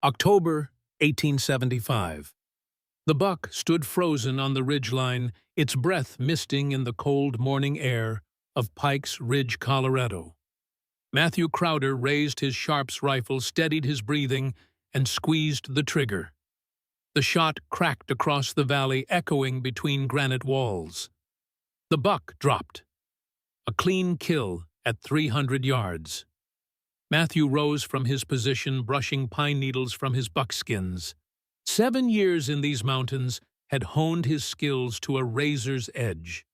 October 1875. The buck stood frozen on the ridgeline, its breath misting in the cold morning air of Pike's Ridge, Colorado. Matthew Crowder raised his Sharps rifle, steadied his breathing, and squeezed the trigger. The shot cracked across the valley, echoing between granite walls. The buck dropped. A clean kill at 300 yards. Matthew rose from his position, brushing pine needles from his buckskins. 7 years in these mountains had honed his skills to a razor's edge.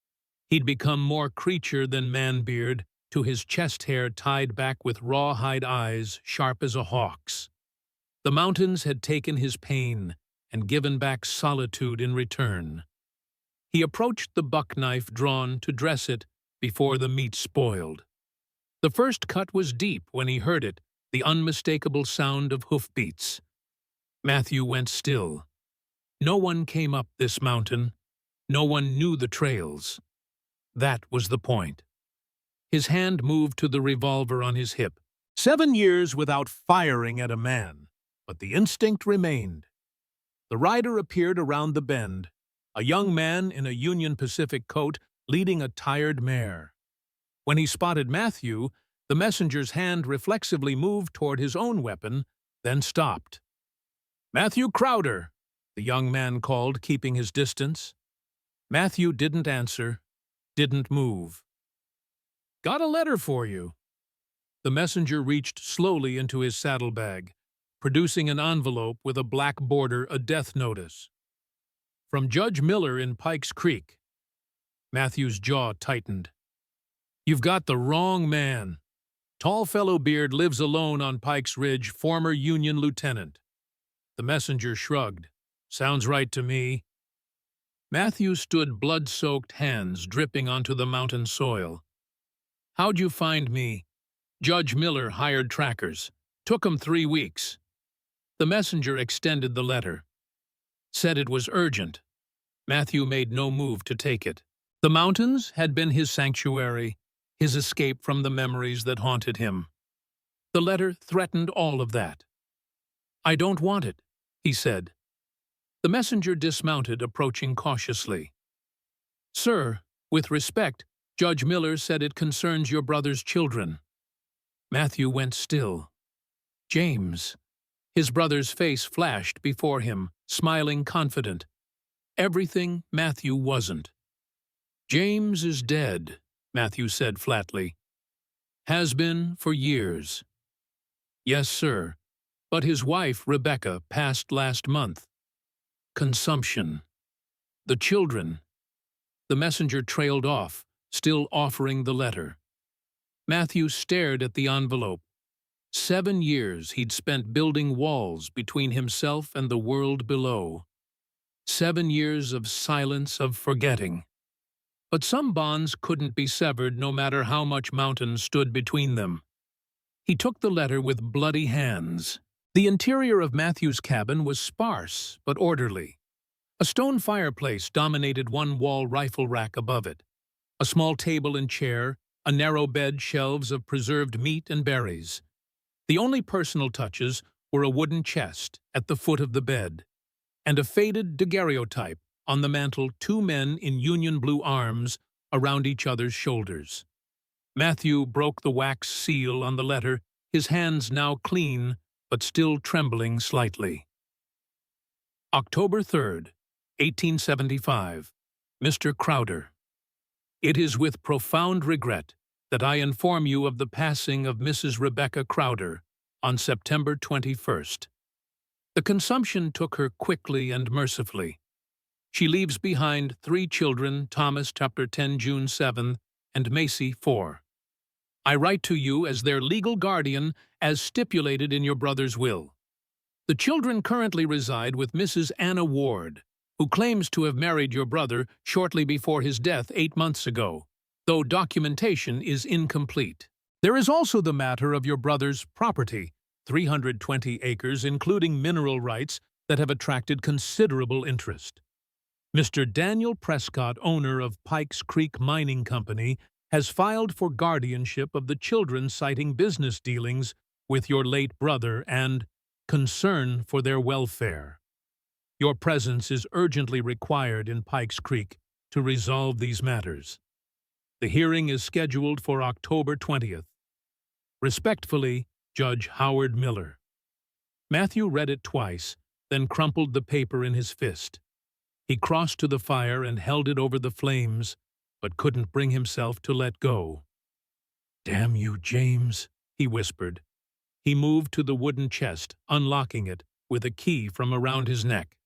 He'd become more creature than man-beard, to his chest hair tied back with rawhide eyes sharp as a hawk's. The mountains had taken his pain and given back solitude in return. He approached the buck knife drawn to dress it before the meat spoiled. The first cut was deep when he heard it, the unmistakable sound of hoofbeats. Matthew went still. No one came up this mountain. No one knew the trails. That was the point. His hand moved to the revolver on his hip. 7 years without firing at a man, but the instinct remained. The rider appeared around the bend, a young man in a Union Pacific coat leading a tired mare. When he spotted Matthew, the messenger's hand reflexively moved toward his own weapon, then stopped. "Matthew Crowder," the young man called, keeping his distance. Matthew didn't answer, didn't move. "Got a letter for you." The messenger reached slowly into his saddlebag, producing an envelope with a black border, a death notice. "From Judge Miller in Pikes Creek." Matthew's jaw tightened. "You've got the wrong man. Tall fellow beard lives alone on Pikes Ridge, former Union lieutenant." The messenger shrugged. "Sounds right to me." Matthew stood, blood-soaked hands dripping onto the mountain soil. "How'd you find me?" "Judge Miller hired trackers. Took 'em 3 weeks." The messenger extended the letter. Said it was urgent. Matthew made no move to take it. The mountains had been his sanctuary, his escape from the memories that haunted him. The letter threatened all of that. "I don't want it," he said. The messenger dismounted, approaching cautiously. "Sir, with respect, Judge Miller said it concerns your brother's children." Matthew went still. "James." His brother's face flashed before him, smiling confident. Everything Matthew wasn't. "James is dead," Matthew said flatly. "Has been for years." "Yes, sir, but his wife, Rebecca, passed last month." "Consumption." "The children." The messenger trailed off, still offering the letter. Matthew stared at the envelope. 7 years he'd spent building walls between himself and the world below. 7 years of silence, of forgetting. But some bonds couldn't be severed no matter how much mountain stood between them. He took the letter with bloody hands. The interior of Matthew's cabin was sparse but orderly. A stone fireplace dominated one wall, rifle rack above it. A small table and chair, a narrow bed, shelves of preserved meat and berries. The only personal touches were a wooden chest at the foot of the bed, and a faded daguerreotype on the mantel, 2 men in Union blue arms around each other's shoulders. Matthew broke the wax seal on the letter, his hands now clean but still trembling slightly. October 3rd, 1875. Mr. Crowder. It is with profound regret that I inform you of the passing of Mrs. Rebecca Crowder on September 21st. The consumption took her quickly and mercifully. She leaves behind 3 children, Thomas, chapter 10, June 7, and Macy, 4. I write to you as their legal guardian, as stipulated in your brother's will. The children currently reside with Mrs. Anna Ward, who claims to have married your brother shortly before his death 8 months ago, though documentation is incomplete. There is also the matter of your brother's property, 320 acres, including mineral rights that have attracted considerable interest. Mr. Daniel Prescott, owner of Pikes Creek Mining Company, has filed for guardianship of the children, citing business dealings with your late brother and concern for their welfare. Your presence is urgently required in Pikes Creek to resolve these matters. The hearing is scheduled for October 20th. Respectfully, Judge Howard Miller. Matthew read it twice, then crumpled the paper in his fist. He crossed to the fire and held it over the flames, but couldn't bring himself to let go. "Damn you, James," he whispered. He moved to the wooden chest, unlocking it with a key from around his neck.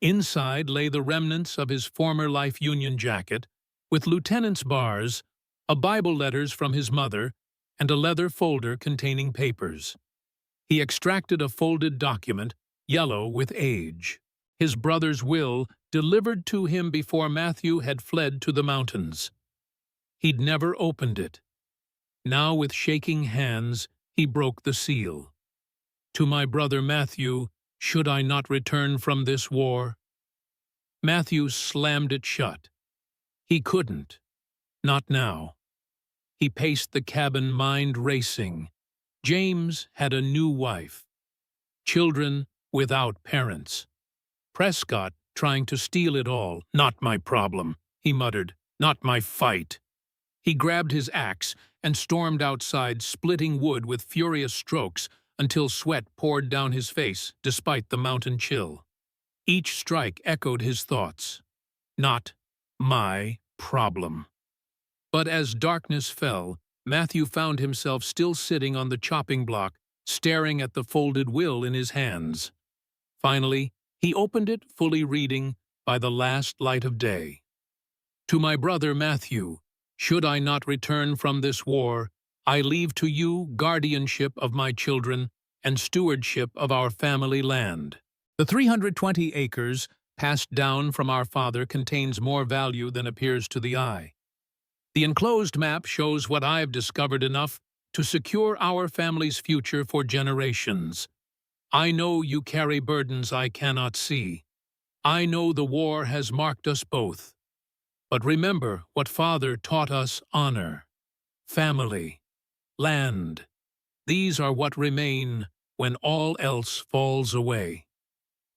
Inside lay the remnants of his former life union jacket, with lieutenant's bars, a Bible letters from his mother, and a leather folder containing papers. He extracted a folded document, yellow with age. His brother's will, delivered to him before Matthew had fled to the mountains. He'd never opened it. Now, with shaking hands, he broke the seal. "To my brother Matthew, should I not return from this war?" Matthew slammed it shut. He couldn't. Not now. He paced the cabin, mind racing. James had a new wife. Children without parents. Prescott trying to steal it all. "Not my problem," he muttered. "Not my fight." He grabbed his axe and stormed outside, splitting wood with furious strokes until sweat poured down his face despite the mountain chill. Each strike echoed his thoughts. Not my problem. But as darkness fell, Matthew found himself still sitting on the chopping block, staring at the folded will in his hands. Finally, he opened it, fully reading, by the last light of day. "To my brother Matthew, should I not return from this war, I leave to you guardianship of my children and stewardship of our family land. The 320 acres passed down from our father contains more value than appears to the eye. The enclosed map shows what I've discovered enough to secure our family's future for generations. I know you carry burdens I cannot see. I know the war has marked us both. But remember what Father taught us: honor, family, land. These are what remain when all else falls away."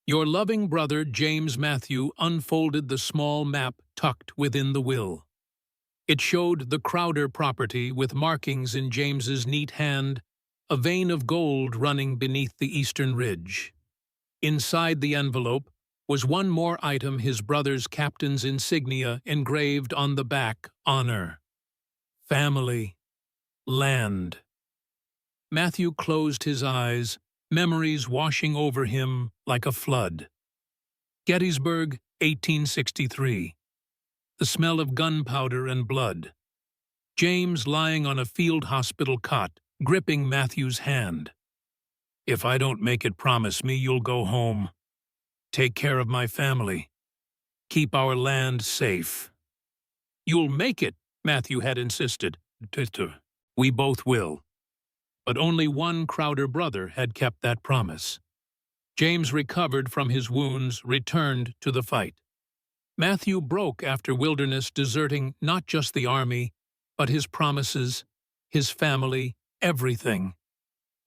Your loving brother James Matthew unfolded the small map tucked within the will. It showed the Crowder property with markings in James's neat hand, a vein of gold running beneath the eastern ridge. Inside the envelope was one more item, his brother's captain's insignia engraved on the back: honor, family, land. Matthew closed his eyes, memories washing over him like a flood. Gettysburg, 1863. The smell of gunpowder and blood. James lying on a field hospital cot, gripping Matthew's hand. "If I don't make it, promise me you'll go home. Take care of my family. Keep our land safe." "You'll make it," Matthew had insisted. "We both will." But only one Crowder brother had kept that promise. James recovered from his wounds, returned to the fight. Matthew broke after Wilderness, deserting not just the army, but his promises, his family, everything.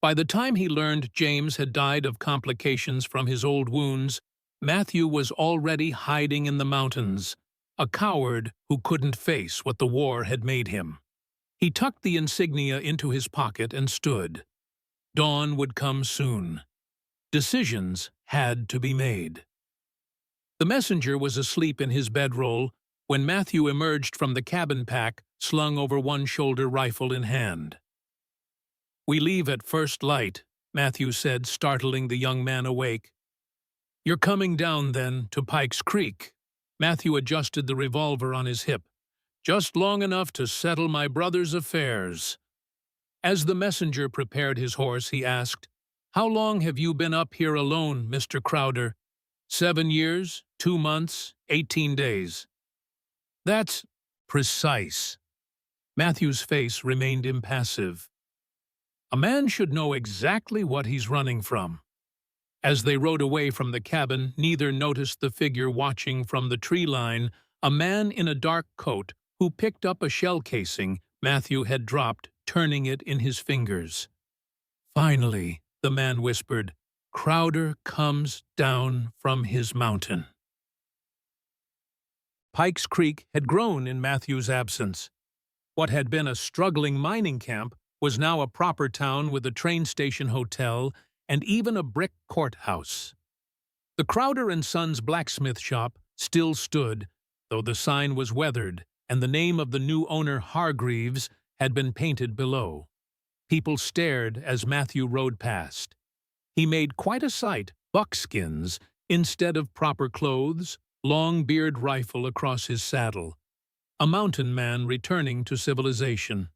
By the time he learned James had died of complications from his old wounds, Matthew was already hiding in the mountains, a coward who couldn't face what the war had made him. He tucked the insignia into his pocket and stood. Dawn would come soon. Decisions had to be made. The messenger was asleep in his bedroll when Matthew emerged from the cabin pack, slung over one shoulder, rifle in hand. "We leave at first light," Matthew said, startling the young man awake. "You're coming down, then, to Pikes Creek?" Matthew adjusted the revolver on his hip. "Just long enough to settle my brother's affairs." As the messenger prepared his horse, he asked, "How long have you been up here alone, Mr. Crowder?" 7 years, 2 months, 18 days. "That's precise." Matthew's face remained impassive. "A man should know exactly what he's running from." As they rode away from the cabin, neither noticed the figure watching from the tree line, a man in a dark coat who picked up a shell casing Matthew had dropped, turning it in his fingers. "Finally," the man whispered, Crowder comes down from his mountain. Pikes Creek had grown in Matthew's absence. What had been a struggling mining camp was now a proper town with a train station hotel and even a brick courthouse. The Crowder and Sons blacksmith shop still stood, though the sign was weathered and the name of the new owner, Hargreaves, had been painted below. People stared as Matthew rode past. He made quite a sight, buckskins instead of proper clothes, long-beard rifle across his saddle. A mountain man returning to civilization.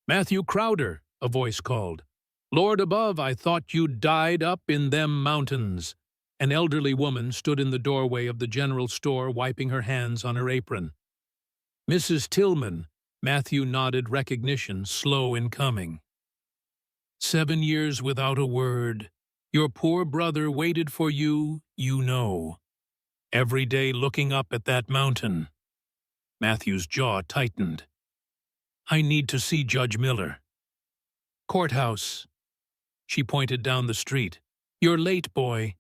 "Matthew Crowder," a voice called. "Lord above, I thought you'd died up in them mountains." An elderly woman stood in the doorway of the general store wiping her hands on her apron. "Mrs. Tillman," Matthew nodded recognition, slow in coming. "7 years without a word. Your poor brother waited for you, you know. Every day looking up at that mountain." Matthew's jaw tightened. "I need to see Judge Miller." "Courthouse." She pointed down the street. "You're late, boy.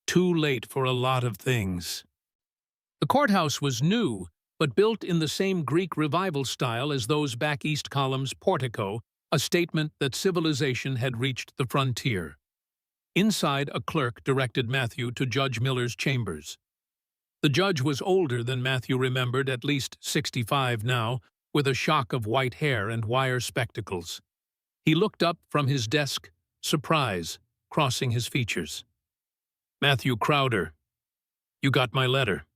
Too late for a lot of things." The courthouse was new, but built in the same Greek revival style as those back east columns' portico, a statement that civilization had reached the frontier. Inside, a clerk directed Matthew to Judge Miller's chambers. The judge was older than Matthew remembered, at least 65 now, with a shock of white hair and wire spectacles. He looked up from his desk, surprise crossing his features. "Matthew Crowder, you got my letter."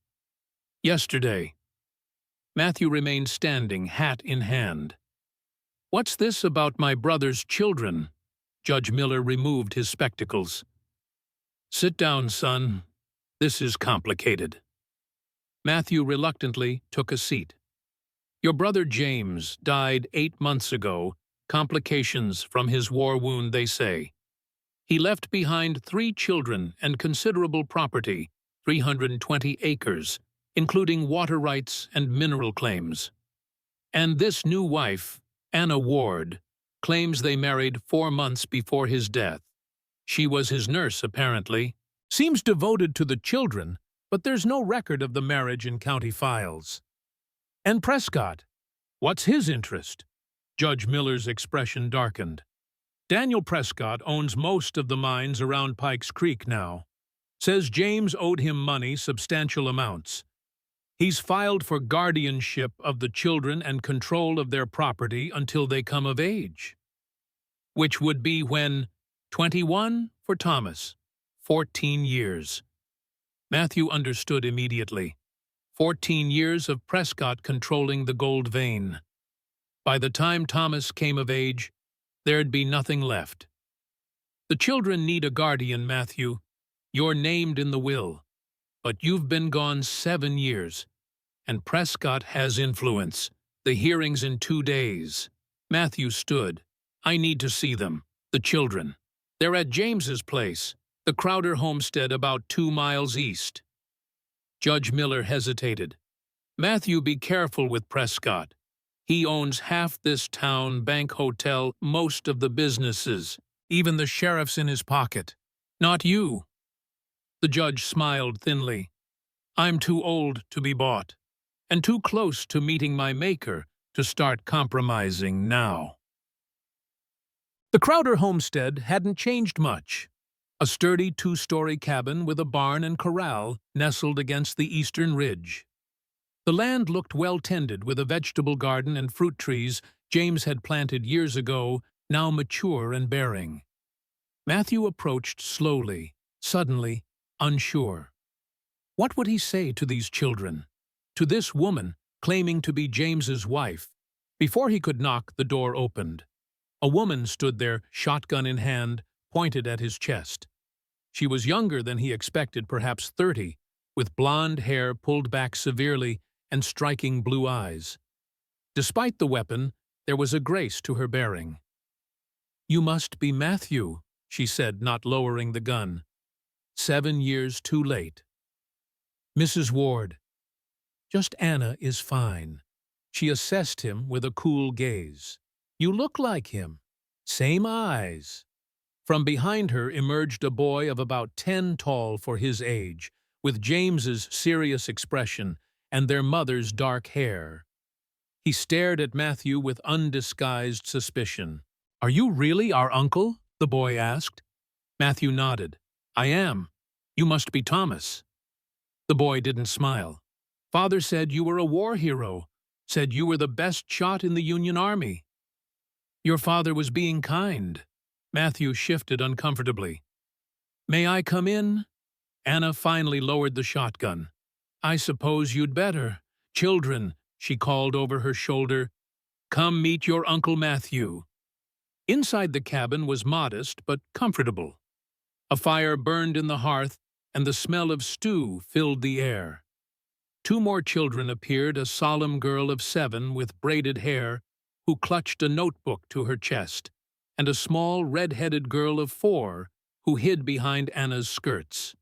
"Yesterday." Matthew remained standing, hat in hand. "What's this about my brother's children?" Judge Miller removed his spectacles. "Sit down, son. This is complicated." Matthew reluctantly took a seat. "Your brother James died 8 months ago, complications from his war wound, they say. He left behind 3 children and considerable property, 320 acres, including water rights and mineral claims. And this new wife, Anna Ward, claims they married 4 months before his death. She was his nurse, apparently. Seems devoted to the children, but there's no record of the marriage in county files. And Prescott, what's his interest?" Judge Miller's expression darkened. "Daniel Prescott owns most of the mines around Pikes Creek now. Says James owed him money, substantial amounts. He's filed for guardianship of the children and control of their property until they come of age. Which would be when 21 for Thomas, 14 years. Matthew understood immediately. 14 years of Prescott controlling the gold vein. By the time Thomas came of age, there'd be nothing left. The children need a guardian, Matthew. You're named in the will. But you've been gone 7 years. And Prescott has influence. The hearing's in 2 days. Matthew stood. "I need to see them. The children. They're at James's place, the Crowder homestead about 2 miles east." Judge Miller hesitated. "Matthew, be careful with Prescott. He owns half this town, bank, hotel, most of the businesses, even the sheriff's in his pocket. Not you." The judge smiled thinly. "I'm too old to be bought, and too close to meeting my maker to start compromising now." The Crowder homestead hadn't changed much. A sturdy 2-story cabin with a barn and corral nestled against the eastern ridge. The land looked well tended with a vegetable garden and fruit trees James had planted years ago, now mature and bearing. Matthew approached slowly, suddenly, unsure. What would he say to these children? To this woman, claiming to be James's wife? Before he could knock, the door opened. A woman stood there, shotgun in hand, pointed at his chest. She was younger than he expected, perhaps 30, with blonde hair pulled back severely and striking blue eyes. Despite the weapon, there was a grace to her bearing. "You must be Matthew," she said, not lowering the gun. 7 years too late. "Mrs. Ward." "Just Anna is fine." She assessed him with a cool gaze. "You look like him. Same eyes." From behind her emerged a boy of about 10 tall for his age, with James's serious expression and their mother's dark hair. He stared at Matthew with undisguised suspicion. "Are you really our uncle?" the boy asked. Matthew nodded. "I am. You must be Thomas." The boy didn't smile. "Father said you were a war hero, said you were the best shot in the Union Army." "Your father was being kind." Matthew shifted uncomfortably. "May I come in?" Anna finally lowered the shotgun. "I suppose you'd better. Children," she called over her shoulder, "come meet your Uncle Matthew." Inside the cabin was modest but comfortable. A fire burned in the hearth, and the smell of stew filled the air. Two more children appeared, a solemn girl of 7 with braided hair, who clutched a notebook to her chest, and a small red-headed girl of 4, who hid behind Anna's skirts.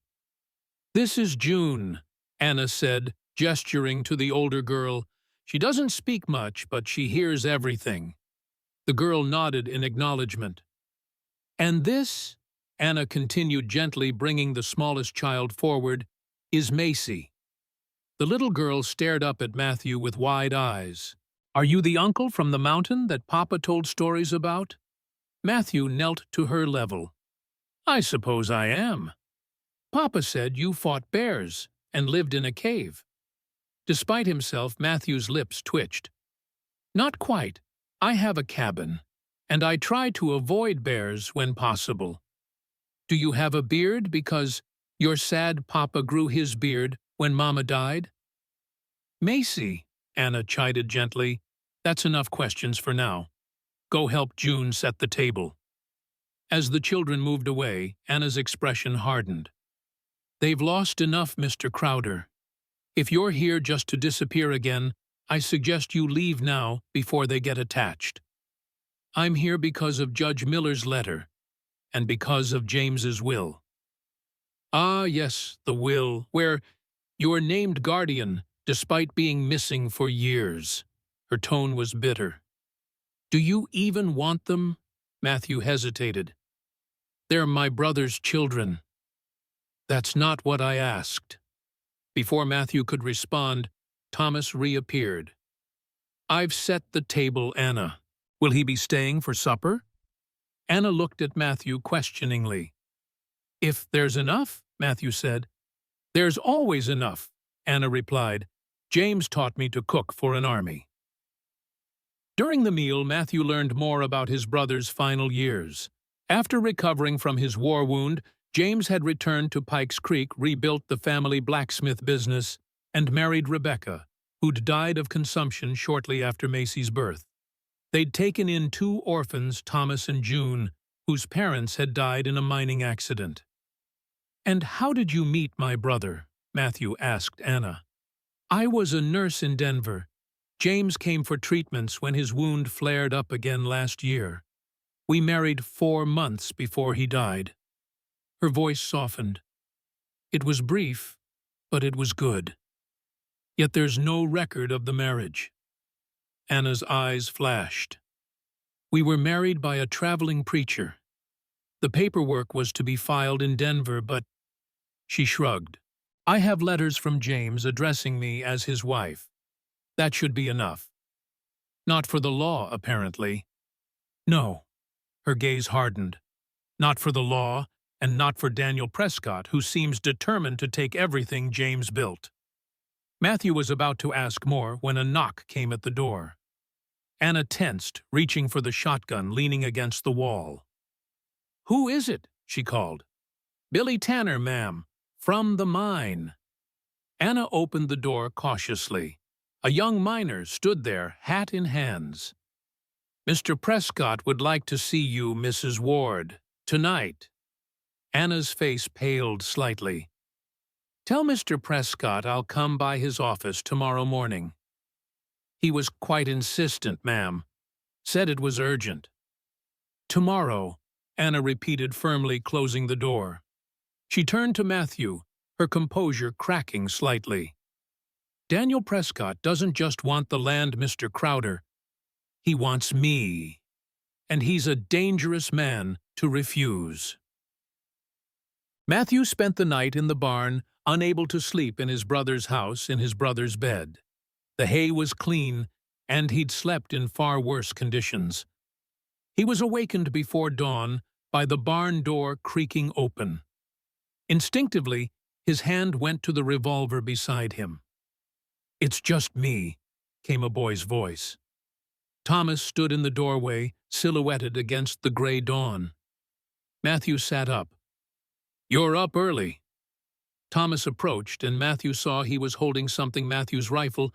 "This is June," Anna said, gesturing to the older girl. "She doesn't speak much, but she hears everything." The girl nodded in acknowledgement. "And this," Anna continued gently, bringing the smallest child forward, "is Macy." The little girl stared up at Matthew with wide eyes. "Are you the uncle from the mountain that Papa told stories about?" Matthew knelt to her level. "I suppose I am. Papa said you fought bears and lived in a cave." Despite himself, Matthew's lips twitched. "Not quite. I have a cabin, and I try to avoid bears when possible." "Do you have a beard because your sad papa grew his beard when Mama died?" "Macy," Anna chided gently, "that's enough questions for now. Go help June set the table." As the children moved away, Anna's expression hardened. "They've lost enough, Mr. Crowder. If you're here just to disappear again, I suggest you leave now before they get attached. I'm here because of Judge Miller's letter, and because of James's will." "Ah, yes, the will, where you're named guardian, despite being missing for years." Her tone was bitter. "Do you even want them?" Matthew hesitated. "They're my brother's children." "That's not what I asked." Before Matthew could respond, Thomas reappeared. "I've set the table, Anna. Will he be staying for supper?" Anna looked at Matthew questioningly. "If there's enough," Matthew said. "There's always enough," Anna replied. "James taught me to cook for an army." During the meal, Matthew learned more about his brother's final years. After recovering from his war wound, James had returned to Pikes Creek, rebuilt the family blacksmith business, and married Rebecca, who'd died of consumption shortly after Macy's birth. They'd taken in 2 orphans, Thomas and June, whose parents had died in a mining accident. "And how did you meet my brother?" Matthew asked Anna. "I was a nurse in Denver. James came for treatments when his wound flared up again last year. We married 4 months before he died." Her voice softened. "It was brief, but it was good. Yet there's no record of the marriage." Anna's eyes flashed. "We were married by a traveling preacher. The paperwork was to be filed in Denver, but—" She shrugged. "I have letters from James addressing me as his wife. That should be enough." "Not for the law, apparently." "No." Her gaze hardened. "Not for the law, and not for Daniel Prescott, who seems determined to take everything James built." Matthew was about to ask more when a knock came at the door. Anna tensed, reaching for the shotgun, leaning against the wall. "Who is it?" she called. "Billy Tanner, ma'am. From the mine." Anna opened the door cautiously. A young miner stood there, hat in hands. "Mr. Prescott would like to see you, Mrs. Ward, tonight." Anna's face paled slightly. "Tell Mr. Prescott I'll come by his office tomorrow morning." "He was quite insistent, ma'am. Said it was urgent." "Tomorrow," Anna repeated firmly, closing the door. She turned to Matthew, her composure cracking slightly. "Daniel Prescott doesn't just want the land, Mr. Crowder. He wants me." and he's a dangerous man to refuse. Matthew spent the night in the barn, unable to sleep in his brother's house in his brother's bed. The hay was clean, and he'd slept in far worse conditions. He was awakened before dawn by the barn door creaking open. Instinctively, his hand went to the revolver beside him. "It's just me," came a boy's voice. Thomas stood in the doorway, silhouetted against the gray dawn. Matthew sat up. "You're up early." Thomas approached, and Matthew saw he was holding something Matthew's rifle,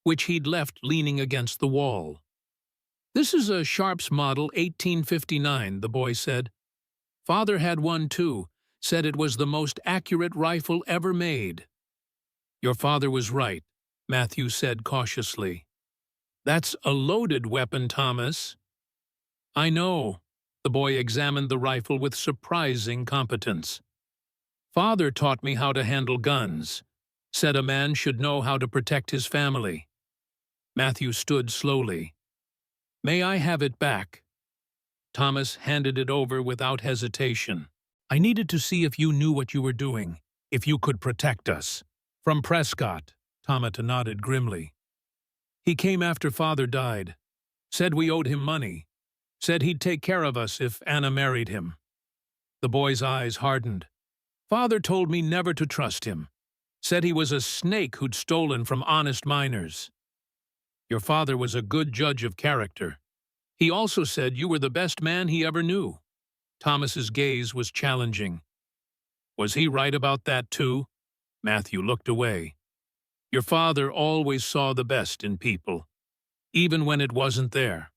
which he'd left leaning against the wall. "This is a Sharps model 1859, the boy said. "Father had one too, said it was the most accurate rifle ever made." "Your father was right," Matthew said cautiously. "That's a loaded weapon, Thomas." "I know." The boy examined the rifle with surprising competence. "Father taught me how to handle guns. Said a man should know how to protect his family." Matthew stood slowly. "May I have it back?" Thomas handed it over without hesitation. "I needed to see if you knew what you were doing, if you could protect us." "From Prescott," Thomas nodded grimly. "He came after Father died. Said we owed him money. Said he'd take care of us if Anna married him." The boy's eyes hardened. "Father told me never to trust him. Said he was a snake who'd stolen from honest miners." "Your father was a good judge of character. He also said you were the best man he ever knew." Thomas's gaze was challenging. "Was he right about that too?" Matthew looked away. "Your father always saw the best in people, even when it wasn't there.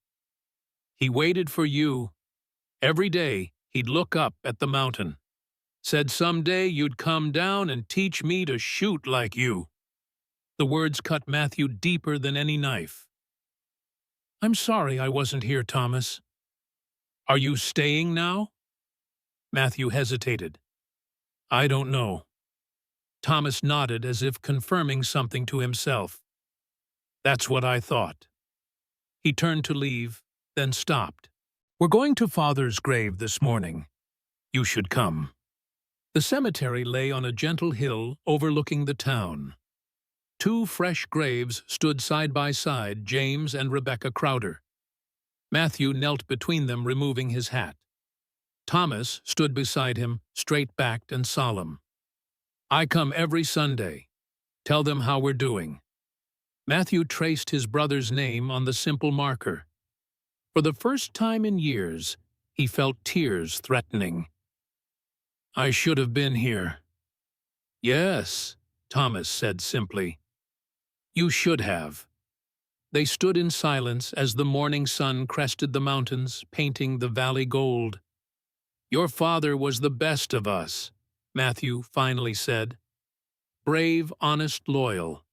He waited for you. Every day he'd look up at the mountain. Said someday you'd come down and teach me to shoot like you." The words cut Matthew deeper than any knife. "I'm sorry I wasn't here, Thomas." "Are you staying now?" Matthew hesitated. "I don't know." Thomas nodded as if confirming something to himself. "That's what I thought." He turned to leave, then stopped. "We're going to Father's grave this morning. You should come." The cemetery lay on a gentle hill overlooking the town. Two fresh graves stood side by side, James and Rebecca Crowder. Matthew knelt between them, removing his hat. Thomas stood beside him, straight-backed and solemn. "I come every Sunday. Tell them how we're doing." Matthew traced his brother's name on the simple marker. For the first time in years, he felt tears threatening. "I should have been here." "Yes," Thomas said simply. "You should have." They stood in silence as the morning sun crested the mountains, painting the valley gold. "Your father was the best of us," Matthew finally said. "Brave, honest, loyal.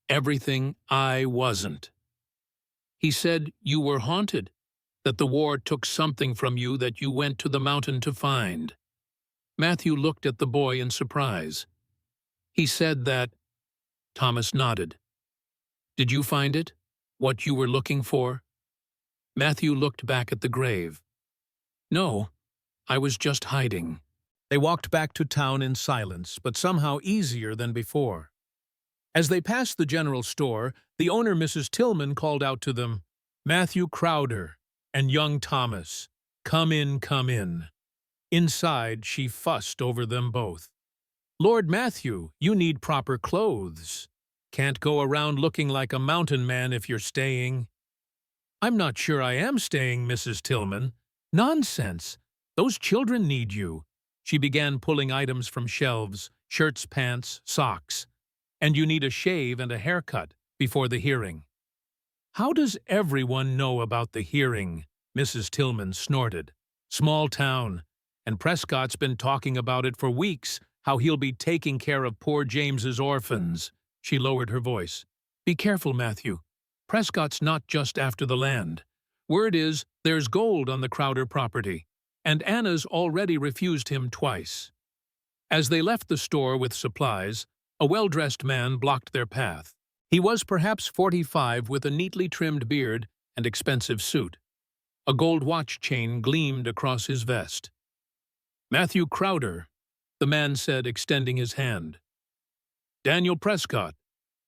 Everything I wasn't." He said you were haunted, that the war took something from you that you went to the mountain to find. Matthew looked at the boy in surprise. "He said that—" Thomas nodded. "Did you find it? What you were looking for?" Matthew looked back at the grave. "No, I was just hiding." They walked back to town in silence, but somehow easier than before. As they passed the general store, the owner, Mrs. Tillman, called out to them, "Matthew Crowder and young Thomas, come in, come in." Inside, she fussed over them both. "Lord Matthew, you need proper clothes. Can't go around looking like a mountain man if you're staying." "I'm not sure I am staying, Mrs. Tillman." "Nonsense. Those children need you." She began pulling items from shelves, shirts, pants, socks. "And you need a shave and a haircut before the hearing." "How does everyone know about the hearing?" Mrs. Tillman snorted. "Small town. And Prescott's been talking about it for weeks, how he'll be taking care of poor James's orphans." She lowered her voice. "Be careful, Matthew. Prescott's not just after the land. Word is there's gold on the Crowder property, and Anna's already refused him twice." As they left the store with supplies, a well-dressed man blocked their path. He was perhaps 45, with a neatly trimmed beard and expensive suit. A gold watch chain gleamed across his vest. "Matthew Crowder," the man said, extending his hand. "Daniel Prescott.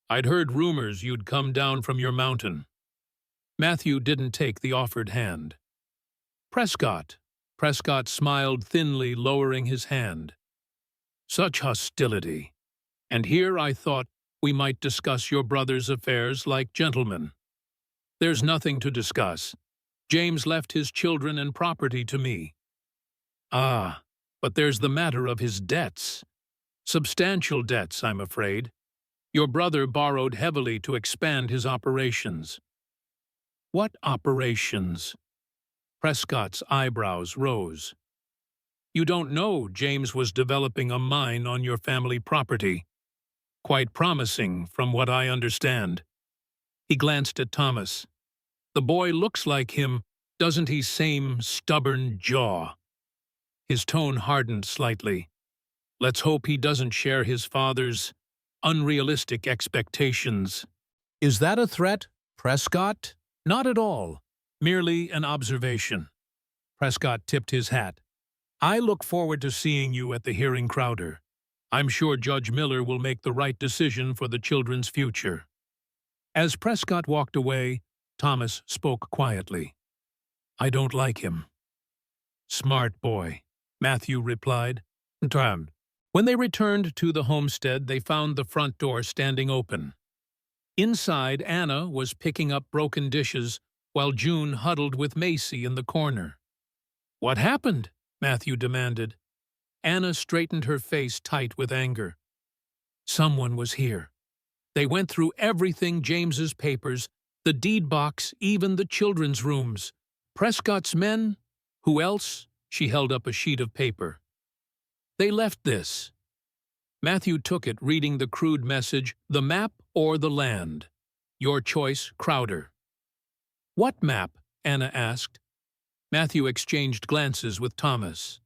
I'd heard rumors you'd come down from your mountain." Matthew didn't take the offered hand. "Prescott." Prescott smiled thinly, lowering his hand. "Such hostility. And here I thought we might discuss your brother's affairs like gentlemen." "There's nothing to discuss. James left his children and property to me." "Ah, but there's the matter of his debts. Substantial debts, I'm afraid. Your brother borrowed heavily to expand his operations." "What operations?" Prescott's eyebrows rose. "You don't know James was developing a mine on your family property. Quite promising, from what I understand." He glanced at Thomas. "The boy looks like him, doesn't he? Same stubborn jaw." His tone hardened slightly. "Let's hope he doesn't share his father's unrealistic expectations." "Is that a threat, Prescott?" "Not at all. Merely an observation." Prescott tipped his hat. "I look forward to seeing you at the hearing, Crowder. I'm sure Judge Miller will make the right decision for the children's future." As Prescott walked away, Thomas spoke quietly. "I don't like him." "Smart boy," Matthew replied. When they returned to the homestead, they found the front door standing open. Inside, Anna was picking up broken dishes while June huddled with Macy in the corner. "What happened?" Matthew demanded. Anna straightened her face tight with anger. "Someone was here. They went through everything, James's papers, the deed box, even the children's rooms. Prescott's men? Who else?" She held up a sheet of paper. "They left this." Matthew took it, reading the crude message, "The map or the land? Your choice, Crowder." "What map?" Anna asked. Matthew exchanged glances with Thomas.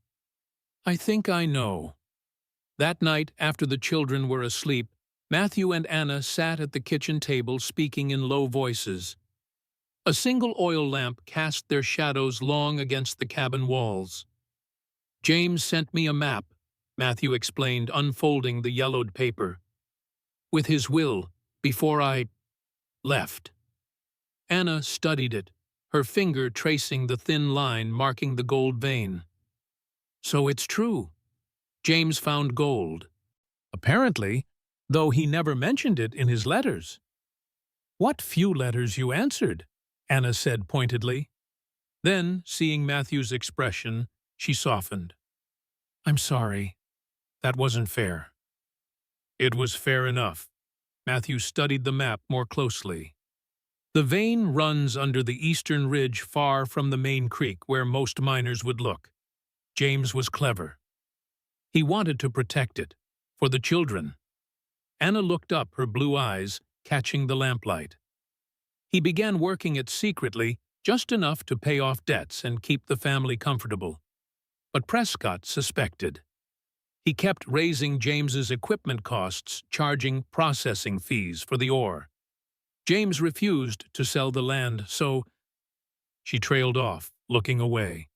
"I think I know." That night, after the children were asleep, Matthew and Anna sat at the kitchen table speaking in low voices. A single oil lamp cast their shadows long against the cabin walls. "James sent me a map," Matthew explained, unfolding the yellowed paper. "With his will, before I left." Anna studied it, her finger tracing the thin line marking the gold vein. "So it's true. James found gold." "Apparently, though he never mentioned it in his letters." "What few letters you answered," Anna said pointedly. Then, seeing Matthew's expression, she softened. "I'm sorry. That wasn't fair." "It was fair enough." Matthew studied the map more closely. "The vein runs under the eastern ridge far from the main creek where most miners would look. James was clever. He wanted to protect it, for the children." Anna looked up, her blue eyes catching the lamplight. "He began working it secretly, just enough to pay off debts and keep the family comfortable. But Prescott suspected. He kept raising James's equipment costs, charging processing fees for the ore. James refused to sell the land, so—" She trailed off, looking away.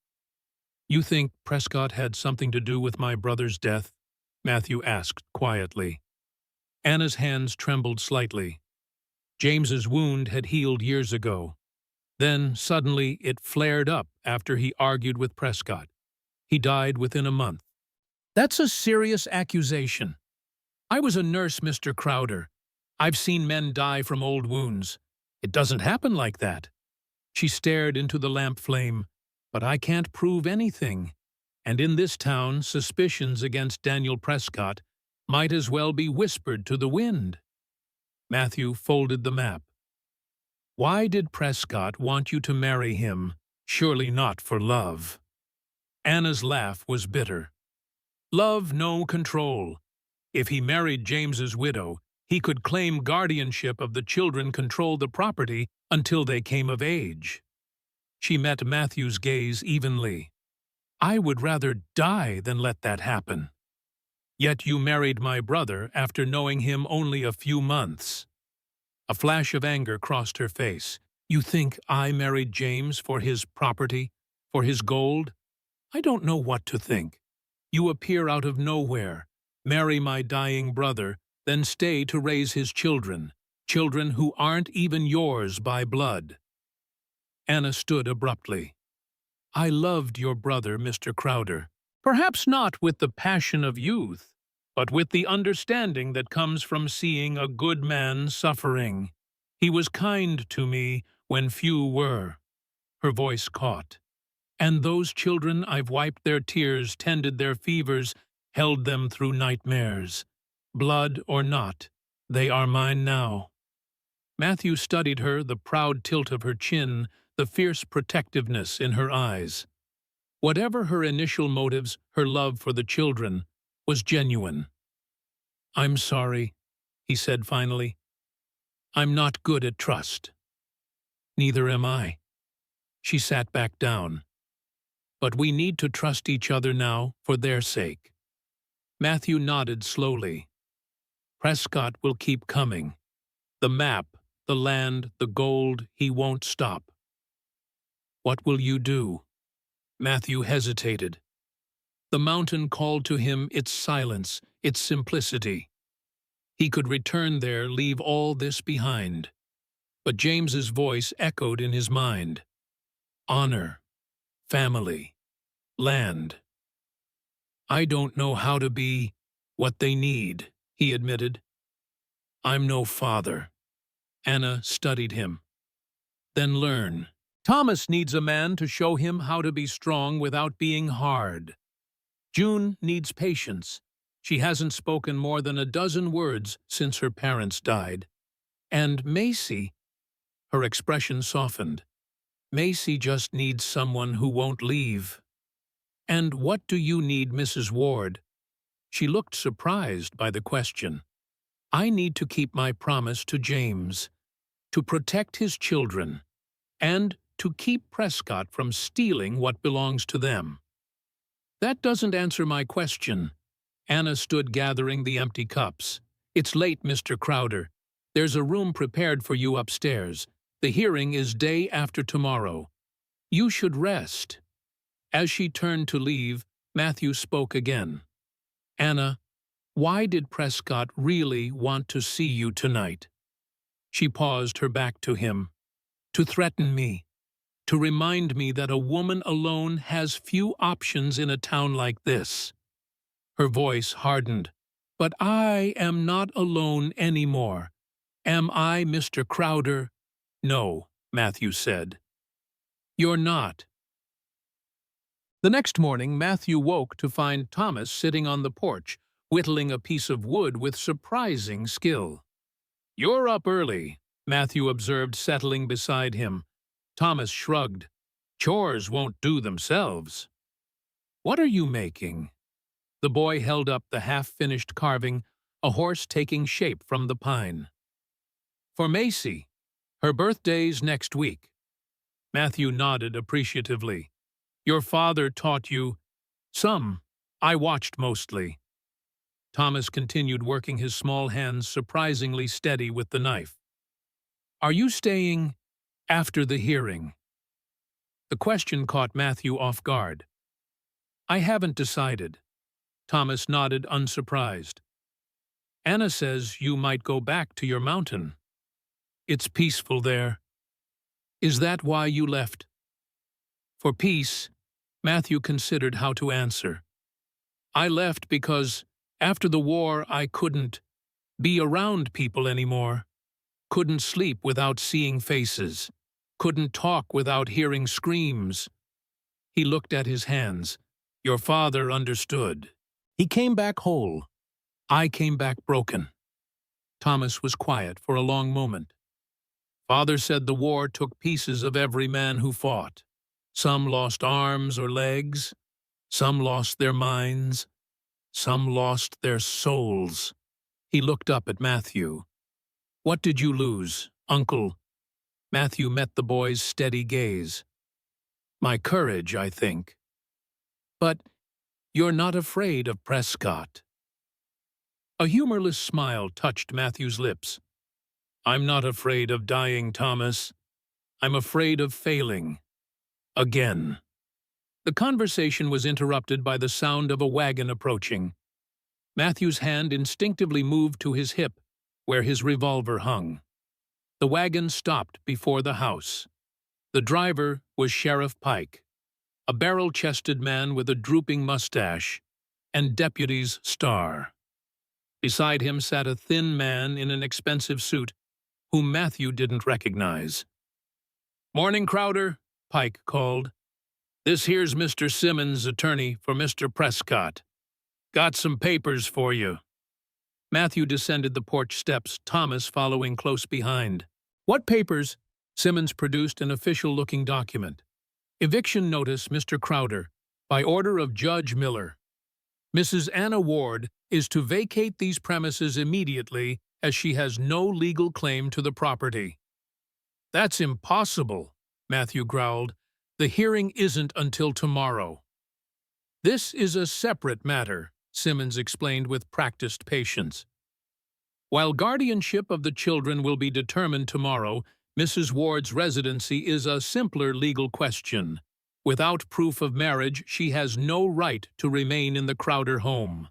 "You think Prescott had something to do with my brother's death?" Matthew asked quietly. Anna's hands trembled slightly. James's wound had healed years ago. Then, suddenly, it flared up after he argued with Prescott. He died within a month. "That's a serious accusation." "I was a nurse, Mr. Crowder. I've seen men die from old wounds. It doesn't happen like that." She stared into the lamp flame. "But I can't prove anything. And in this town, suspicions against Daniel Prescott might as well be whispered to the wind." Matthew folded the map. "Why did Prescott want you to marry him? Surely not for love." Anna's laugh was bitter. "Love, no control. If he married James's widow, he could claim guardianship of the children, control the property until they came of age." She met Matthew's gaze evenly. "I would rather die than let that happen." "Yet you married my brother after knowing him only a few months." A flash of anger crossed her face. You think I married James for his property, for his gold? I don't know what to think. You appear out of nowhere, marry my dying brother, then stay to raise his children, children who aren't even yours by blood." Anna stood abruptly. "I loved your brother, Mr. Crowder. Perhaps not with the passion of youth, but with the understanding that comes from seeing a good man suffering. He was kind to me when few were." Her voice caught. "And those children I've wiped their tears, tended their fevers, held them through nightmares. Blood or not, they are mine now." Matthew studied her, the proud tilt of her chin, the fierce protectiveness in her eyes. Whatever her initial motives, her love for the children was genuine. "I'm sorry," he said finally. "I'm not good at trust." "Neither am I." She sat back down. "But we need to trust each other now for their sake." Matthew nodded slowly. "Prescott will keep coming. The map, the land, the gold, he won't stop." "What will you do?" Matthew hesitated. The mountain called to him its silence, its simplicity. He could return there, leave all this behind. But James's voice echoed in his mind. Honor, family, land. "I don't know how to be what they need," he admitted. "I'm no father." Anna studied him. "Then learn. Thomas needs a man to show him how to be strong without being hard. June needs patience. She hasn't spoken more than a dozen words since her parents died. And Macy," her expression softened, "Macy just needs someone who won't leave." "And what do you need, Mrs. Ward?" She looked surprised by the question. "I need to keep my promise to James, to protect his children, and to keep Prescott from stealing what belongs to them." "That doesn't answer my question." Anna stood gathering the empty cups. "It's late, Mr. Crowder. There's a room prepared for you upstairs. The hearing is day after tomorrow. You should rest." As she turned to leave, Matthew spoke again. "Anna, why did Prescott really want to see you tonight?" She paused, her back to him. "To threaten me. To remind me that a woman alone has few options in a town like this." Her voice hardened. "But I am not alone anymore. Am I, Mr. Crowder?" "No," Matthew said. "You're not." The next morning, Matthew woke to find Thomas sitting on the porch, whittling a piece of wood with surprising skill. "You're up early," Matthew observed, settling beside him. Thomas shrugged. "Chores won't do themselves." "What are you making?" The boy held up the half-finished carving, a horse taking shape from the pine. "For Macy. Her birthday's next week." Matthew nodded appreciatively. "Your father taught you—" "Some. I watched mostly." Thomas continued working his small hands surprisingly steady with the knife. "Are you staying after the hearing?" The question caught Matthew off guard. "I haven't decided." Thomas nodded, unsurprised. "Anna says you might go back to your mountain. It's peaceful there. Is that why you left?" For peace, Matthew considered how to answer. "I left because, after the war, I couldn't be around people anymore. Couldn't sleep without seeing faces. Couldn't talk without hearing screams." He looked at his hands. "Your father understood. He came back whole. I came back broken." Thomas was quiet for a long moment. "Father said the war took pieces of every man who fought. Some lost arms or legs. Some lost their minds. Some lost their souls." He looked up at Matthew. "What did you lose, Uncle?" Matthew met the boy's steady gaze. "My courage, I think." "But you're not afraid of Prescott." A humorless smile touched Matthew's lips. "I'm not afraid of dying, Thomas. I'm afraid of failing. Again. The conversation was interrupted by the sound of a wagon approaching. Matthew's hand instinctively moved to his hip, where his revolver hung. The wagon stopped before the house. The driver was Sheriff Pike, a barrel-chested man with a drooping mustache, and deputy's star. Beside him sat a thin man in an expensive suit, whom Matthew didn't recognize. "Morning, Crowder," Pike called. "This here's Mr. Simmons, attorney for Mr. Prescott. Got some papers for you." Matthew descended the porch steps, Thomas following close behind. "What papers?" Simmons produced an official-looking document. "Eviction notice, Mr. Crowder, by order of Judge Miller. Mrs. Anna Ward is to vacate these premises immediately as she has no legal claim to the property." "That's impossible," Matthew growled. "The hearing isn't until tomorrow." "This is a separate matter," Simmons explained with practiced patience. "While guardianship of the children will be determined tomorrow, Mrs. Ward's residency is a simpler legal question. Without proof of marriage, she has no right to remain in the Crowder home."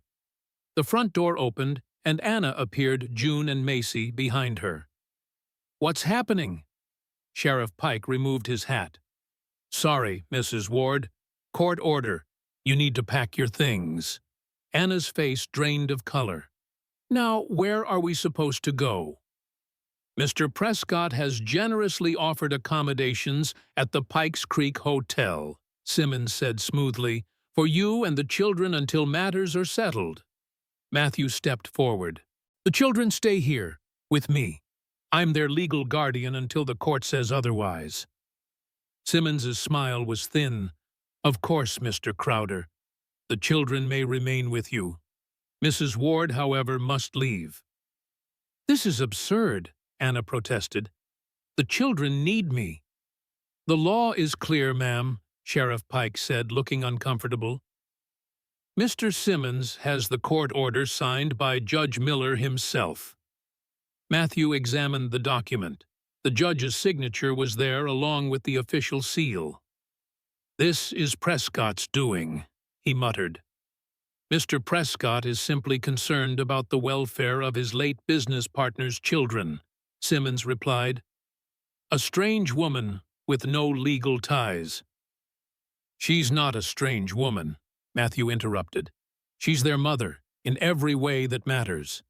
The front door opened, and Anna appeared, June and Macy behind her. "What's happening?" Sheriff Pike removed his hat. "Sorry, Mrs. Ward. Court order. You need to pack your things." Anna's face drained of color. "Now, where are we supposed to go?" "Mr. Prescott has generously offered accommodations at the Pikes Creek Hotel," Simmons said smoothly, "for you and the children until matters are settled." Matthew stepped forward. "The children stay here, with me. I'm their legal guardian until the court says otherwise." Simmons's smile was thin. "Of course, Mr. Crowder. The children may remain with you. Mrs. Ward, however, must leave." "This is absurd," Anna protested. "The children need me." "The law is clear, ma'am," Sheriff Pike said, looking uncomfortable. "Mr. Simmons has the court order signed by Judge Miller himself." Matthew examined the document. The judge's signature was there along with the official seal. "This is Prescott's doing," he muttered. "Mr. Prescott is simply concerned about the welfare of his late business partner's children," Simmons replied. "A strange woman with no legal ties." "She's not a strange woman," Matthew interrupted. "She's their mother, in every way that matters."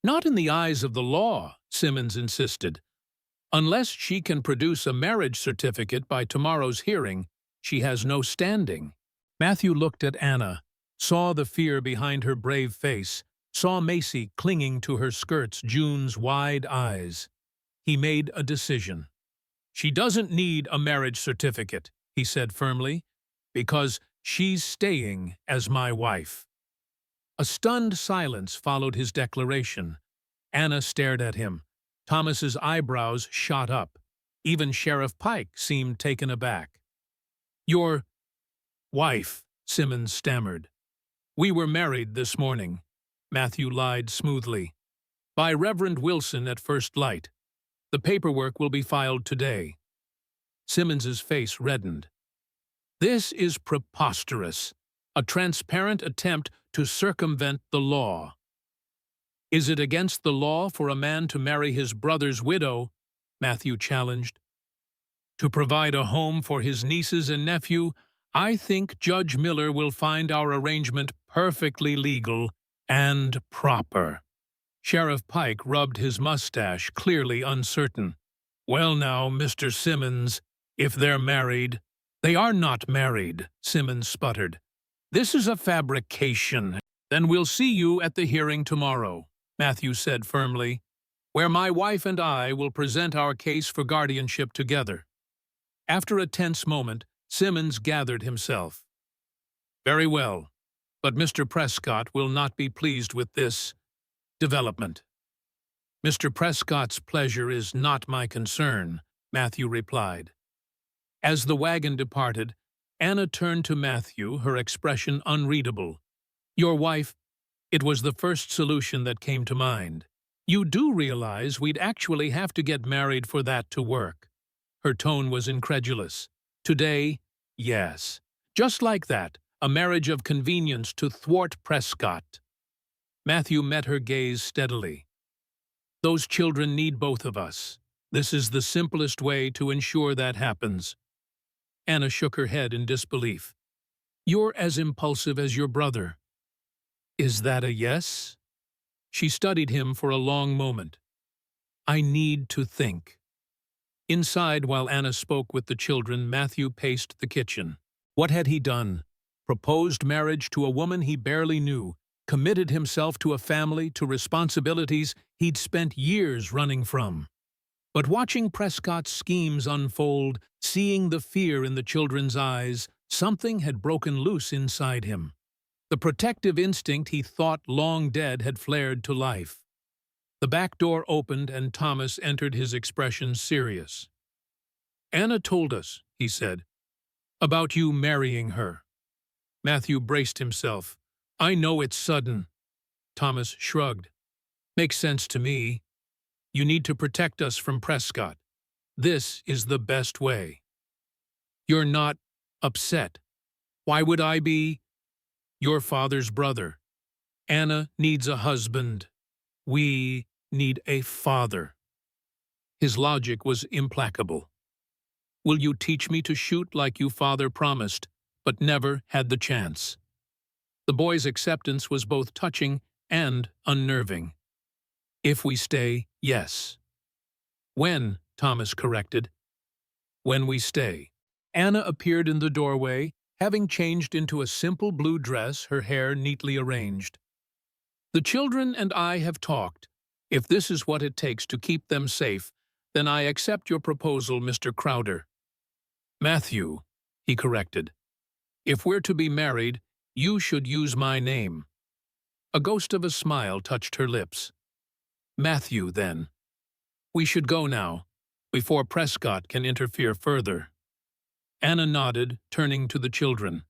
"Not in the eyes of the law," Simmons insisted. "Unless she can produce a marriage certificate by tomorrow's hearing, she has no standing." Matthew looked at Anna, saw the fear behind her brave face, saw Macy clinging to her skirts, June's wide eyes. He made a decision. "She doesn't need a marriage certificate," he said firmly, "because she's staying as my wife." A stunned silence followed his declaration. Anna stared at him. Thomas's eyebrows shot up. Even Sheriff Pike seemed taken aback. "Your wife," Simmons stammered. "We were married this morning," Matthew lied smoothly. "By Reverend Wilson at first light. The paperwork will be filed today." Simmons's face reddened. "This is preposterous. A transparent attempt to circumvent the law." "Is it against the law for a man to marry his brother's widow?" Matthew challenged. "To provide a home for his nieces and nephew, I think Judge Miller will find our arrangement perfectly legal and proper." Sheriff Pike rubbed his mustache, clearly uncertain. "Well now, Mr. Simmons, if they're married—" "They are not married," Simmons sputtered. "This is a fabrication." "Then we'll see you at the hearing tomorrow," Matthew said firmly, "where my wife and I will present our case for guardianship together." After a tense moment, Simmons gathered himself. "Very well, but Mr. Prescott will not be pleased with this development." "Mr. Prescott's pleasure is not my concern," Matthew replied. As the wagon departed, Anna turned to Matthew, her expression unreadable. "Your wife—" "It was the first solution that came to mind. You do realize we'd actually have to get married for that to work." Her tone was incredulous. Today, yes. Just like that, a marriage of convenience to thwart Prescott. Matthew met her gaze steadily. Those children need both of us. This is the simplest way to ensure that happens. Anna shook her head in disbelief. You're as impulsive as your brother. Is that a yes? She studied him for a long moment. I need to think. Inside, while Anna spoke with the children, Matthew paced the kitchen. What had he done? Proposed marriage to a woman he barely knew, committed himself to a family, to responsibilities he'd spent years running from. But watching Prescott's schemes unfold, seeing the fear in the children's eyes, something had broken loose inside him. The protective instinct he thought long dead had flared to life. The back door opened and Thomas entered, his expression serious. Anna told us, he said, about you marrying her. Matthew braced himself. I know it's sudden. Thomas shrugged. Makes sense to me. You need to protect us from Prescott. This is the best way. You're not upset. Why would I be? Your father's brother. Anna needs a husband. We need a father. His logic was implacable. Will you teach me to shoot like you father promised, but never had the chance? The boy's acceptance was both touching and unnerving. If we stay, yes. When, Thomas corrected. When we stay. Anna appeared in the doorway, having changed into a simple blue dress, her hair neatly arranged. The children and I have talked. If this is what it takes to keep them safe, then I accept your proposal, Mr. Crowder. Matthew, he corrected. If we're to be married, you should use my name. A ghost of a smile touched her lips. Matthew, then. We should go now, before Prescott can interfere further. Anna nodded, turning to the children.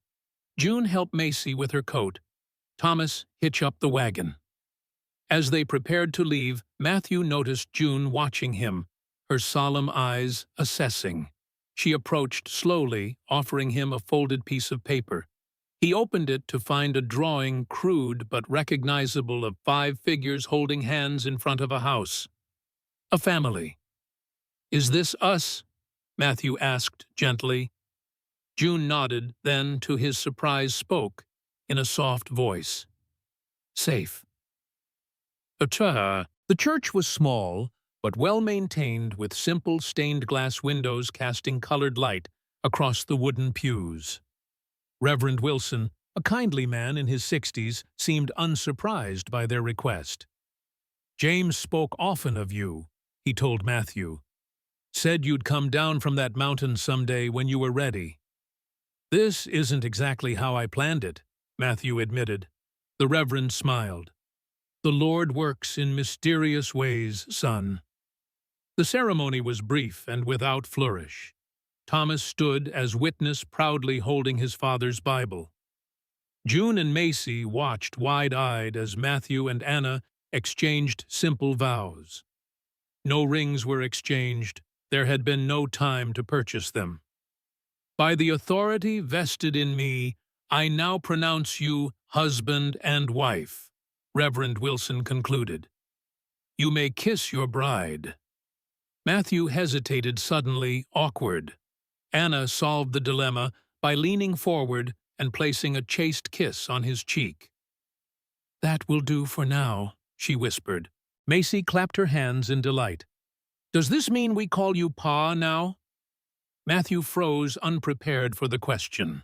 June helped Macy with her coat. Thomas, hitch up the wagon. As they prepared to leave, Matthew noticed June watching him, her solemn eyes assessing. She approached slowly, offering him a folded piece of paper. He opened it to find a drawing, crude but recognizable, of 5 figures holding hands in front of a house. A family. Is this us? Matthew asked gently. June nodded, then, to his surprise, spoke in a soft voice. Safe. The church was small, but well-maintained, with simple stained-glass windows casting colored light across the wooden pews. Reverend Wilson, a kindly man in his 60s, seemed unsurprised by their request. James spoke often of you, he told Matthew. Said you'd come down from that mountain someday when you were ready. This isn't exactly how I planned it, Matthew admitted. The Reverend smiled. The Lord works in mysterious ways, son. The ceremony was brief and without flourish. Thomas stood as witness, proudly holding his father's Bible. June and Macy watched wide-eyed as Matthew and Anna exchanged simple vows. No rings were exchanged. There had been no time to purchase them. By the authority vested in me, I now pronounce you husband and wife, Reverend Wilson concluded. You may kiss your bride. Matthew hesitated suddenly, awkward. Anna solved the dilemma by leaning forward and placing a chaste kiss on his cheek. That will do for now, she whispered. Macy clapped her hands in delight. Does this mean we call you Pa now? Matthew froze, unprepared for the question.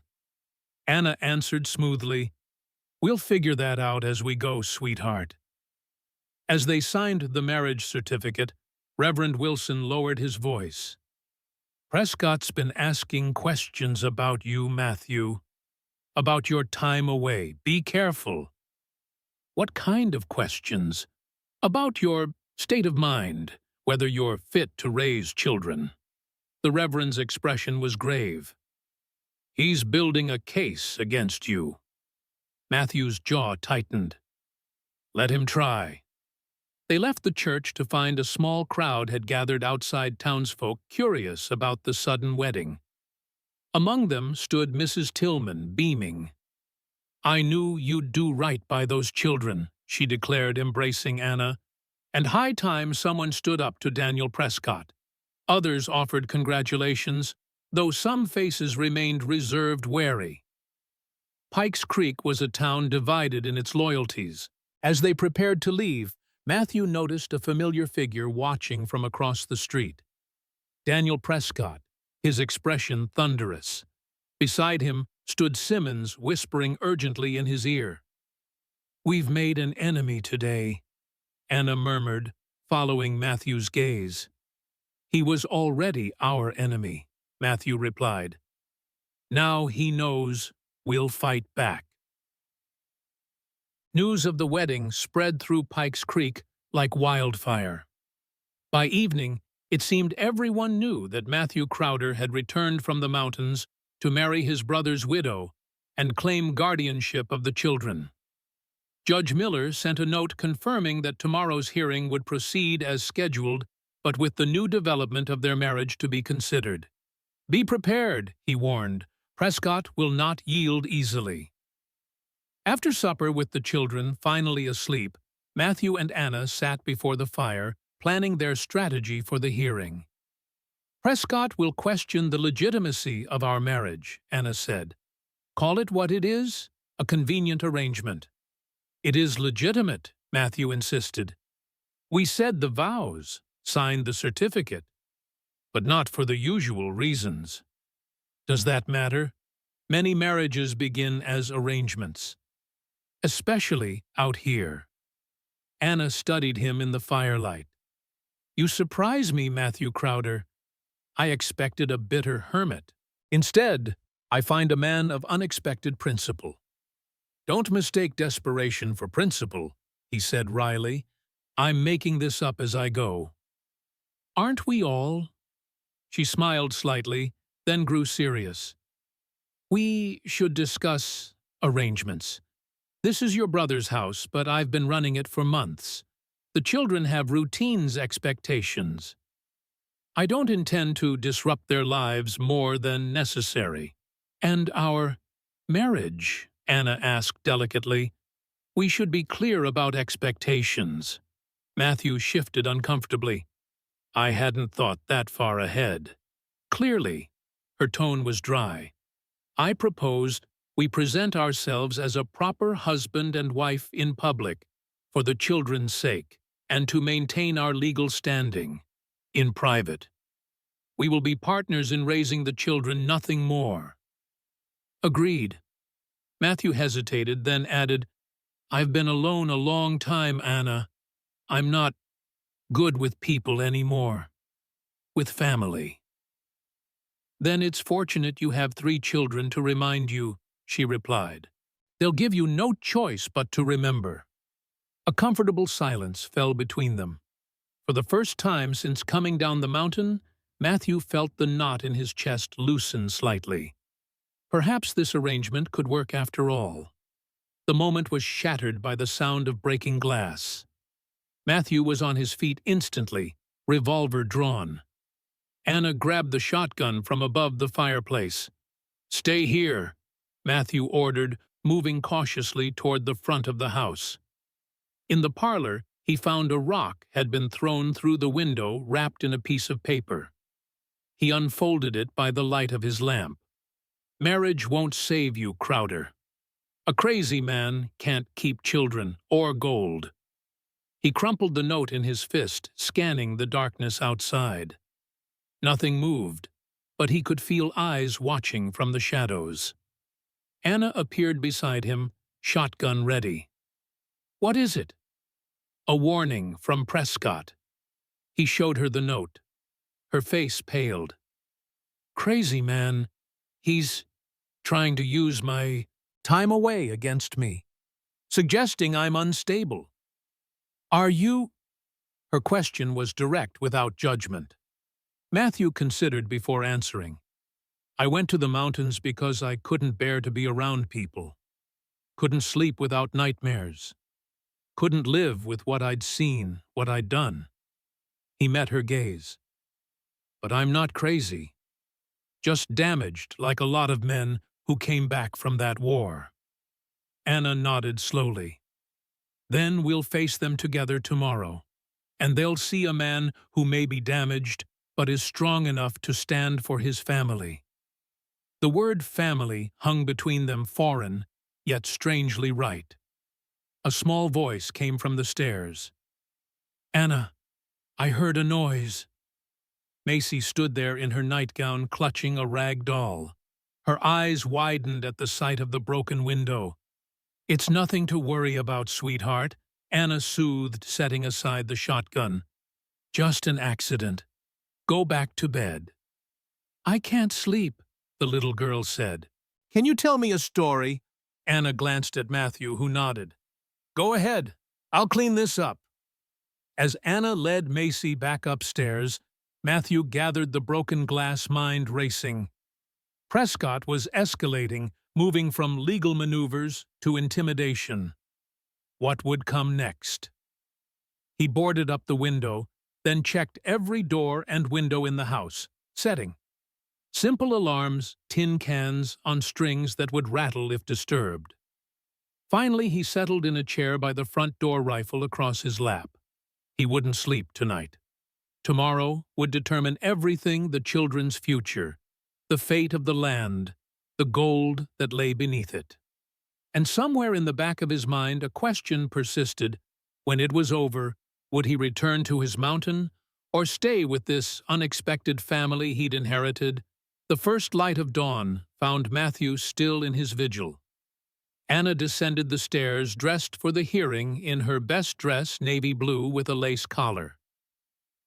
Anna answered smoothly, We'll figure that out as we go, sweetheart. As they signed the marriage certificate, Reverend Wilson lowered his voice. Prescott's been asking questions about you, Matthew. About your time away. Be careful. What kind of questions? About your state of mind, whether you're fit to raise children. The Reverend's expression was grave. He's building a case against you. Matthew's jaw tightened. Let him try. They left the church to find a small crowd had gathered outside townsfolk curious about the sudden wedding. Among them stood Mrs. Tillman, beaming. "I knew you'd do right by those children," she declared, embracing Anna. And high time someone stood up to Daniel Prescott. Others offered congratulations, though some faces remained reserved, wary. Pikes Creek was a town divided in its loyalties. As they prepared to leave, Matthew noticed a familiar figure watching from across the street. Daniel Prescott, his expression thunderous. Beside him stood Simmons, whispering urgently in his ear. "We've made an enemy today," Anna murmured, following Matthew's gaze. "He was already our enemy," Matthew replied. "Now he knows we'll fight back." News of the wedding spread through Pikes Creek like wildfire. By evening, it seemed everyone knew that Matthew Crowder had returned from the mountains to marry his brother's widow and claim guardianship of the children. Judge Miller sent a note confirming that tomorrow's hearing would proceed as scheduled, but with the new development of their marriage to be considered. "Be prepared," he warned. "Prescott will not yield easily." After supper with the children finally asleep, Matthew and Anna sat before the fire, planning their strategy for the hearing. "Prescott will question the legitimacy of our marriage," Anna said. "Call it what it is, a convenient arrangement." "It is legitimate," Matthew insisted. "We said the vows, signed the certificate, but not for the usual reasons." "Does that matter? Many marriages begin as arrangements, especially out here." Anna studied him in the firelight. "You surprise me, Matthew Crowder. I expected a bitter hermit. Instead, I find a man of unexpected principle." "Don't mistake desperation for principle," he said wryly. "I'm making this up as I go." "Aren't we all?" She smiled slightly, then grew serious. "We should discuss arrangements. This is your brother's house, but I've been running it for months. The children have routines, expectations. I don't intend to disrupt their lives more than necessary." "And our marriage?" Anna asked delicately. "We should be clear about expectations." Matthew shifted uncomfortably. "I hadn't thought that far ahead." "Clearly." Her tone was dry. "I propose we present ourselves as a proper husband and wife in public, for the children's sake, and to maintain our legal standing. In private, we will be partners in raising the children, nothing more." "Agreed." Matthew hesitated, then added, "I've been alone a long time, Anna. I'm not good with people anymore. With family." "Then it's fortunate you have 3 children to remind you," she replied. "They'll give you no choice but to remember." A comfortable silence fell between them. For the first time since coming down the mountain, Matthew felt the knot in his chest loosen slightly. Perhaps this arrangement could work after all. The moment was shattered by the sound of breaking glass. Matthew was on his feet instantly, revolver drawn. Anna grabbed the shotgun from above the fireplace. "Stay here," Matthew ordered, moving cautiously toward the front of the house. In the parlor, he found a rock had been thrown through the window wrapped in a piece of paper. He unfolded it by the light of his lamp. "Marriage won't save you, Crowder. A crazy man can't keep children or gold." He crumpled the note in his fist, scanning the darkness outside. Nothing moved, but he could feel eyes watching from the shadows. Anna appeared beside him, shotgun ready. "What is it?" "A warning from Prescott." He showed her the note. Her face paled. "Crazy man. He's trying to use my time away against me, suggesting I'm unstable." "Are you—" Her question was direct without judgment. Matthew considered before answering. "I went to the mountains because I couldn't bear to be around people. Couldn't sleep without nightmares. Couldn't live with what I'd seen, what I'd done. He met her gaze. But I'm not crazy. Just damaged like a lot of men who came back from that war. Anna nodded slowly. Then we'll face them together tomorrow, and they'll see a man who may be damaged but is strong enough to stand for his family. The word family hung between them foreign, yet strangely right. A small voice came from the stairs. Anna, I heard a noise. Macy stood there in her nightgown clutching a rag doll. Her eyes widened at the sight of the broken window. It's nothing to worry about, sweetheart, Anna soothed, setting aside the shotgun. Just an accident. Go back to bed. I can't sleep, the little girl said. Can you tell me a story? Anna glanced at Matthew, who nodded. Go ahead. I'll clean this up. As Anna led Macy back upstairs, Matthew gathered the broken glass mind racing. Prescott was escalating, moving from legal maneuvers to intimidation. What would come next? He boarded up the window, then checked every door and window in the house. Setting. Simple alarms, tin cans on strings that would rattle if disturbed. Finally, he settled in a chair by the front door, rifle across his lap. He wouldn't sleep tonight. Tomorrow would determine everything: the children's future, the fate of the land, the gold that lay beneath it. And somewhere in the back of his mind a question persisted. When it was over, would he return to his mountain or stay with this unexpected family he'd inherited? The first light of dawn found Matthew still in his vigil. Anna descended the stairs, dressed for the hearing in her best dress, navy blue with a lace collar.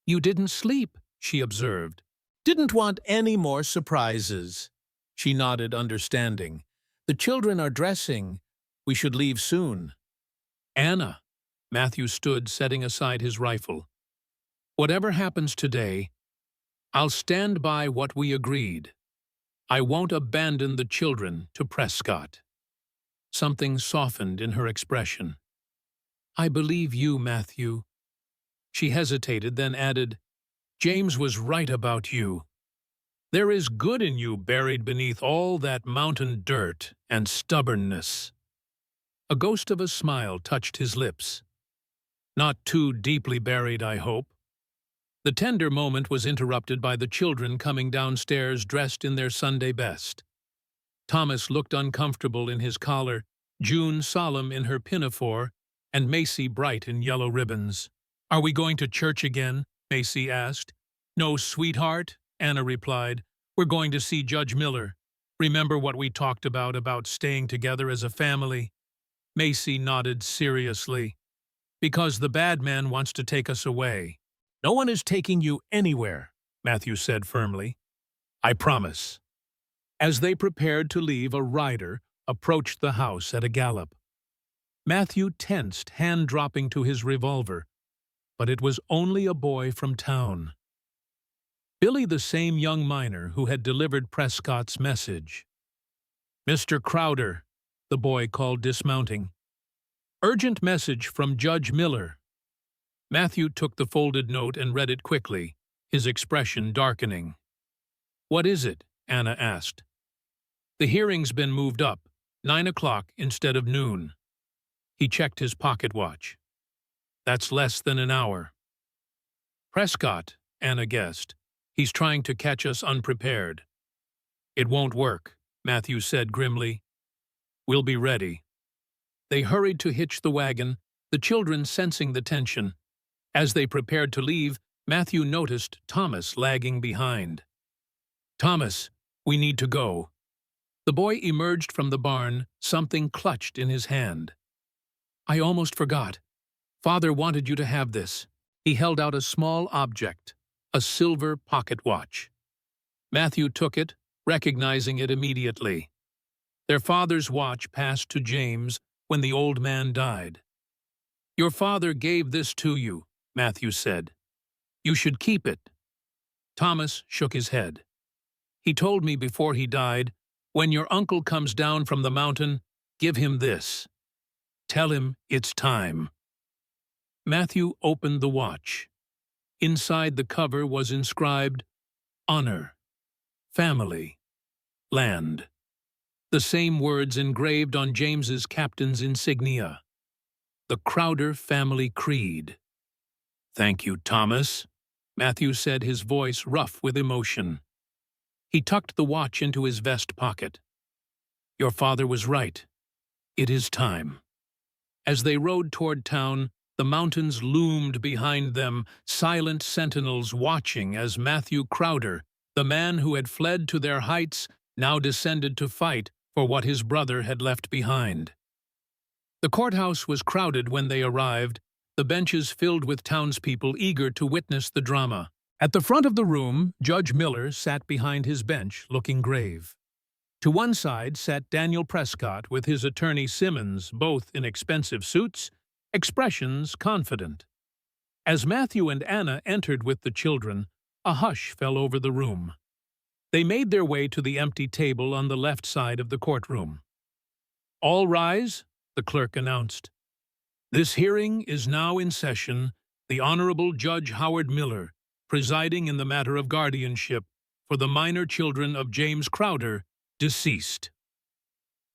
You didn't sleep, she observed. Didn't want any more surprises. She nodded, understanding. The children are dressing. We should leave soon. Anna. Matthew stood, setting aside his rifle. Whatever happens today, I'll stand by what we agreed. I won't abandon the children to Prescott. Something softened in her expression. I believe you, Matthew. She hesitated, then added, James was right about you. There is good in you buried beneath all that mountain dirt and stubbornness. A ghost of a smile touched his lips. Not too deeply buried, I hope. The tender moment was interrupted by the children coming downstairs dressed in their Sunday best. Thomas looked uncomfortable in his collar, June solemn in her pinafore, and Macy bright in yellow ribbons. Are we going to church again? Macy asked. No, sweetheart, Anna replied. We're going to see Judge Miller. Remember what we talked about staying together as a family? Macy nodded seriously. Because the bad man wants to take us away. No one is taking you anywhere, Matthew said firmly. I promise. As they prepared to leave, a rider approached the house at a gallop. Matthew tensed, hand dropping to his revolver. But it was only a boy from town. Billy, the same young miner who had delivered Prescott's message. Mr. Crowder, the boy called, dismounting. Urgent message from Judge Miller. Matthew took the folded note and read it quickly, his expression darkening. What is it? Anna asked. The hearing's been moved up, 9 o'clock instead of noon. He checked his pocket watch. That's less than an hour. Prescott, Anna guessed. He's trying to catch us unprepared. It won't work, Matthew said grimly. We'll be ready. They hurried to hitch the wagon, the children sensing the tension. As they prepared to leave, Matthew noticed Thomas lagging behind. Thomas, we need to go. The boy emerged from the barn, something clutched in his hand. I almost forgot. Father wanted you to have this. He held out a small object, a silver pocket watch. Matthew took it, recognizing it immediately. Their father's watch passed to James when the old man died. Your father gave this to you, Matthew said. You should keep it. Thomas shook his head. He told me before he died, when your uncle comes down from the mountain, give him this. Tell him it's time. Matthew opened the watch. Inside the cover was inscribed, "Honor, Family, Land." The same words engraved on James's captain's insignia. The Crowder family creed. "Thank you, Thomas," Matthew said, his voice rough with emotion. He tucked the watch into his vest pocket. "Your father was right. It is time." As they rode toward town, the mountains loomed behind them, silent sentinels watching as Matthew Crowder, the man who had fled to their heights, now descended to fight for what his brother had left behind. The courthouse was crowded when they arrived, the benches filled with townspeople eager to witness the drama. At the front of the room, Judge Miller sat behind his bench, looking grave. To one side sat Daniel Prescott with his attorney Simmons, both in expensive suits, expressions confident. As Matthew and Anna entered with the children, a hush fell over the room. They made their way to the empty table on the left side of the courtroom. "All rise," the clerk announced. "This hearing is now in session, the Honorable Judge Howard Miller, presiding in the matter of guardianship for the minor children of James Crowder, deceased."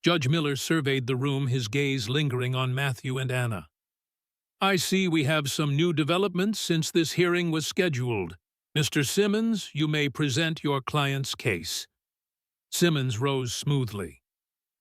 Judge Miller surveyed the room, his gaze lingering on Matthew and Anna. "I see we have some new developments since this hearing was scheduled. Mr. Simmons, you may present your client's case." Simmons rose smoothly.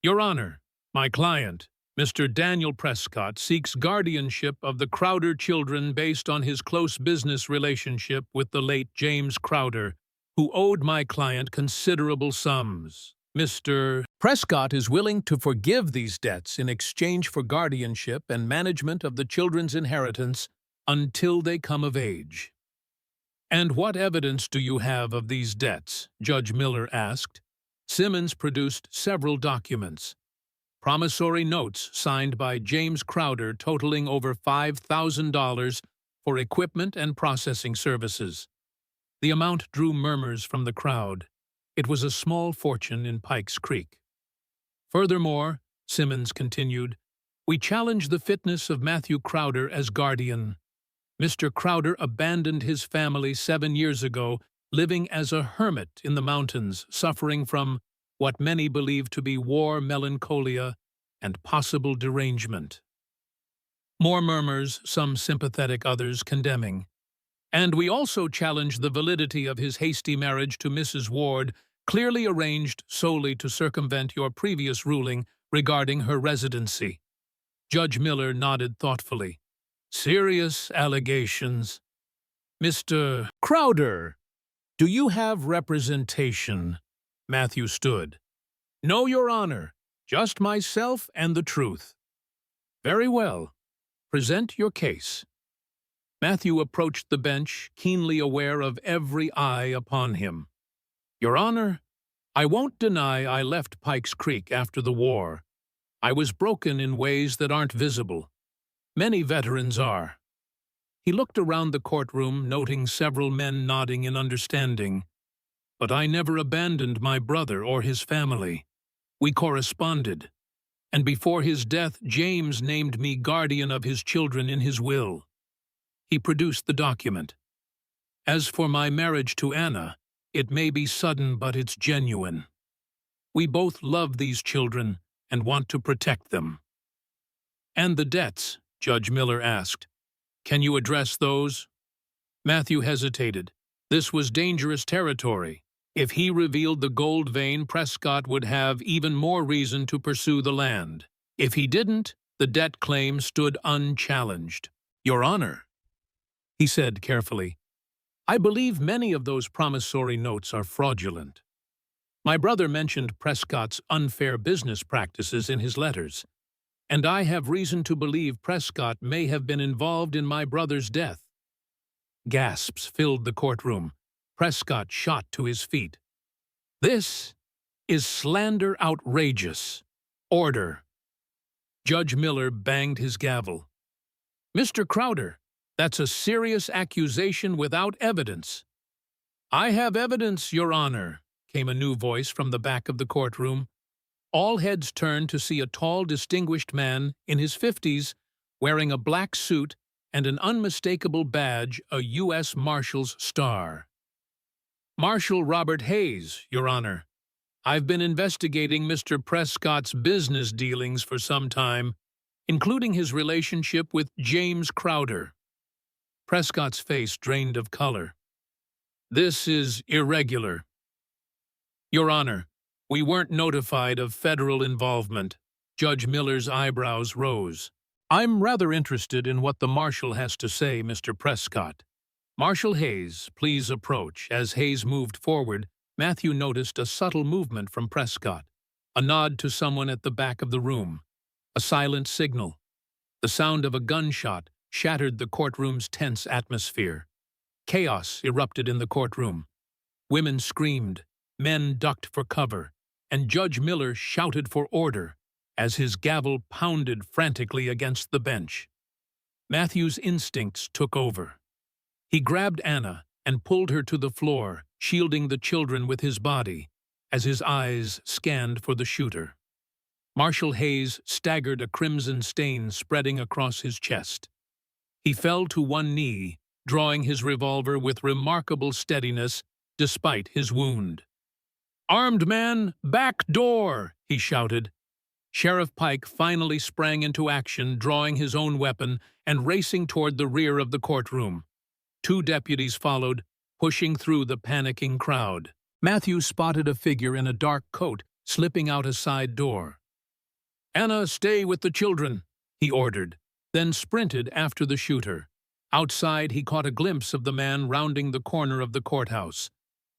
"Your Honor, my client, Mr. Daniel Prescott, seeks guardianship of the Crowder children based on his close business relationship with the late James Crowder, who owed my client considerable sums. Mr. Prescott is willing to forgive these debts in exchange for guardianship and management of the children's inheritance until they come of age." "And what evidence do you have of these debts?" Judge Miller asked. Simmons produced several documents. Promissory notes signed by James Crowder totaling over $5,000 for equipment and processing services. The amount drew murmurs from the crowd. It was a small fortune in Pikes Creek. "Furthermore," Simmons continued, "we challenge the fitness of Matthew Crowder as guardian. Mr. Crowder abandoned his family 7 years ago, living as a hermit in the mountains, suffering from what many believe to be war melancholia and possible derangement." More murmurs, some sympathetic, others condemning. "And we also challenge the validity of his hasty marriage to Mrs. Ward, clearly arranged solely to circumvent your previous ruling regarding her residency." Judge Miller nodded thoughtfully. "Serious allegations. Mr. Crowder, do you have representation?" Matthew stood. "No, Your Honor, just myself and the truth." "Very well. Present your case." Matthew approached the bench, keenly aware of every eye upon him. "Your Honor, I won't deny I left Pikes Creek after the war. I was broken in ways that aren't visible. Many veterans are." He looked around the courtroom, noting several men nodding in understanding. "But I never abandoned my brother or his family. We corresponded, and before his death, James named me guardian of his children in his will." He produced the document. "As for my marriage to Anna, it may be sudden, but it's genuine. We both love these children and want to protect them." "And the debts?" Judge Miller asked. "Can you address those?" Matthew hesitated. This was dangerous territory. If he revealed the gold vein, Prescott would have even more reason to pursue the land. If he didn't, the debt claim stood unchallenged. "Your Honor," he said carefully, "I believe many of those promissory notes are fraudulent. My brother mentioned Prescott's unfair business practices in his letters, and I have reason to believe Prescott may have been involved in my brother's death." Gasps filled the courtroom. Prescott shot to his feet. "This is slander outrageous. Order." Judge Miller banged his gavel. "Mr. Crowder, that's a serious accusation without evidence." "I have evidence, Your Honor," came a new voice from the back of the courtroom. All heads turned to see a tall, distinguished man in his 50s, wearing a black suit and an unmistakable badge, a U.S. Marshal's star. Marshal Robert Hayes, Your Honor. I've been investigating Mr. Prescott's business dealings for some time, including his relationship with James Crowder. Prescott's face drained of color. This is irregular. Your Honor, we weren't notified of federal involvement. Judge Miller's eyebrows rose. I'm rather interested in what the Marshal has to say, Mr. Prescott. Marshal Hayes, please approach. As Hayes moved forward, Matthew noticed a subtle movement from Prescott, a nod to someone at the back of the room, a silent signal. The sound of a gunshot shattered the courtroom's tense atmosphere. Chaos erupted in the courtroom. Women screamed, men ducked for cover, and Judge Miller shouted for order as his gavel pounded frantically against the bench. Matthew's instincts took over. He grabbed Anna and pulled her to the floor, shielding the children with his body, as his eyes scanned for the shooter. Marshal Hayes staggered, a crimson stain spreading across his chest. He fell to one knee, drawing his revolver with remarkable steadiness despite his wound. "Armed man, back door!" he shouted. Sheriff Pike finally sprang into action, drawing his own weapon and racing toward the rear of the courtroom. Two deputies followed, pushing through the panicking crowd. Matthew spotted a figure in a dark coat slipping out a side door. "Anna, stay with the children," he ordered, then sprinted after the shooter. Outside, he caught a glimpse of the man rounding the corner of the courthouse.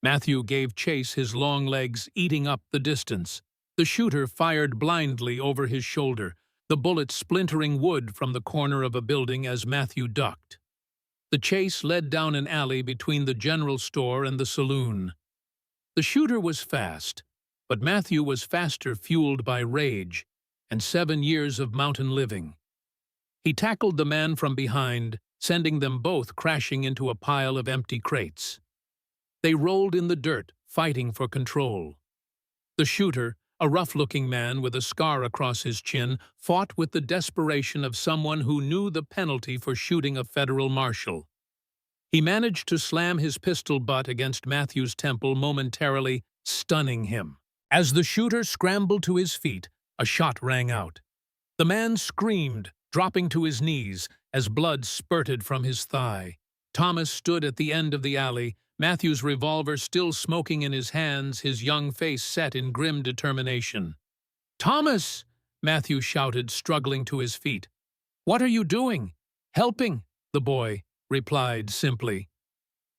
Matthew gave chase, his long legs eating up the distance. The shooter fired blindly over his shoulder, the bullet splintering wood from the corner of a building as Matthew ducked. The chase led down an alley between the general store and the saloon. The shooter was fast, but Matthew was faster, fueled by rage and 7 years of mountain living. He tackled the man from behind, sending them both crashing into a pile of empty crates. They rolled in the dirt, fighting for control. The shooter, a rough-looking man with a scar across his chin, fought with the desperation of someone who knew the penalty for shooting a federal marshal. He managed to slam his pistol butt against Matthew's temple, momentarily stunning him. As the shooter scrambled to his feet, a shot rang out. The man screamed, dropping to his knees as blood spurted from his thigh. Thomas stood at the end of the alley, Matthew's revolver still smoking in his hands, his young face set in grim determination. "Thomas!" Matthew shouted, struggling to his feet. "What are you doing?" "Helping," the boy replied simply.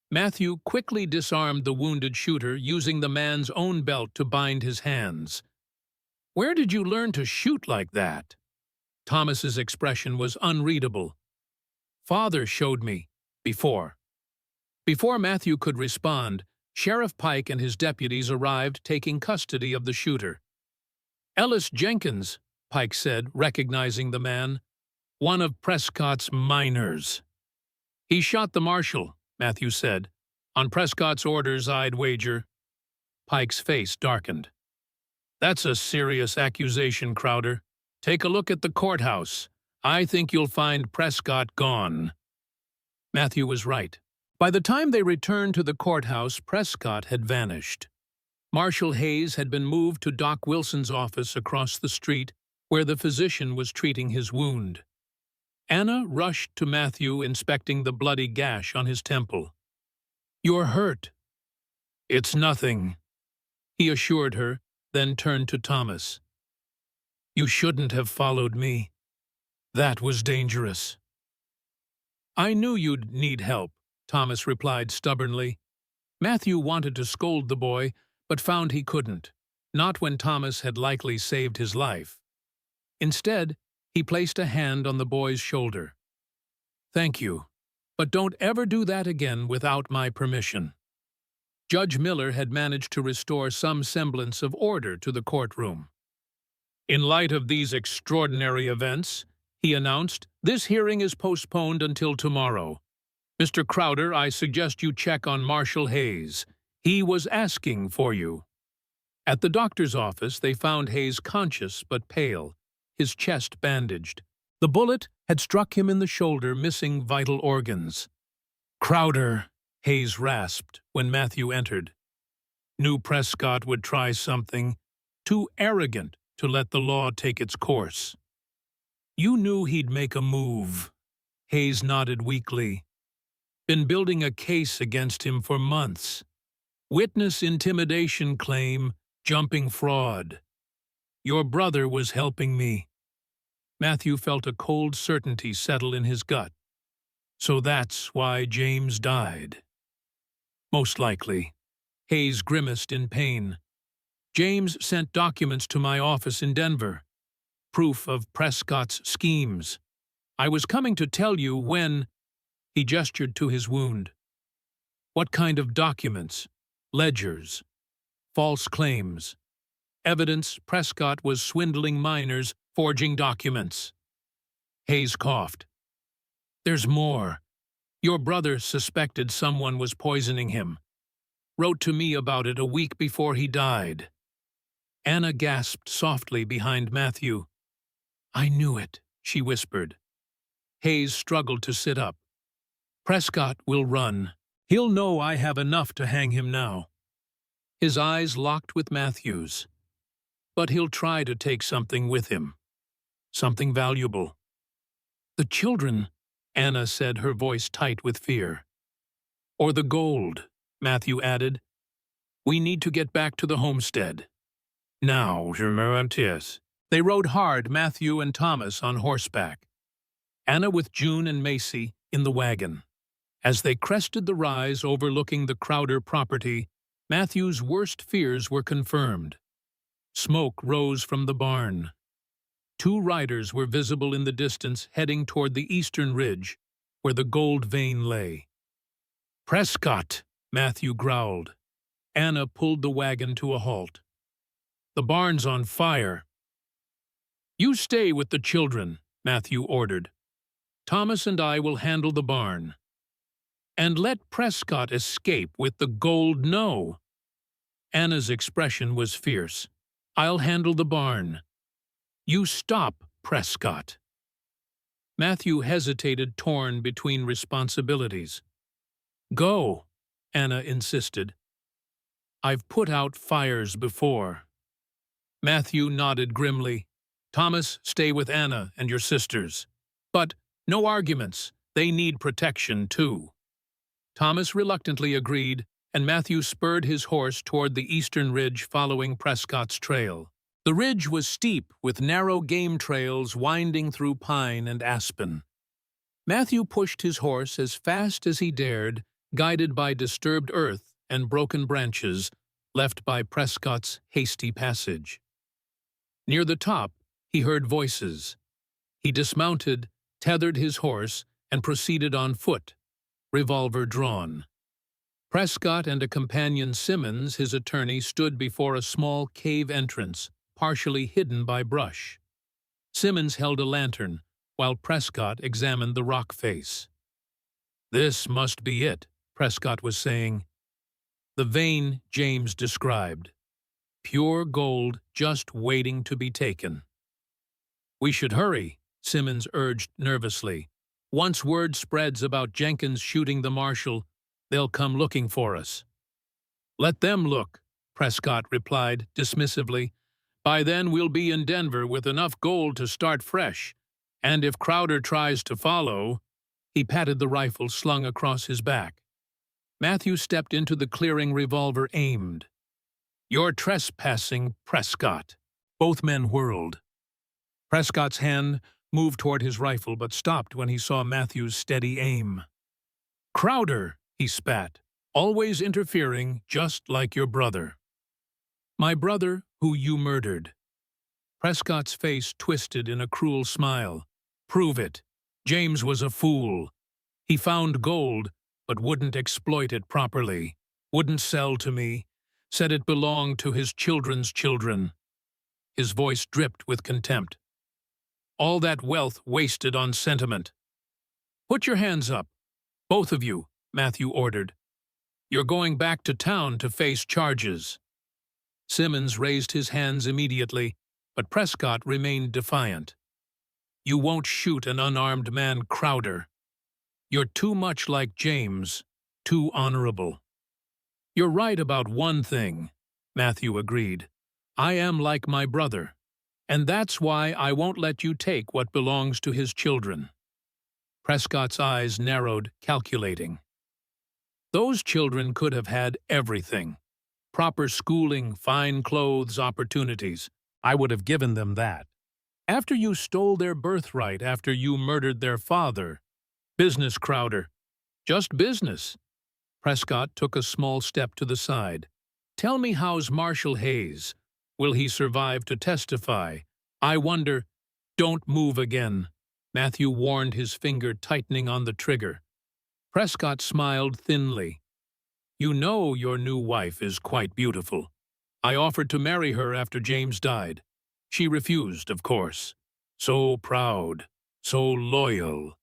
Matthew quickly disarmed the wounded shooter, using the man's own belt to bind his hands. "Where did you learn to shoot like that?" Thomas's expression was unreadable. "Father showed me, before." Before Matthew could respond, Sheriff Pike and his deputies arrived, taking custody of the shooter. "Ellis Jenkins," Pike said, recognizing the man. "One of Prescott's miners." "He shot the marshal," Matthew said. "On Prescott's orders, I'd wager." Pike's face darkened. "That's a serious accusation, Crowder. Take a look at the courthouse. I think you'll find Prescott gone." Matthew was right. By the time they returned to the courthouse, Prescott had vanished. Marshal Hayes had been moved to Doc Wilson's office across the street, where the physician was treating his wound. Anna rushed to Matthew, inspecting the bloody gash on his temple. "You're hurt." "It's nothing," he assured her, then turned to Thomas. "You shouldn't have followed me. That was dangerous." "I knew you'd need help," Thomas replied stubbornly. Matthew wanted to scold the boy, but found he couldn't, not when Thomas had likely saved his life. Instead, he placed a hand on the boy's shoulder. "Thank you, but don't ever do that again without my permission." Judge Miller had managed to restore some semblance of order to the courtroom. "In light of these extraordinary events," he announced, "this hearing is postponed until tomorrow. Mr. Crowder, I suggest you check on Marshal Hayes. He was asking for you." At the doctor's office, they found Hayes conscious but pale, his chest bandaged. The bullet had struck him in the shoulder, missing vital organs. "Crowder," Hayes rasped when Matthew entered. Knew Prescott would try something, too arrogant to let the law take its course. "You knew he'd make a move," Hayes nodded weakly. "Been building a case against him for months. Witness intimidation claim, jumping fraud. Your brother was helping me." Matthew felt a cold certainty settle in his gut. "So that's why James died." "Most likely." Hayes grimaced in pain. "James sent documents to my office in Denver. Proof of Prescott's schemes. I was coming to tell you when—" He gestured to his wound. "What kind of documents? Ledgers? False claims? Evidence Prescott was swindling minors, forging documents?" Hayes coughed. "There's more. Your brother suspected someone was poisoning him. Wrote to me about it a week before he died." Anna gasped softly behind Matthew. "I knew it," she whispered. Hayes struggled to sit up. "Prescott will run. He'll know I have enough to hang him now." His eyes locked with Matthew's. "But he'll try to take something with him. Something valuable." "The children," Anna said, her voice tight with fear. "Or the gold," Matthew added. "We need to get back to the homestead." "Now, je me rentis." They rode hard, Matthew and Thomas on horseback, Anna with June and Macy in the wagon. As they crested the rise overlooking the Crowder property, Matthew's worst fears were confirmed. Smoke rose from the barn. 2 riders were visible in the distance, heading toward the eastern ridge, where the gold vein lay. "Prescott," Matthew growled. Anna pulled the wagon to a halt. "The barn's on fire." "You stay with the children," Matthew ordered. "Thomas and I will handle the barn." "And let Prescott escape with the gold, no." Anna's expression was fierce. "I'll handle the barn. You stop Prescott." Matthew hesitated, torn between responsibilities. "Go," Anna insisted. "I've put out fires before." Matthew nodded grimly. "Thomas, stay with Anna and your sisters. But no arguments. They need protection, too." Thomas reluctantly agreed, and Matthew spurred his horse toward the eastern ridge following Prescott's trail. The ridge was steep, with narrow game trails winding through pine and aspen. Matthew pushed his horse as fast as he dared, guided by disturbed earth and broken branches left by Prescott's hasty passage. Near the top, he heard voices. He dismounted, tethered his horse, and proceeded on foot, revolver drawn. Prescott and a companion, Simmons, his attorney, stood before a small cave entrance, partially hidden by brush. Simmons held a lantern, while Prescott examined the rock face. "This must be it," Prescott was saying. "The vein James described. Pure gold just waiting to be taken." "We should hurry," Simmons urged nervously. "Once word spreads about Jenkins shooting the marshal, they'll come looking for us." "Let them look," Prescott replied dismissively. "By then we'll be in Denver with enough gold to start fresh, and if Crowder tries to follow—" He patted the rifle slung across his back. Matthew stepped into the clearing, revolver aimed. "You're trespassing, Prescott." Both men whirled. Prescott's hand moved toward his rifle but stopped when he saw Matthew's steady aim. "Crowder," he spat, "always interfering, just like your brother." "My brother, who you murdered." Prescott's face twisted in a cruel smile. "Prove it. James was a fool. He found gold, but wouldn't exploit it properly. Wouldn't sell to me. Said it belonged to his children's children." His voice dripped with contempt. "All that wealth wasted on sentiment." "Put your hands up. Both of you," Matthew ordered. "You're going back to town to face charges." Simmons raised his hands immediately, but Prescott remained defiant. You won't shoot an unarmed man, Crowder. You're too much like James, too honorable. You're right about one thing, Matthew agreed. I am like my brother, and that's why I won't let you take what belongs to his children. Prescott's eyes narrowed, calculating. Those children could have had everything. Proper schooling, fine clothes, opportunities. I would have given them that. After you stole their birthright, after you murdered their father. Business, Crowder. Just business. Prescott took a small step to the side. Tell me, how's Marshal Hayes? Will he survive to testify? I wonder. Don't move again. Matthew warned, his finger tightening on the trigger. Prescott smiled thinly. You know your new wife is quite beautiful. I offered to marry her after James died. She refused, of course. So proud, so loyal.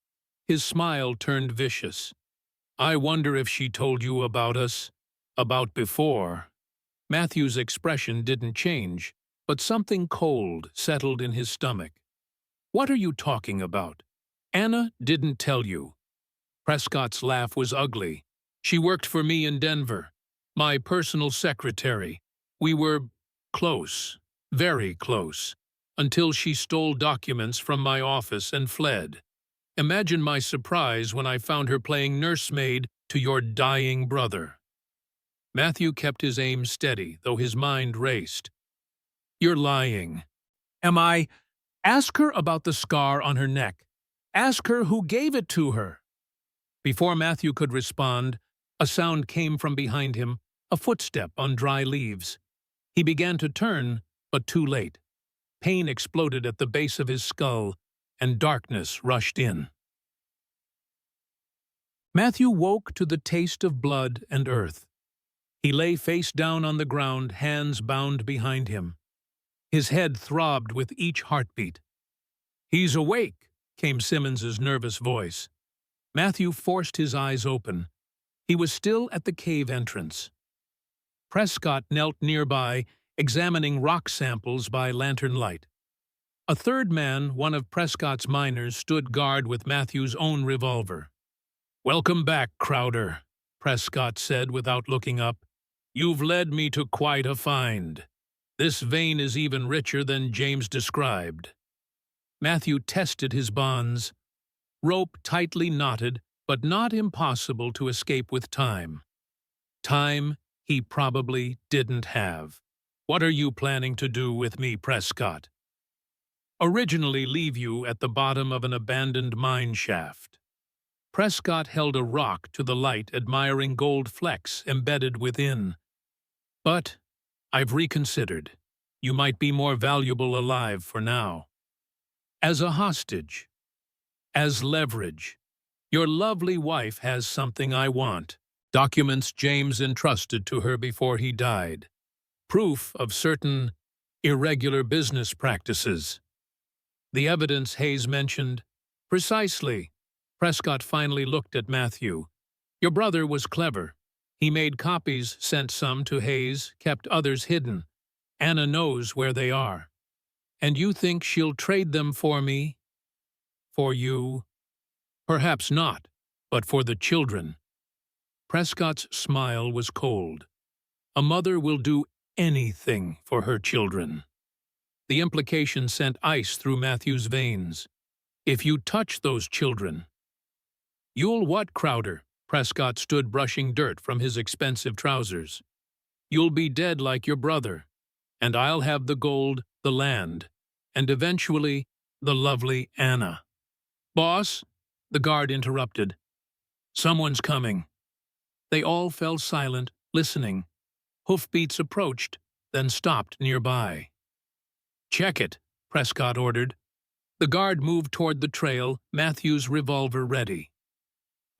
His smile turned vicious. I wonder if she told you about us, about before. Matthew's expression didn't change, but something cold settled in his stomach. What are you talking about? Anna didn't tell you. Prescott's laugh was ugly. She worked for me in Denver, my personal secretary. We were close, very close, until she stole documents from my office and fled. Imagine my surprise when I found her playing nursemaid to your dying brother. Matthew kept his aim steady, though his mind raced. You're lying. Am I? Ask her about the scar on her neck. Ask her who gave it to her. Before Matthew could respond, a sound came from behind him, a footstep on dry leaves. He began to turn, but too late. Pain exploded at the base of his skull, and darkness rushed in. Matthew woke to the taste of blood and earth. He lay face down on the ground, hands bound behind him. His head throbbed with each heartbeat. He's awake, came Simmons's nervous voice. Matthew forced his eyes open. He was still at the cave entrance. Prescott knelt nearby, examining rock samples by lantern light. A third man, one of Prescott's miners, stood guard with Matthew's own revolver. Welcome back, Crowder, Prescott said without looking up. You've led me to quite a find. This vein is even richer than James described. Matthew tested his bonds. Rope tightly knotted, but not impossible to escape with time. Time he probably didn't have. What are you planning to do with me, Prescott? Originally leave you at the bottom of an abandoned mine shaft. Prescott held a rock to the light, admiring gold flecks embedded within. But I've reconsidered. You might be more valuable alive for now. As a hostage. As leverage. Your lovely wife has something I want. Documents James entrusted to her before he died. Proof of certain irregular business practices. The evidence Hayes mentioned. Precisely. Prescott finally looked at Matthew. Your brother was clever. He made copies, sent some to Hayes, kept others hidden. Anna knows where they are. And you think she'll trade them for me? For you? Perhaps not, but for the children. Prescott's smile was cold. A mother will do anything for her children. The implication sent ice through Matthew's veins. If you touch those children. You'll what, Crowder? Prescott stood brushing dirt from his expensive trousers. You'll be dead like your brother, and I'll have the gold, the land, and eventually the lovely Anna. Boss, the guard interrupted. Someone's coming. They all fell silent, listening. Hoofbeats approached, then stopped nearby. Check it, Prescott ordered. The guard moved toward the trail, Matthew's revolver ready.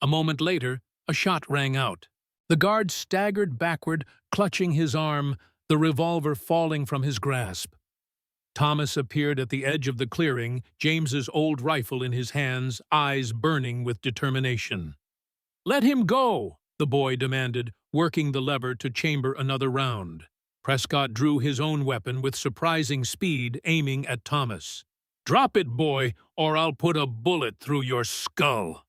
A moment later, a shot rang out. The guard staggered backward, clutching his arm, the revolver falling from his grasp. Thomas appeared at the edge of the clearing, James's old rifle in his hands, eyes burning with determination. Let him go, the boy demanded, working the lever to chamber another round. Prescott drew his own weapon with surprising speed, aiming at Thomas. Drop it, boy, or I'll put a bullet through your skull.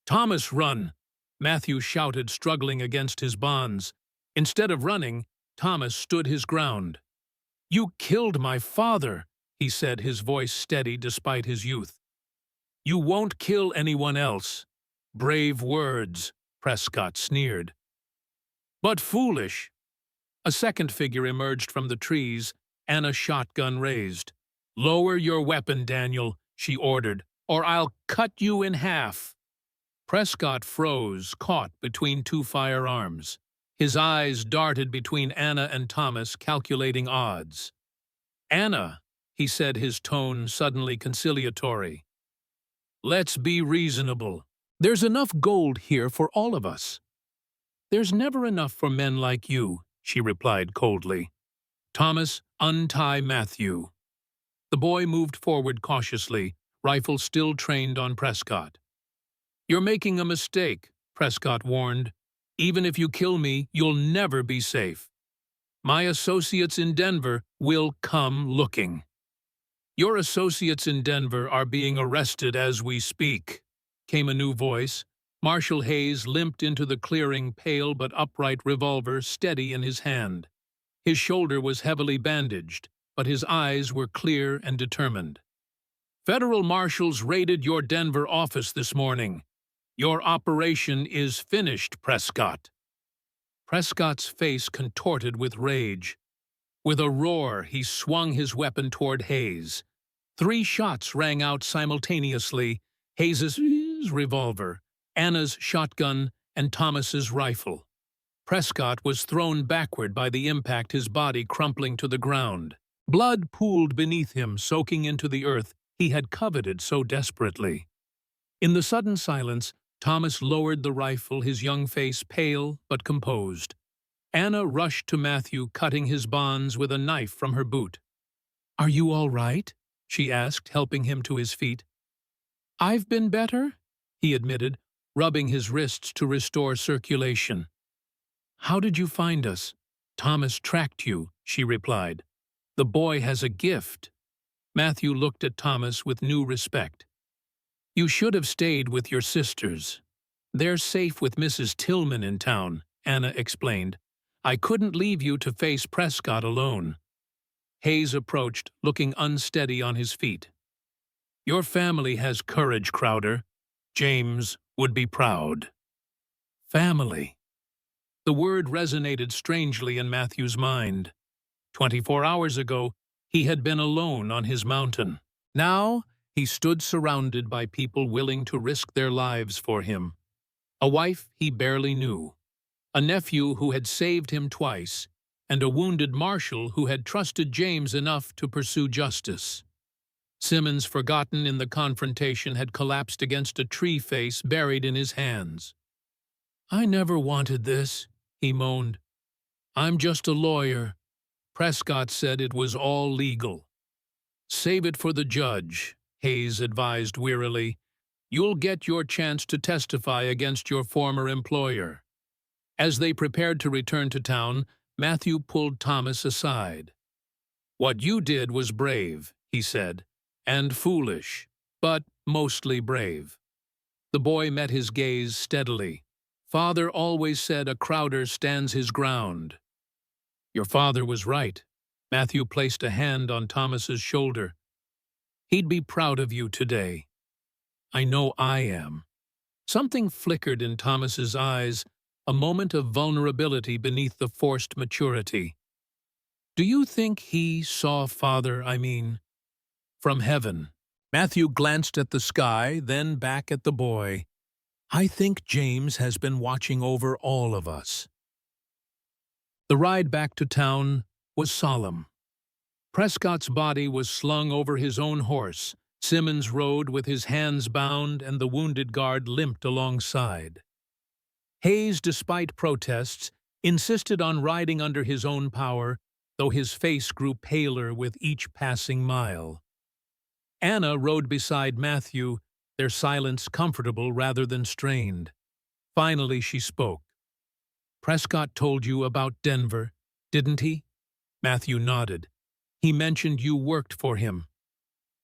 Thomas, run! Matthew shouted, struggling against his bonds. Instead of running, Thomas stood his ground. You killed my father, he said, his voice steady despite his youth. You won't kill anyone else. Brave words, Prescott sneered. But foolish. A second figure emerged from the trees, and a shotgun raised. Lower your weapon, Daniel, she ordered, or I'll cut you in half. Prescott froze, caught between two firearms. His eyes darted between Anna and Thomas, calculating odds. Anna, he said, his tone suddenly conciliatory. Let's be reasonable. There's enough gold here for all of us. There's never enough for men like you, she replied coldly. Thomas, untie Matthew. The boy moved forward cautiously, rifle still trained on Prescott. You're making a mistake, Prescott warned. Even if you kill me, you'll never be safe. My associates in Denver will come looking. Your associates in Denver are being arrested as we speak, came a new voice. Marshal Hayes limped into the clearing, pale but upright revolver steady in his hand. His shoulder was heavily bandaged, but his eyes were clear and determined. Federal marshals raided your Denver office this morning. Your operation is finished, Prescott. Prescott's face contorted with rage. With a roar, he swung his weapon toward Hayes. 3 shots rang out simultaneously, Hayes's revolver, Anna's shotgun, and Thomas's rifle. Prescott was thrown backward by the impact, his body crumpling to the ground. Blood pooled beneath him, soaking into the earth he had coveted so desperately. In the sudden silence, Thomas lowered the rifle, his young face pale but composed. Anna rushed to Matthew, cutting his bonds with a knife from her boot. Are you all right? She asked, helping him to his feet. I've been better, he admitted, rubbing his wrists to restore circulation. How did you find us? Thomas tracked you, she replied. The boy has a gift. Matthew looked at Thomas with new respect. You should have stayed with your sisters. They're safe with Mrs. Tillman in town, Anna explained. I couldn't leave you to face Prescott alone. Hayes approached, looking unsteady on his feet. Your family has courage, Crowder. James would be proud. Family. The word resonated strangely in Matthew's mind. 24 hours ago, he had been alone on his mountain. Now, he stood surrounded by people willing to risk their lives for him. A wife he barely knew, a nephew who had saved him twice, and a wounded marshal who had trusted James enough to pursue justice. Simmons, forgotten in the confrontation, had collapsed against a tree face buried in his hands. I never wanted this, he moaned. I'm just a lawyer. Prescott said it was all legal. Save it for the judge, Hayes advised wearily. You'll get your chance to testify against your former employer. As they prepared to return to town, Matthew pulled Thomas aside. What you did was brave, he said, and foolish, but mostly brave. The boy met his gaze steadily. Father always said a Crowder stands his ground. Your father was right. Matthew placed a hand on Thomas's shoulder. He'd be proud of you today. I know I am. Something flickered in Thomas's eyes, a moment of vulnerability beneath the forced maturity. Do you think he saw Father, from heaven? Matthew glanced at the sky, then back at the boy. I think James has been watching over all of us. The ride back to town was solemn. Prescott's body was slung over his own horse. Simmons rode with his hands bound, and the wounded guard limped alongside. Hayes, despite protests, insisted on riding under his own power, though his face grew paler with each passing mile. Anna rode beside Matthew, their silence comfortable rather than strained. Finally she spoke. Prescott told you about Denver, didn't he? Matthew nodded. He mentioned you worked for him.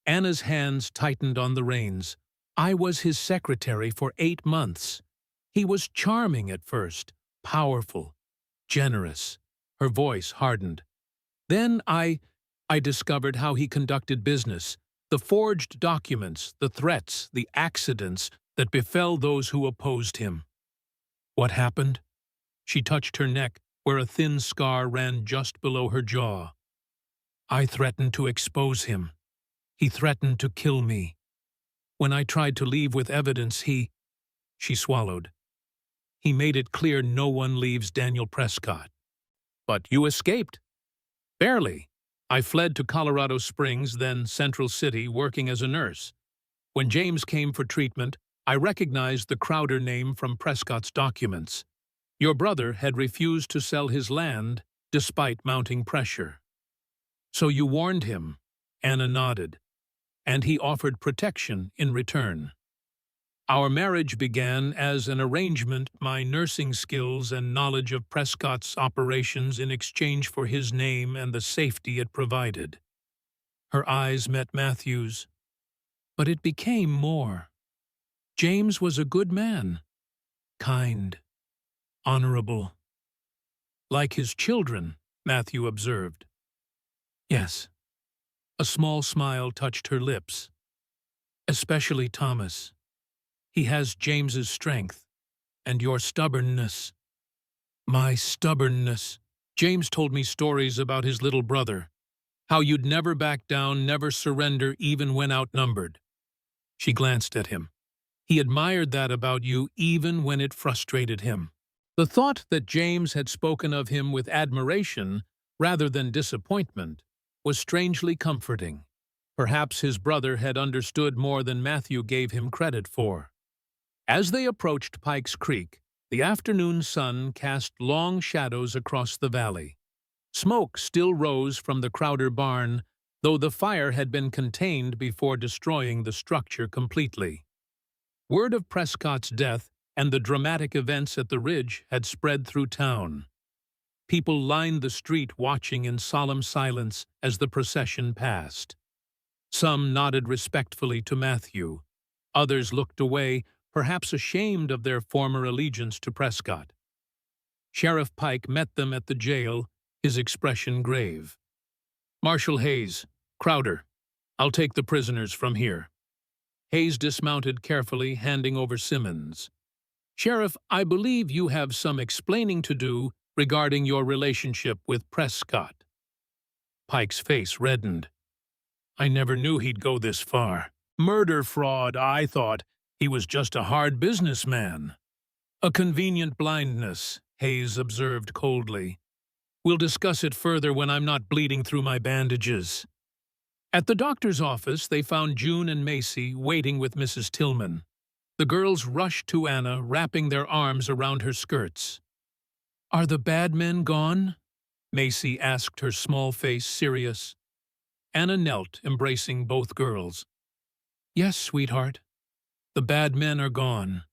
Anna's hands tightened on the reins. I was his secretary for 8 months. He was charming at first, powerful, generous. Her voice hardened. Then I discovered how he conducted business, the forged documents, the threats, the accidents that befell those who opposed him. What happened? She touched her neck, where a thin scar ran just below her jaw. I threatened to expose him. He threatened to kill me. When I tried to leave with evidence, she swallowed. He made it clear no one leaves Daniel Prescott. But you escaped. Barely. I fled to Colorado Springs, then Central City, working as a nurse. When James came for treatment, I recognized the Crowder name from Prescott's documents. Your brother had refused to sell his land despite mounting pressure. So you warned him, Anna nodded, and he offered protection in return. Our marriage began as an arrangement, my nursing skills and knowledge of Prescott's operations in exchange for his name and the safety it provided. Her eyes met Matthew's, but it became more. James was a good man, kind, honorable. Like his children, Matthew observed. Yes. A small smile touched her lips. Especially Thomas. He has James's strength, and your stubbornness. My stubbornness. James told me stories about his little brother, how you'd never back down, never surrender, even when outnumbered. She glanced at him. He admired that about you even when it frustrated him. The thought that James had spoken of him with admiration rather than disappointment was strangely comforting. Perhaps his brother had understood more than Matthew gave him credit for. As they approached Pikes Creek, the afternoon sun cast long shadows across the valley. Smoke still rose from the Crowder barn, though the fire had been contained before destroying the structure completely. Word of Prescott's death and the dramatic events at the ridge had spread through town. People lined the street watching in solemn silence as the procession passed. Some nodded respectfully to Matthew. Others looked away, perhaps ashamed of their former allegiance to Prescott. Sheriff Pike met them at the jail, his expression grave. Marshal Hayes, Crowder, I'll take the prisoners from here. Hayes dismounted carefully, handing over Simmons. Sheriff, I believe you have some explaining to do regarding your relationship with Prescott. Pike's face reddened. I never knew he'd go this far. Murder fraud, I thought. He was just a hard businessman. A convenient blindness, Hayes observed coldly. We'll discuss it further when I'm not bleeding through my bandages. At the doctor's office, they found June and Macy waiting with Mrs. Tillman. The girls rushed to Anna, wrapping their arms around her skirts. Are the bad men gone? Macy asked, her small face serious. Anna knelt, embracing both girls. Yes, sweetheart. The bad men are gone.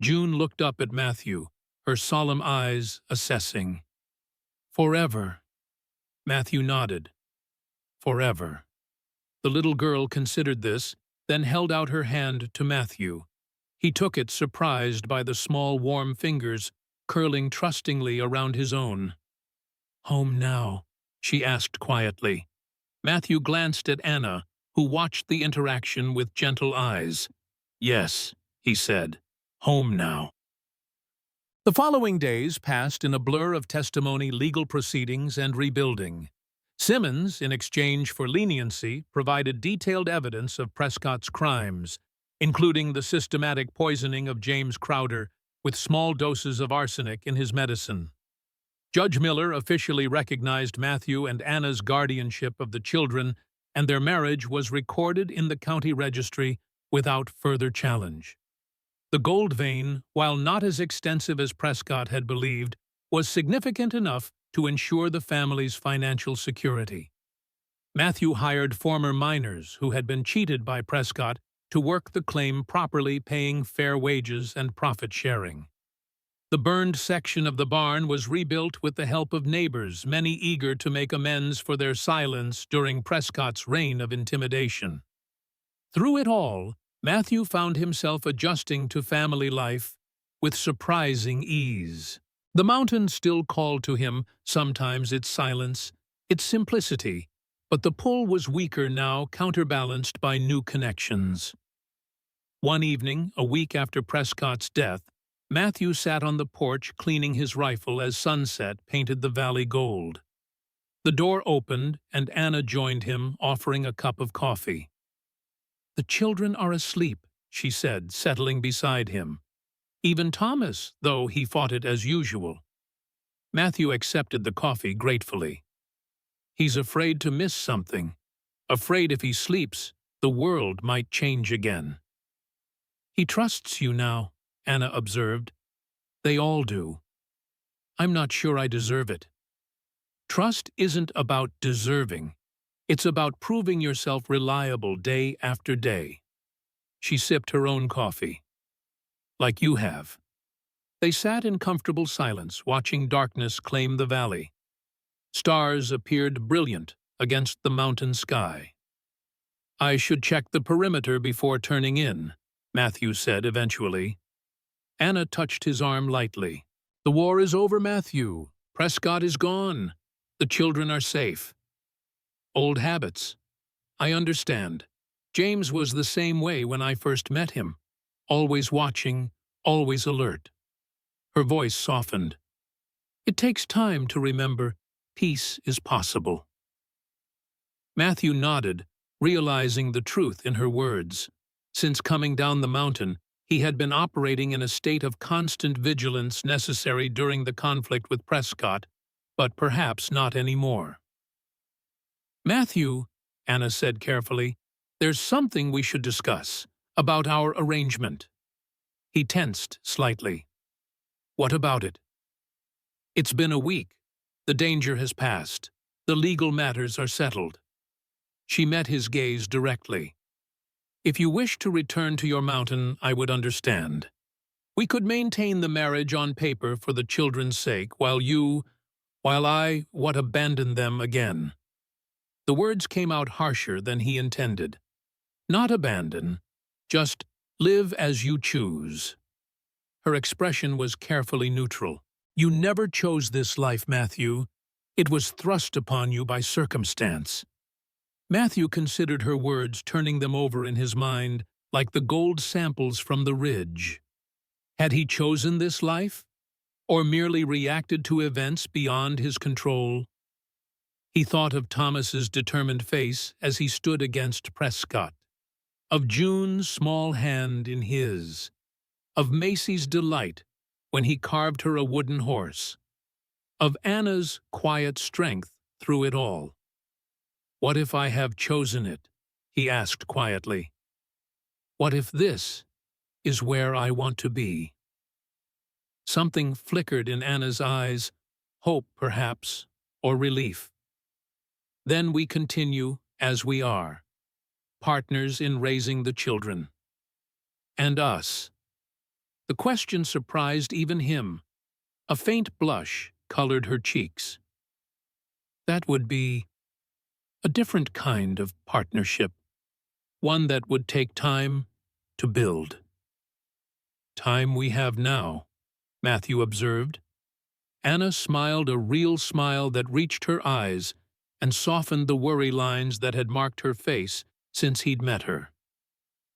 June looked up at Matthew, her solemn eyes assessing. Forever. Matthew nodded. Forever. The little girl considered this, then held out her hand to Matthew. He took it, surprised by the small, warm fingers curling trustingly around his own. Home now, she asked quietly. Matthew glanced at Anna, who watched the interaction with gentle eyes. Yes, he said. Home now. The following days passed in a blur of testimony, legal proceedings, and rebuilding. Simmons, in exchange for leniency, provided detailed evidence of Prescott's crimes, including the systematic poisoning of James Crowder with small doses of arsenic in his medicine. Judge Miller officially recognized Matthew and Anna's guardianship of the children, and their marriage was recorded in the county registry without further challenge. The gold vein, while not as extensive as Prescott had believed, was significant enough to ensure the family's financial security. Matthew hired former miners who had been cheated by Prescott to work the claim properly, paying fair wages and profit sharing. The burned section of the barn was rebuilt with the help of neighbors, many eager to make amends for their silence during Prescott's reign of intimidation. Through it all, Matthew found himself adjusting to family life with surprising ease. The mountain still called to him, sometimes its silence, its simplicity, but the pull was weaker now, counterbalanced by new connections. One evening, a week after Prescott's death, Matthew sat on the porch cleaning his rifle as sunset painted the valley gold. The door opened, and Anna joined him, offering a cup of coffee. "The children are asleep," she said, settling beside him. "Even Thomas, though he fought it as usual." Matthew accepted the coffee gratefully. He's afraid to miss something. Afraid if he sleeps, the world might change again. "He trusts you now," Anna observed. "They all do. I'm not sure I deserve it." Trust isn't about deserving. It's about proving yourself reliable day after day. She sipped her own coffee. "Like you have." They sat in comfortable silence, watching darkness claim the valley. Stars appeared brilliant against the mountain sky. "I should check the perimeter before turning in," Matthew said eventually. Anna touched his arm lightly. "The war is over, Matthew. Prescott is gone. The children are safe." "Old habits. I understand. James was the same way when I first met him. Always watching, always alert." Her voice softened. "It takes time to remember peace is possible." Matthew nodded, realizing the truth in her words. Since coming down the mountain, he had been operating in a state of constant vigilance necessary during the conflict with Prescott, but perhaps not anymore. "Matthew," Anna said carefully, "there's something we should discuss, about our arrangement." He tensed slightly. "What about it?" "It's been a week. The danger has passed. The legal matters are settled." She met his gaze directly. "If you wish to return to your mountain, I would understand. We could maintain the marriage on paper for the children's sake, while I abandon them again." The words came out harsher than he intended. "Not abandon, just live as you choose." Her expression was carefully neutral. "You never chose this life, Matthew. It was thrust upon you by circumstance." Matthew considered her words, turning them over in his mind like the gold samples from the ridge. Had he chosen this life, or merely reacted to events beyond his control? He thought of Thomas's determined face as he stood against Prescott, of June's small hand in his, of Macy's delight when he carved her a wooden horse, of Anna's quiet strength through it all. "What if I have chosen it?" he asked quietly. "What if this is where I want to be?" Something flickered in Anna's eyes, hope perhaps, or relief. "Then we continue as we are, partners in raising the children. And us." The question surprised even him. A faint blush colored her cheeks. "That would be a different kind of partnership, one that would take time to build." "Time we have now," Matthew observed. Anna smiled a real smile that reached her eyes and softened the worry lines that had marked her face since he'd met her.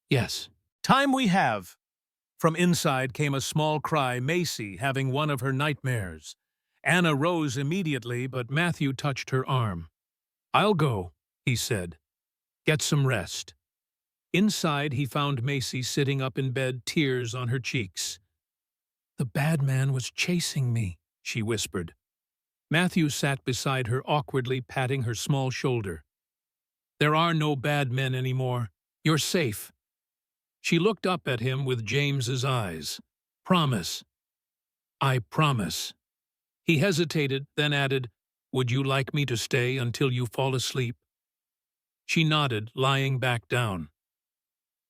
"Yes." "Time we have." From inside came a small cry, Macy having one of her nightmares. Anna rose immediately, but Matthew touched her arm. "I'll go," he said. "Get some rest." Inside, he found Macy sitting up in bed, tears on her cheeks. "The bad man was chasing me," she whispered. Matthew sat beside her, awkwardly patting her small shoulder. "There are no bad men anymore. You're safe." She looked up at him with James's eyes. "Promise." "I promise." He hesitated, then added, "Would you like me to stay until you fall asleep?" She nodded, lying back down.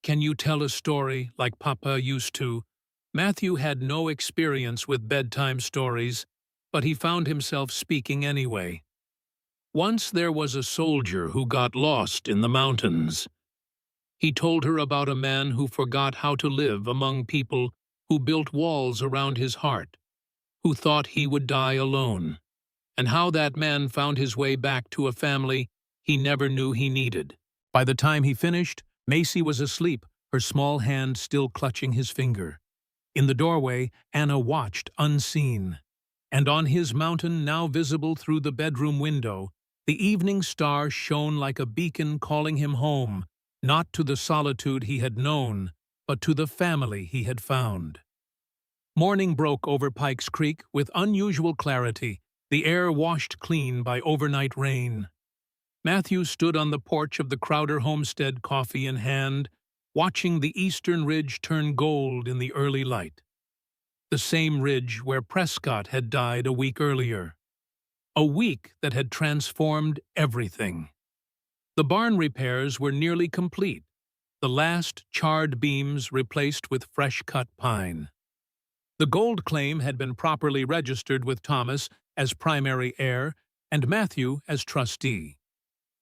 "Can you tell a story like Papa used to?" Matthew had no experience with bedtime stories, but he found himself speaking anyway. "Once there was a soldier who got lost in the mountains. He told her about a man who forgot how to live among people, who built walls around his heart, who thought he would die alone, and how that man found his way back to a family he never knew he needed. By the time he finished, Macy was asleep, her small hand still clutching his finger. In the doorway, Anna watched unseen, and on his mountain, now visible through the bedroom window, the evening star shone like a beacon calling him home, not to the solitude he had known, but to the family he had found. Morning broke over Pikes Creek with unusual clarity, the air washed clean by overnight rain. Matthew stood on the porch of the Crowder homestead, coffee in hand, watching the eastern ridge turn gold in the early light. The same ridge where Prescott had died a week earlier. A week that had transformed everything. The barn repairs were nearly complete, the last charred beams replaced with fresh-cut pine. The gold claim had been properly registered with Thomas as primary heir and Matthew as trustee.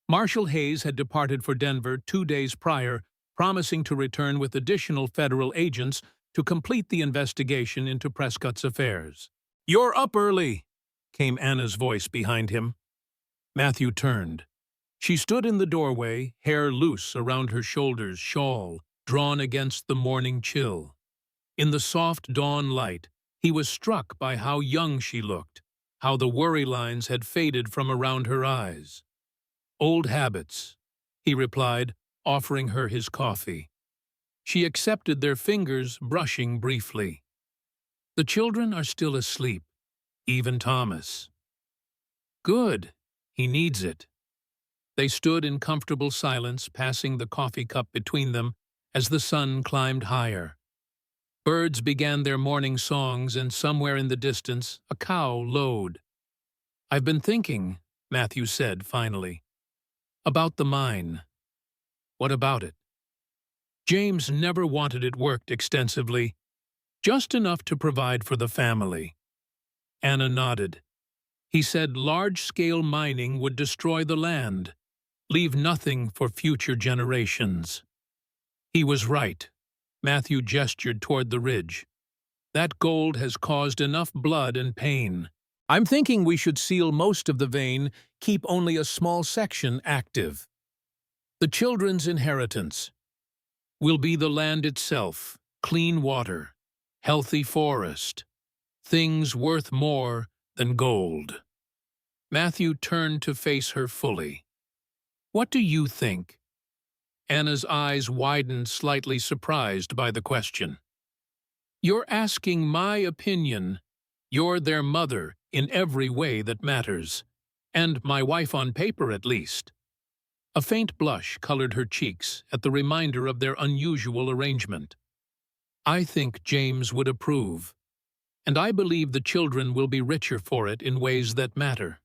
Marshal Hayes had departed for Denver 2 days prior, promising to return with additional federal agents to complete the investigation into Prescott's affairs. "You're up early," came Anna's voice behind him. Matthew turned. She stood in the doorway, hair loose around her shoulders, shawl drawn against the morning chill. In the soft dawn light, he was struck by how young she looked, how the worry lines had faded from around her eyes. "Old habits," he replied, offering her his coffee. She accepted, their fingers brushing briefly. "The children are still asleep, even Thomas." "Good. He needs it." They stood in comfortable silence, passing the coffee cup between them as the sun climbed higher. Birds began their morning songs, and somewhere in the distance, a cow lowed. "I've been thinking," Matthew said finally, "about the mine." "What about it?" "James never wanted it worked extensively, just enough to provide for the family." Anna nodded. "He said large-scale mining would destroy the land, leave nothing for future generations." "He was right." Matthew gestured toward the ridge. "That gold has caused enough blood and pain. I'm thinking we should seal most of the vein, keep only a small section active. The children's inheritance will be the land itself, clean water, healthy forest, things worth more than gold." Matthew turned to face her fully. "What do you think?" Anna's eyes widened, slightly surprised by the question. "You're asking my opinion. You're their mother in every way that matters, and my wife on paper at least." A faint blush colored her cheeks at the reminder of their unusual arrangement. "I think James would approve, and I believe the children will be richer for it in ways that matter."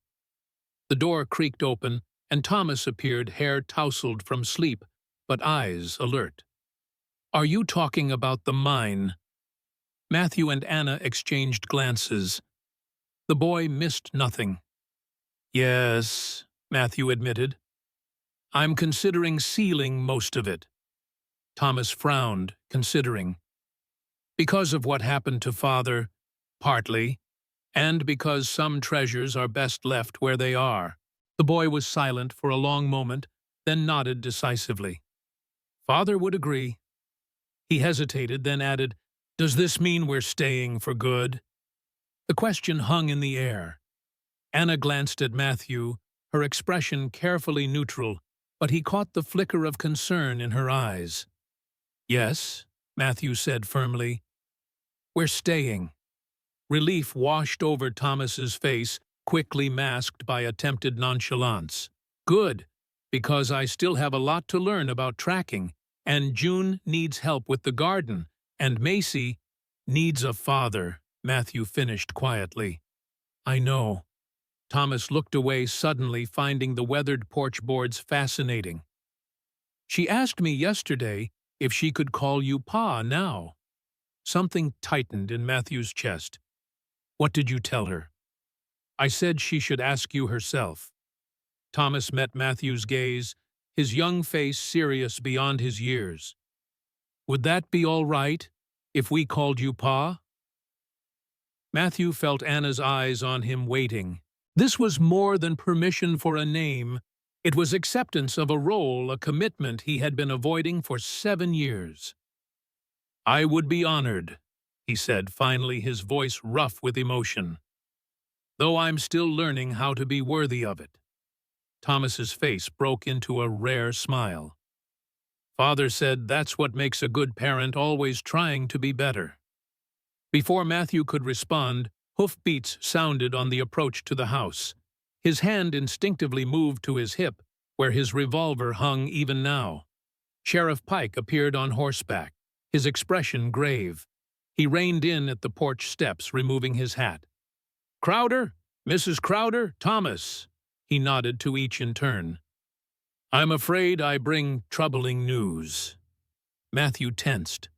The door creaked open, and Thomas appeared, hair tousled from sleep, but eyes alert. "Are you talking about the mine?" Matthew and Anna exchanged glances. The boy missed nothing. "Yes," Matthew admitted. "I'm considering sealing most of it." Thomas frowned, considering. "Because of what happened to Father, partly, and because some treasures are best left where they are." The boy was silent for a long moment, then nodded decisively. "Father would agree." He hesitated, then added, "Does this mean we're staying for good?" The question hung in the air. Anna glanced at Matthew, her expression carefully neutral, but he caught the flicker of concern in her eyes. "Yes," Matthew said firmly, "we're staying." Relief washed over Thomas's face, quickly masked by attempted nonchalance. "Good, because I still have a lot to learn about tracking, and June needs help with the garden, and Macy needs a father," Matthew finished quietly. "I know." Thomas looked away suddenly, finding the weathered porch boards fascinating. "She asked me yesterday if she could call you Pa now." Something tightened in Matthew's chest. "What did you tell her?" "I said she should ask you herself." Thomas met Matthew's gaze, his young face serious beyond his years. "Would that be all right, if we called you Pa?" Matthew felt Anna's eyes on him waiting. This was more than permission for a name. It was acceptance of a role, a commitment he had been avoiding for 7 years. "I would be honored," he said, finally, his voice rough with emotion, "though I'm still learning how to be worthy of it." Thomas's face broke into a rare smile. "Father said that's what makes a good parent, always trying to be better." Before Matthew could respond, hoofbeats sounded on the approach to the house. His hand instinctively moved to his hip, where his revolver hung even now. Sheriff Pike appeared on horseback, his expression grave. He reined in at the porch steps, removing his hat. "Crowder, Mrs. Crowder, Thomas," he nodded to each in turn. "I'm afraid I bring troubling news." Matthew tensed.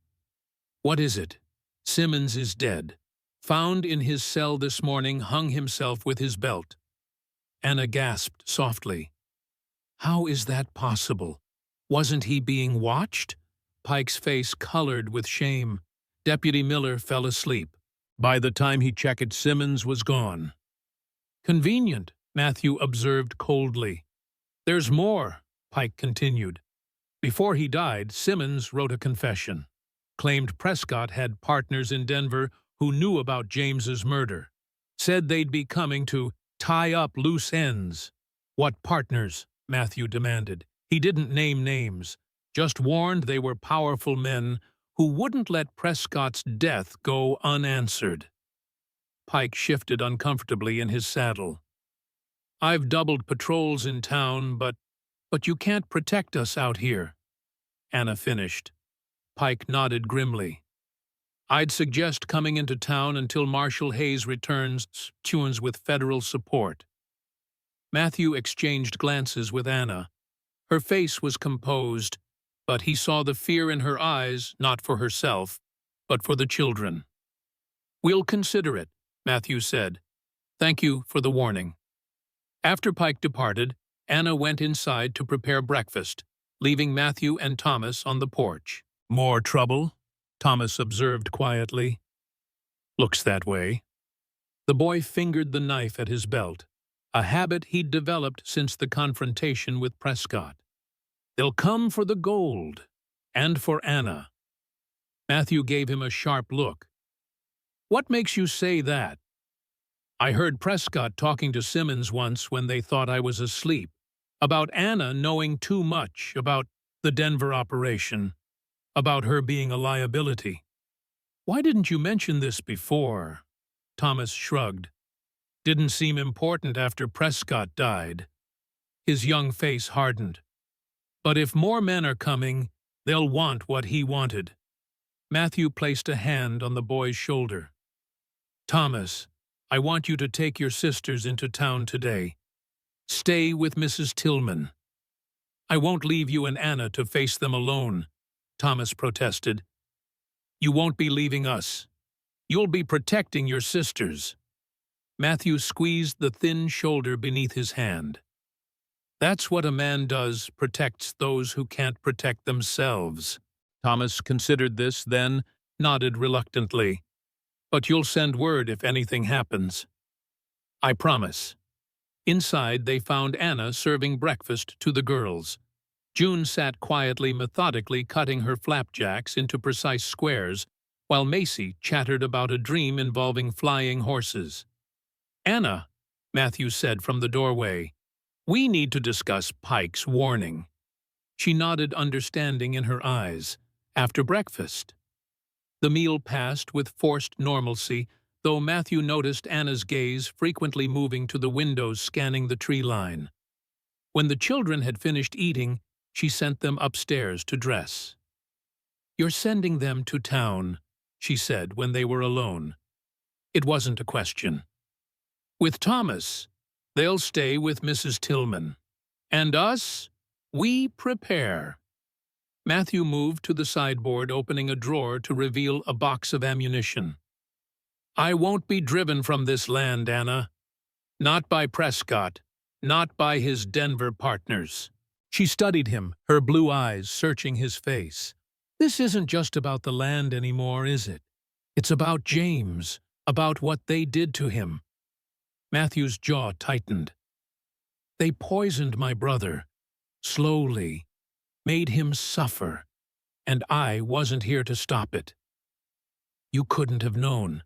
"What is it?" "Simmons is dead. Found in his cell this morning, hung himself with his belt." Anna gasped softly. "How is that possible? Wasn't he being watched?" Pike's face colored with shame. Deputy Miller fell asleep. By the time he checked, Simmons was gone. "Convenient," Matthew observed coldly. "There's more," Pike continued. "Before he died, Simmons wrote a confession. Claimed Prescott had partners in Denver who knew about James's murder. Said they'd be coming to tie up loose ends." "What partners?" Matthew demanded. He didn't name names, just warned they were powerful men who wouldn't let Prescott's death go unanswered. Pike shifted uncomfortably in his saddle. "I've doubled patrols in town, but you can't protect us out here," Anna finished. Pike nodded grimly. "I'd suggest coming into town until Marshal Hayes returns with federal support." Matthew exchanged glances with Anna. Her face was composed, but he saw the fear in her eyes, not for herself, but for the children. "We'll consider it," Matthew said. "Thank you for the warning." After Pike departed, Anna went inside to prepare breakfast, leaving Matthew and Thomas on the porch. "More trouble?" Thomas observed quietly. "Looks that way." The boy fingered the knife at his belt, a habit he'd developed since the confrontation with Prescott. "They'll come for the gold, and for Anna." Matthew gave him a sharp look. "What makes you say that?" "I heard Prescott talking to Simmons once when they thought I was asleep, about Anna knowing too much, about the Denver operation, about her being a liability." "Why didn't you mention this before?" Thomas shrugged. "Didn't seem important after Prescott died." His young face hardened. "But if more men are coming, they'll want what he wanted." Matthew placed a hand on the boy's shoulder. "Thomas, I want you to take your sisters into town today. Stay with Mrs. Tillman." "I won't leave you and Anna to face them alone," Thomas protested. "You won't be leaving us. You'll be protecting your sisters." Matthew squeezed the thin shoulder beneath his hand. "That's what a man does, protects those who can't protect themselves." Thomas considered this, then nodded reluctantly. "But you'll send word if anything happens." "I promise." Inside, they found Anna serving breakfast to the girls. June sat quietly, methodically cutting her flapjacks into precise squares, while Macy chattered about a dream involving flying horses. "Anna," Matthew said from the doorway, "we need to discuss Pike's warning." She nodded, understanding in her eyes. "After breakfast." The meal passed with forced normalcy, though Matthew noticed Anna's gaze frequently moving to the windows scanning the tree line. When the children had finished eating, she sent them upstairs to dress. "You're sending them to town," she said when they were alone. It wasn't a question. "With Thomas, they'll stay with Mrs. Tillman. And us, we prepare." Matthew moved to the sideboard, opening a drawer to reveal a box of ammunition. "I won't be driven from this land, Anna. Not by Prescott, not by his Denver partners." She studied him, her blue eyes searching his face. This isn't just about the land anymore, is it? It's about James, about what they did to him. Matthew's jaw tightened. They poisoned my brother, slowly, made him suffer, and I wasn't here to stop it. You couldn't have known.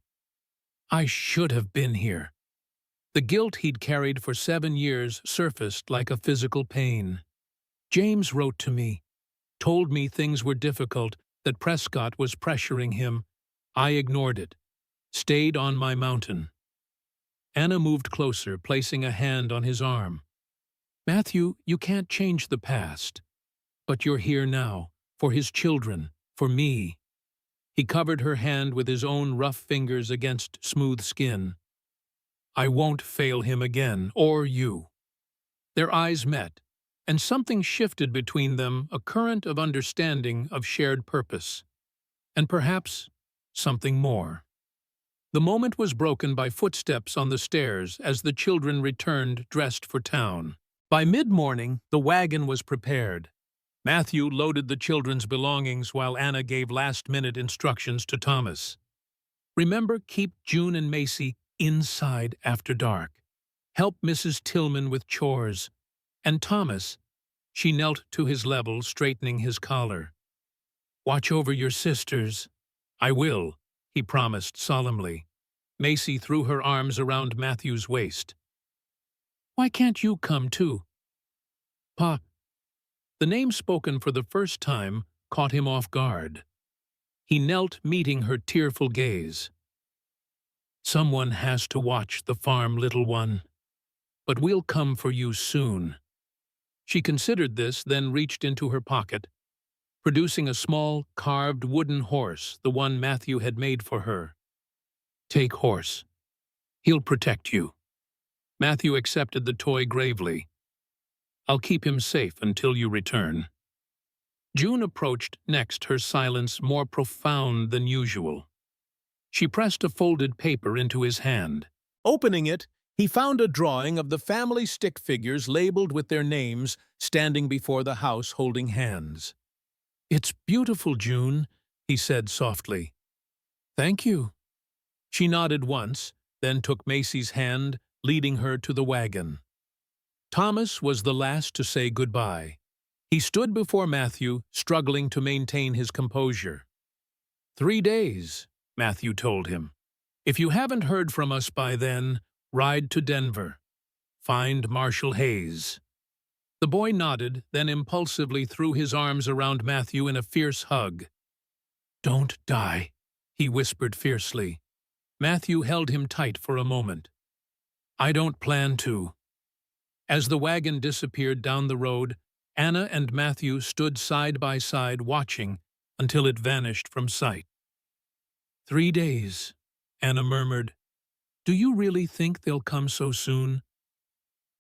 I should have been here. The guilt he'd carried for 7 years surfaced like a physical pain. James wrote to me, told me things were difficult, that Prescott was pressuring him. I ignored it, stayed on my mountain. Anna moved closer, placing a hand on his arm. Matthew, you can't change the past. But you're here now, for his children, for me. He covered her hand with his own rough fingers against smooth skin. I won't fail him again, or you. Their eyes met, and something shifted between them, a current of understanding, of shared purpose. And perhaps something more. The moment was broken by footsteps on the stairs as the children returned dressed for town. By mid-morning, the wagon was prepared. Matthew loaded the children's belongings while Anna gave last-minute instructions to Thomas. Remember, keep June and Macy inside after dark. Help Mrs. Tillman with chores. And Thomas, she knelt to his level, straightening his collar. Watch over your sisters. I will, he promised solemnly. Macy threw her arms around Matthew's waist. Why can't you come too? Pa. The name spoken for the first time caught him off guard. He knelt, meeting her tearful gaze. Someone has to watch the farm, little one. But we'll come for you soon. She considered this, then reached into her pocket, producing a small, carved wooden horse, the one Matthew had made for her. Take horse. He'll protect you. Matthew accepted the toy gravely. I'll keep him safe until you return. June approached next, her silence more profound than usual. She pressed a folded paper into his hand. Opening it, he found a drawing of the family stick figures labeled with their names standing before the house holding hands. It's beautiful, June, he said softly. Thank you. She nodded once, then took Macy's hand, leading her to the wagon. Thomas was the last to say goodbye. He stood before Matthew, struggling to maintain his composure. 3 days, Matthew told him. If you haven't heard from us by then, ride to Denver. Find Marshall Hayes. The boy nodded, then impulsively threw his arms around Matthew in a fierce hug. Don't die, he whispered fiercely. Matthew held him tight for a moment. I don't plan to. As the wagon disappeared down the road, Anna and Matthew stood side by side watching until it vanished from sight. 3 days, Anna murmured. Do you really think they'll come so soon?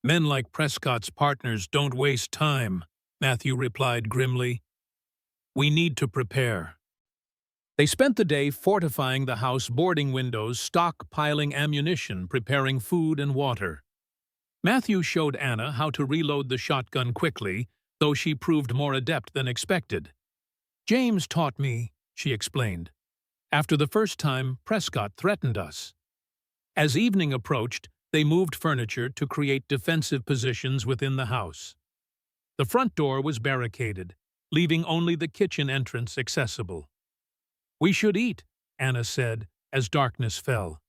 Men like Prescott's partners don't waste time, Matthew replied grimly. We need to prepare. They spent the day fortifying the house, boarding windows, stockpiling ammunition, preparing food and water. Matthew showed Anna how to reload the shotgun quickly, though she proved more adept than expected. James taught me, she explained. After the first time, Prescott threatened us. As evening approached, they moved furniture to create defensive positions within the house. The front door was barricaded, leaving only the kitchen entrance accessible. We should eat, Anna said, as darkness fell.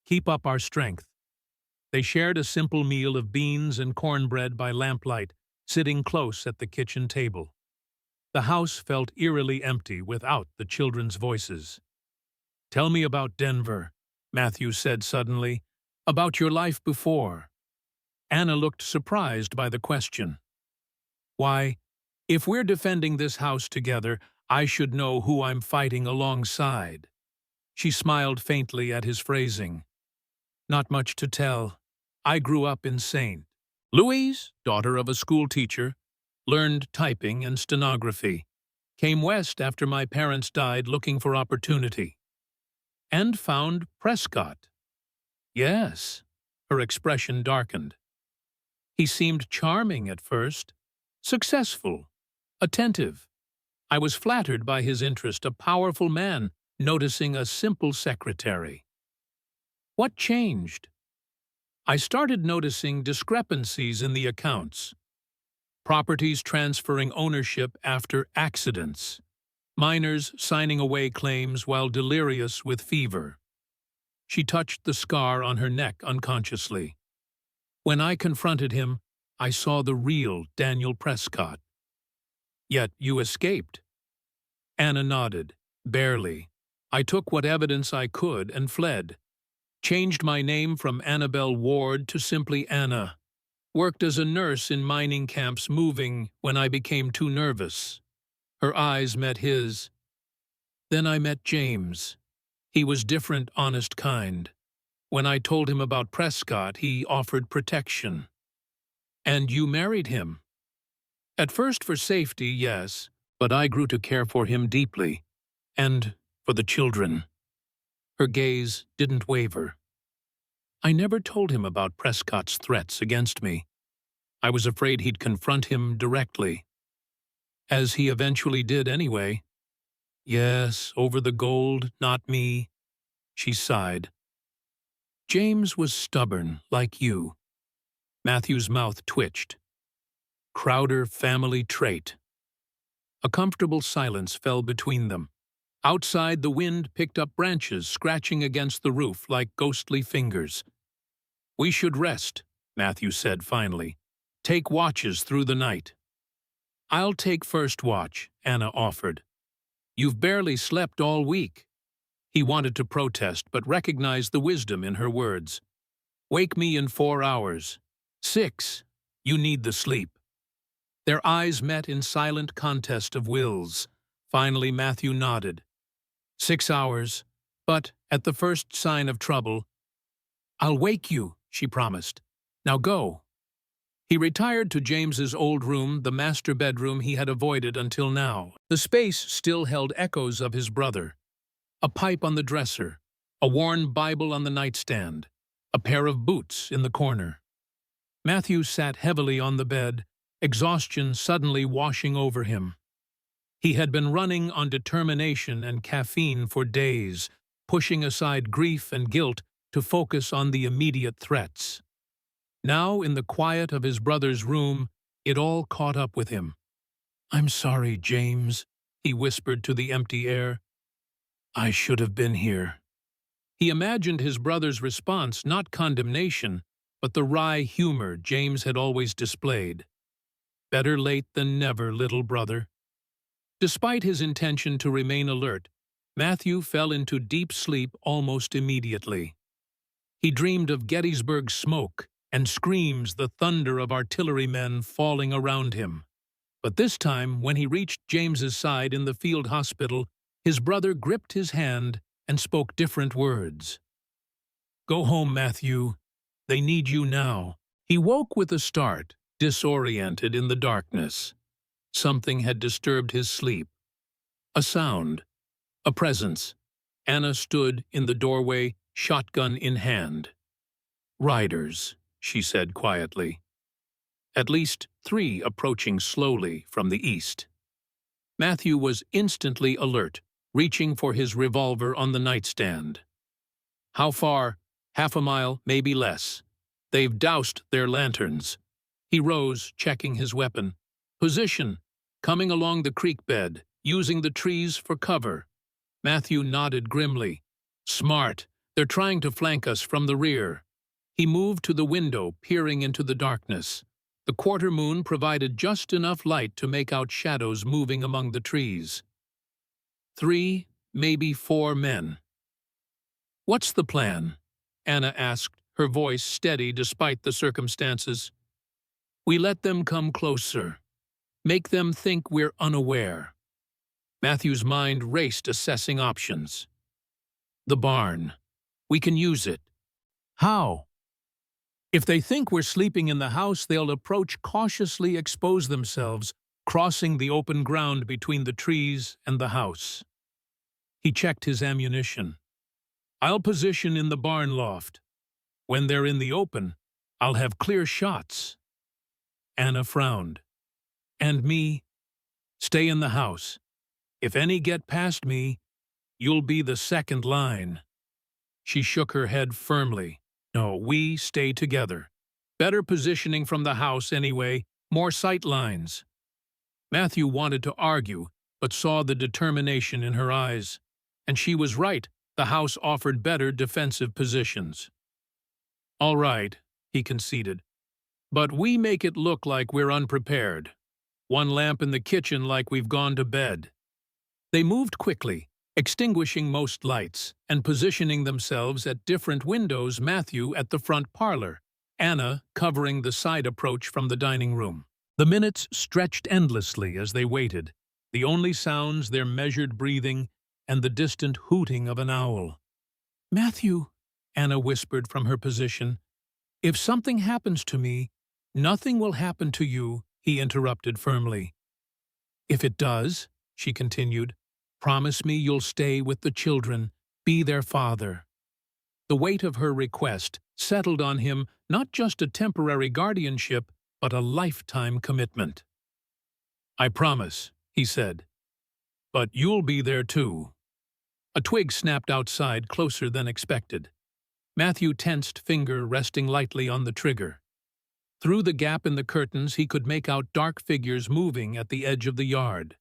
Keep up our strength. They shared a simple meal of beans and cornbread by lamplight, sitting close at the kitchen table. The house felt eerily empty without the children's voices. Tell me about Denver, Matthew said suddenly. About your life before. Anna looked surprised by the question. Why, if we're defending this house together, I should know who I'm fighting alongside. She smiled faintly at his phrasing. Not much to tell. I grew up in St. Louis, daughter of a school teacher, learned typing and stenography, came west after my parents died looking for opportunity, and found Prescott. Yes, her expression darkened. He seemed charming at first, Successful. Attentive. I was flattered by his interest, a powerful man noticing a simple secretary. What changed? I started noticing discrepancies in the accounts. Properties transferring ownership after accidents. Miners signing away claims while delirious with fever. She touched the scar on her neck unconsciously. When I confronted him, I saw the real Daniel Prescott. Yet you escaped. Anna nodded. Barely. I took what evidence I could and fled. Changed my name from Annabelle Ward to simply Anna. Worked as a nurse in mining camps moving when I became too nervous. Her eyes met his. Then I met James. He was different, honest kind. When I told him about Prescott, he offered protection. And you married him? At first for safety, yes, but I grew to care for him deeply. And for the children. Her gaze didn't waver. I never told him about Prescott's threats against me. I was afraid he'd confront him directly. As he eventually did anyway. Yes, over the gold, not me. She sighed. James was stubborn, like you. Matthew's mouth twitched. Crowder family trait. A comfortable silence fell between them. Outside, the wind picked up branches scratching against the roof like ghostly fingers. We should rest, Matthew said finally. Take watches through the night. I'll take first watch, Anna offered. You've barely slept all week. He wanted to protest, but recognized the wisdom in her words. Wake me in 4 hours. 6. You need the sleep. Their eyes met in silent contest of wills. Finally, Matthew nodded. 6 hours, but at the first sign of trouble, I'll wake you, she promised. Now go. He retired to James's old room, the master bedroom he had avoided until now. The space still held echoes of his brother. A pipe on the dresser, a worn Bible on the nightstand, a pair of boots in the corner. Matthew sat heavily on the bed, exhaustion suddenly washing over him. He had been running on determination and caffeine for days, pushing aside grief and guilt to focus on the immediate threats. Now, in the quiet of his brother's room, it all caught up with him. I'm sorry, James, he whispered to the empty air. I should have been here. He imagined his brother's response, not condemnation, but the wry humor James had always displayed. Better late than never, little brother. Despite his intention to remain alert, Matthew fell into deep sleep almost immediately. He dreamed of Gettysburg smoke and screams, the thunder of artillerymen falling around him. But this time, when he reached James's side in the field hospital, his brother gripped his hand and spoke different words. Go home, Matthew. They need you now. He woke with a start, disoriented in the darkness. Something had disturbed his sleep. A sound. A presence. Anna stood in the doorway, shotgun in hand. Riders, she said quietly. At least 3 approaching slowly from the east. Matthew was instantly alert, reaching for his revolver on the nightstand. How far? Half a mile, maybe less. They've doused their lanterns. He rose, checking his weapon. Position. Coming along the creek bed, using the trees for cover. Matthew nodded grimly. Smart. They're trying to flank us from the rear. He moved to the window, peering into the darkness. The quarter moon provided just enough light to make out shadows moving among the trees. 3, maybe 4 men. What's the plan? Anna asked, her voice steady despite the circumstances. We let them come closer. Make them think we're unaware. Matthew's mind raced, assessing options. The barn. We can use it. How? If they think we're sleeping in the house, they'll approach, cautiously expose themselves, crossing the open ground between the trees and the house. He checked his ammunition. I'll position in the barn loft. When they're in the open, I'll have clear shots. Anna frowned. And me? Stay in the house. If any get past me, you'll be the second line. She shook her head firmly. No, we stay together. Better positioning from the house anyway, more sight lines. Matthew wanted to argue, but saw the determination in her eyes. And she was right, the house offered better defensive positions. All right, he conceded. But we make it look like we're unprepared. One lamp in the kitchen like we've gone to bed. They moved quickly, extinguishing most lights, and positioning themselves at different windows, Matthew at the front parlor, Anna covering the side approach from the dining room. The minutes stretched endlessly as they waited, the only sounds their measured breathing and the distant hooting of an owl. "Matthew," Anna whispered from her position, "if something happens to me, nothing will happen to you," he interrupted firmly. "If it does," she continued, "promise me you'll stay with the children, be their father." The weight of her request settled on him not just a temporary guardianship, but a lifetime commitment. "I promise," he said. "But you'll be there too." A twig snapped outside closer than expected. Matthew tensed finger resting lightly on the trigger. Through the gap in the curtains he could make out dark figures moving at the edge of the yard.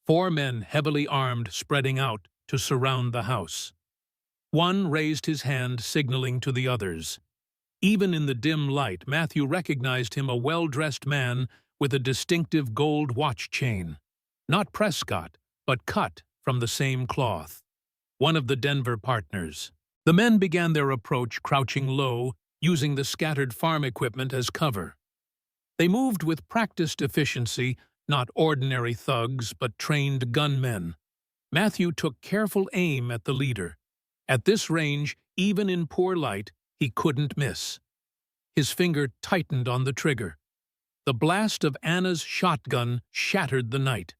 4 men heavily armed spreading out to surround the house. One raised his hand signaling to the others. Even in the dim light, Matthew recognized him, a well-dressed man with a distinctive gold watch chain. Not Prescott, but cut from the same cloth. One of the Denver partners. The men began their approach crouching low, using the scattered farm equipment as cover. They moved with practiced efficiency, not ordinary thugs, but trained gunmen. Matthew took careful aim at the leader. At this range, even in poor light, he couldn't miss. His finger tightened on the trigger. The blast of Anna's shotgun shattered the night.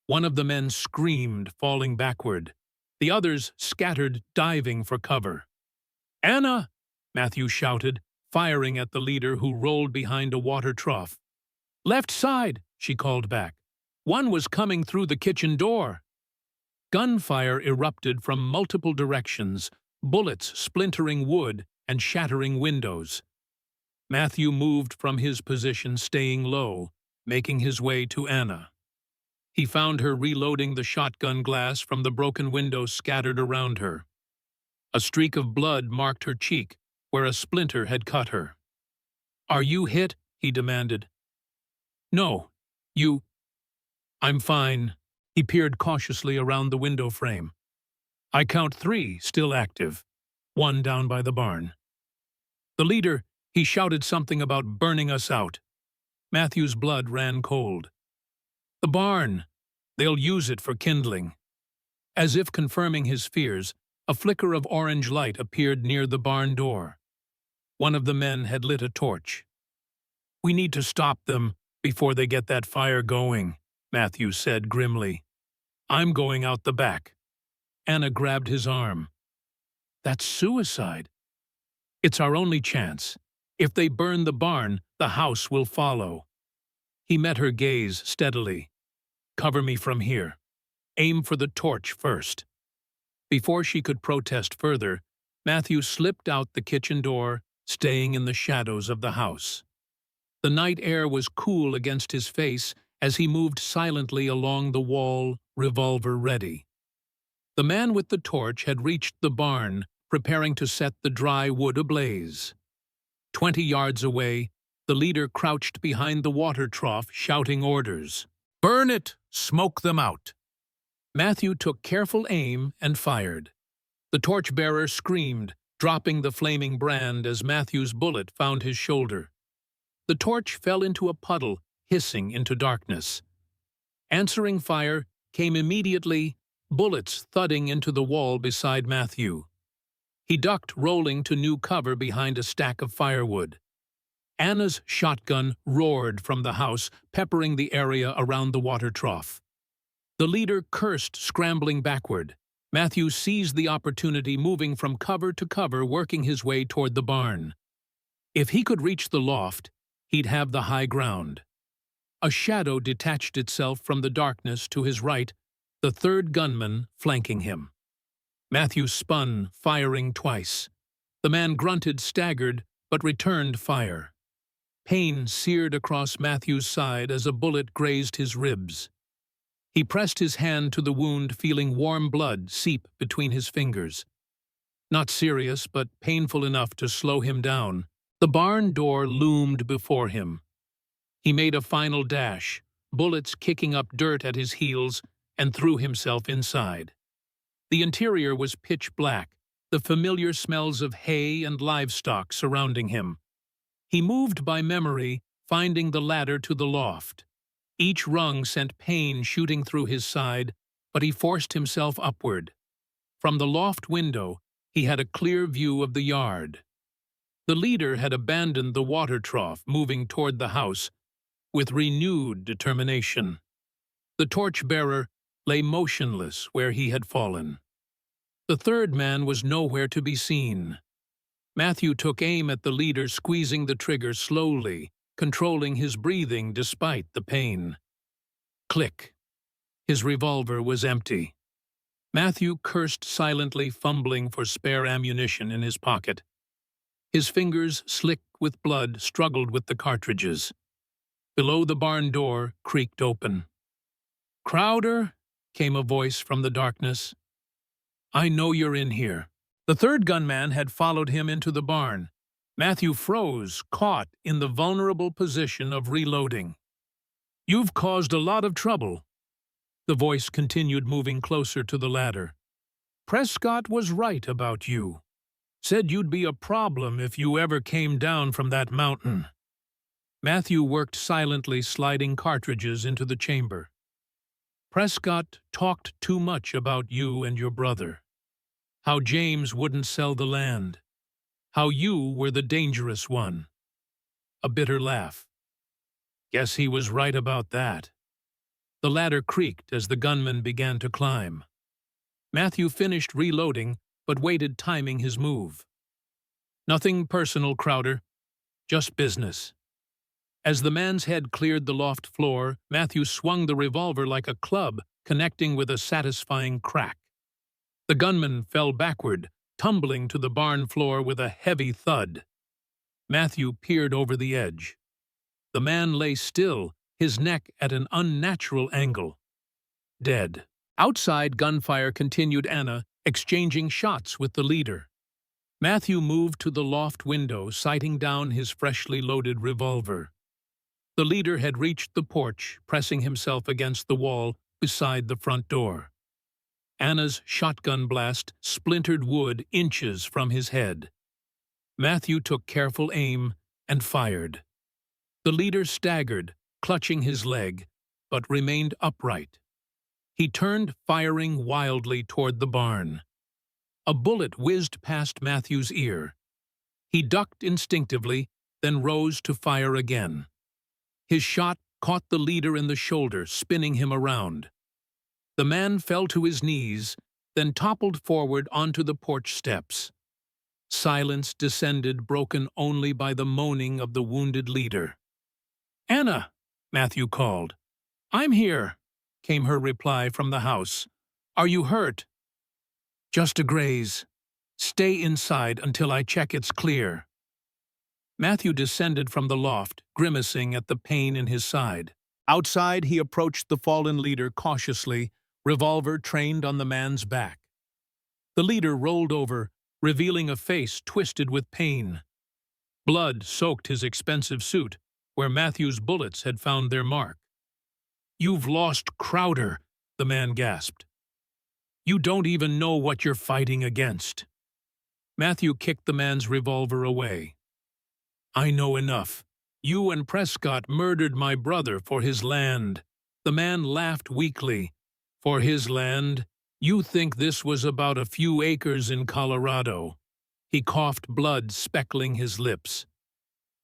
One of the men screamed, falling backward. The others scattered, diving for cover. "Anna!" Matthew shouted, firing at the leader who rolled behind a water trough. "Left side," she called back. "One was coming through the kitchen door." Gunfire erupted from multiple directions, bullets splintering wood and shattering windows. Matthew moved from his position, staying low, making his way to Anna. He found her reloading the shotgun glass from the broken windows scattered around her. A streak of blood marked her cheek, where a splinter had cut her. "Are you hit?" he demanded. "No. You—" "I'm fine." He peered cautiously around the window frame. "I count 3 still active, 1 down by the barn." The leader, he shouted something about burning us out. Matthew's blood ran cold. "The barn. They'll use it for kindling." As if confirming his fears, a flicker of orange light appeared near the barn door. One of the men had lit a torch. "We need to stop them before they get that fire going," Matthew said grimly. "I'm going out the back." Anna grabbed his arm. "That's suicide." "It's our only chance. If they burn the barn, the house will follow." He met her gaze steadily. "Cover me from here. Aim for the torch first." Before she could protest further, Matthew slipped out the kitchen door, staying in the shadows of the house. The night air was cool against his face as he moved silently along the wall, revolver ready. The man with the torch had reached the barn, preparing to set the dry wood ablaze. 20 yards away, the leader crouched behind the water trough, shouting orders. "Burn it! Smoke them out!" Matthew took careful aim and fired. The torchbearer screamed, dropping the flaming brand as Matthew's bullet found his shoulder. The torch fell into a puddle, hissing into darkness. Answering fire came immediately, bullets thudding into the wall beside Matthew. He ducked, rolling to new cover behind a stack of firewood. Anna's shotgun roared from the house, peppering the area around the water trough. The leader cursed, scrambling backward. Matthew seized the opportunity, moving from cover to cover, working his way toward the barn. If he could reach the loft, he'd have the high ground. A shadow detached itself from the darkness to his right, the third gunman flanking him. Matthew spun, firing twice. The man grunted, staggered, but returned fire. Pain seared across Matthew's side as a bullet grazed his ribs. He pressed his hand to the wound, feeling warm blood seep between his fingers. Not serious, but painful enough to slow him down. The barn door loomed before him. He made a final dash, bullets kicking up dirt at his heels, and threw himself inside. The interior was pitch black, the familiar smells of hay and livestock surrounding him. He moved by memory, finding the ladder to the loft. Each rung sent pain shooting through his side, but he forced himself upward. From the loft window, he had a clear view of the yard. The leader had abandoned the water trough, moving toward the house with renewed determination. The torchbearer lay motionless where he had fallen. The third man was nowhere to be seen. Matthew took aim at the leader, squeezing the trigger slowly, controlling his breathing despite the pain. Click. His revolver was empty. Matthew cursed silently, fumbling for spare ammunition in his pocket. His fingers, slick with blood, struggled with the cartridges. Below the barn door creaked open. "Crowder," came a voice from the darkness. "I know you're in here." The third gunman had followed him into the barn. Matthew froze, caught in the vulnerable position of reloading. "You've caused a lot of trouble." The voice continued, moving closer to the ladder. "Prescott was right about you. Said you'd be a problem if you ever came down from that mountain." Matthew worked silently, sliding cartridges into the chamber. "Prescott talked too much about you and your brother. How James wouldn't sell the land. How you were the dangerous one." A bitter laugh. "Guess he was right about that." The ladder creaked as the gunman began to climb. Matthew finished reloading, but waited, timing his move. "Nothing personal, Crowder. Just business." As the man's head cleared the loft floor, Matthew swung the revolver like a club, connecting with a satisfying crack. The gunman fell backward, tumbling to the barn floor with a heavy thud. Matthew peered over the edge. The man lay still, his neck at an unnatural angle. Dead. Outside, gunfire continued, Anna exchanging shots with the leader. Matthew moved to the loft window, sighting down his freshly loaded revolver. The leader had reached the porch, pressing himself against the wall beside the front door. Anna's shotgun blast splintered wood inches from his head. Matthew took careful aim and fired. The leader staggered, clutching his leg, but remained upright. He turned, firing wildly toward the barn. A bullet whizzed past Matthew's ear. He ducked instinctively, then rose to fire again. His shot caught the leader in the shoulder, spinning him around. The man fell to his knees, then toppled forward onto the porch steps. Silence descended, broken only by the moaning of the wounded leader. "Anna," Matthew called. "I'm here," came her reply from the house. "Are you hurt?" "Just a graze. Stay inside until I check it's clear." Matthew descended from the loft, grimacing at the pain in his side. Outside, he approached the fallen leader cautiously, revolver trained on the man's back. The leader rolled over, revealing a face twisted with pain. Blood soaked his expensive suit, where Matthew's bullets had found their mark. "You've lost Crowder," the man gasped. "You don't even know what you're fighting against." Matthew kicked the man's revolver away. "I know enough. You and Prescott murdered my brother for his land." The man laughed weakly. "For his land? You think this was about a few acres in Colorado." He coughed, blood speckling his lips.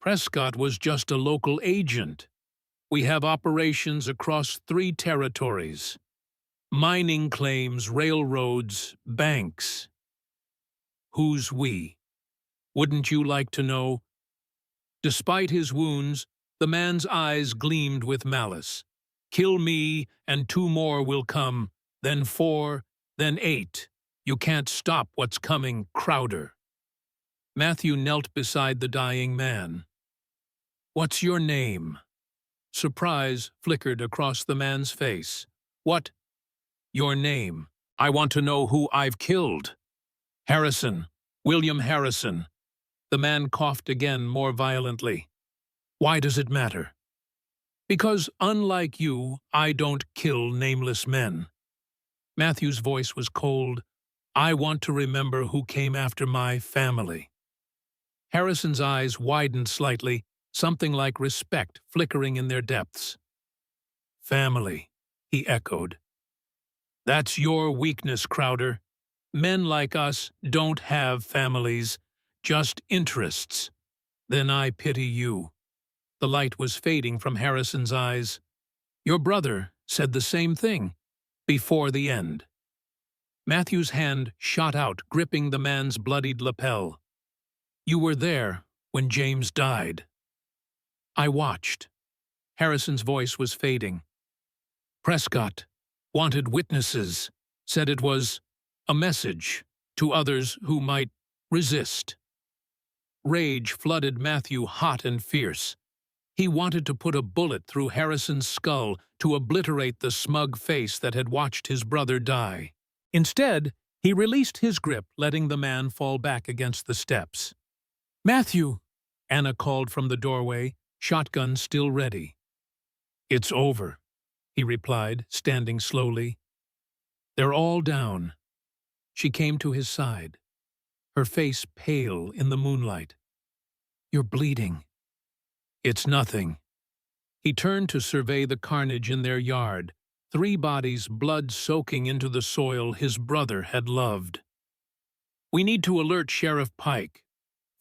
"Prescott was just a local agent. We have operations across 3 territories. Mining claims, railroads, banks." "Who's we? Wouldn't you like to know?" Despite his wounds, The man's eyes gleamed with malice. Kill me, and 2 more will come, then 4, then 8. You can't stop what's coming, Crowder. Matthew knelt beside the dying man. What's your name? Surprise flickered across the man's face. What? Your name. I want to know who I've killed. Harrison. William Harrison. The man coughed again more violently. Why does it matter? Because, unlike you, I don't kill nameless men. Matthew's voice was cold. I want to remember who came after my family. Harrison's eyes widened slightly, something like respect flickering in their depths. Family, he echoed. That's your weakness, Crowder. Men like us don't have families, just interests. Then I pity you. The light was fading from Harrison's eyes. Your brother said the same thing, before the end. Matthew's hand shot out, gripping the man's bloodied lapel. You were there when James died. I watched. Harrison's voice was fading. Prescott wanted witnesses, said it was a message to others who might resist. Rage flooded Matthew hot and fierce. He wanted to put a bullet through Harrison's skull to obliterate the smug face that had watched his brother die. Instead, he released his grip, letting the man fall back against the steps. Matthew, Anna called from the doorway, shotgun still ready. It's over, he replied, standing slowly. They're all down. She came to his side, her face pale in the moonlight. You're bleeding. It's nothing. He turned to survey the carnage in their yard, 3 bodies, blood soaking into the soil his brother had loved. We need to alert Sheriff Pike.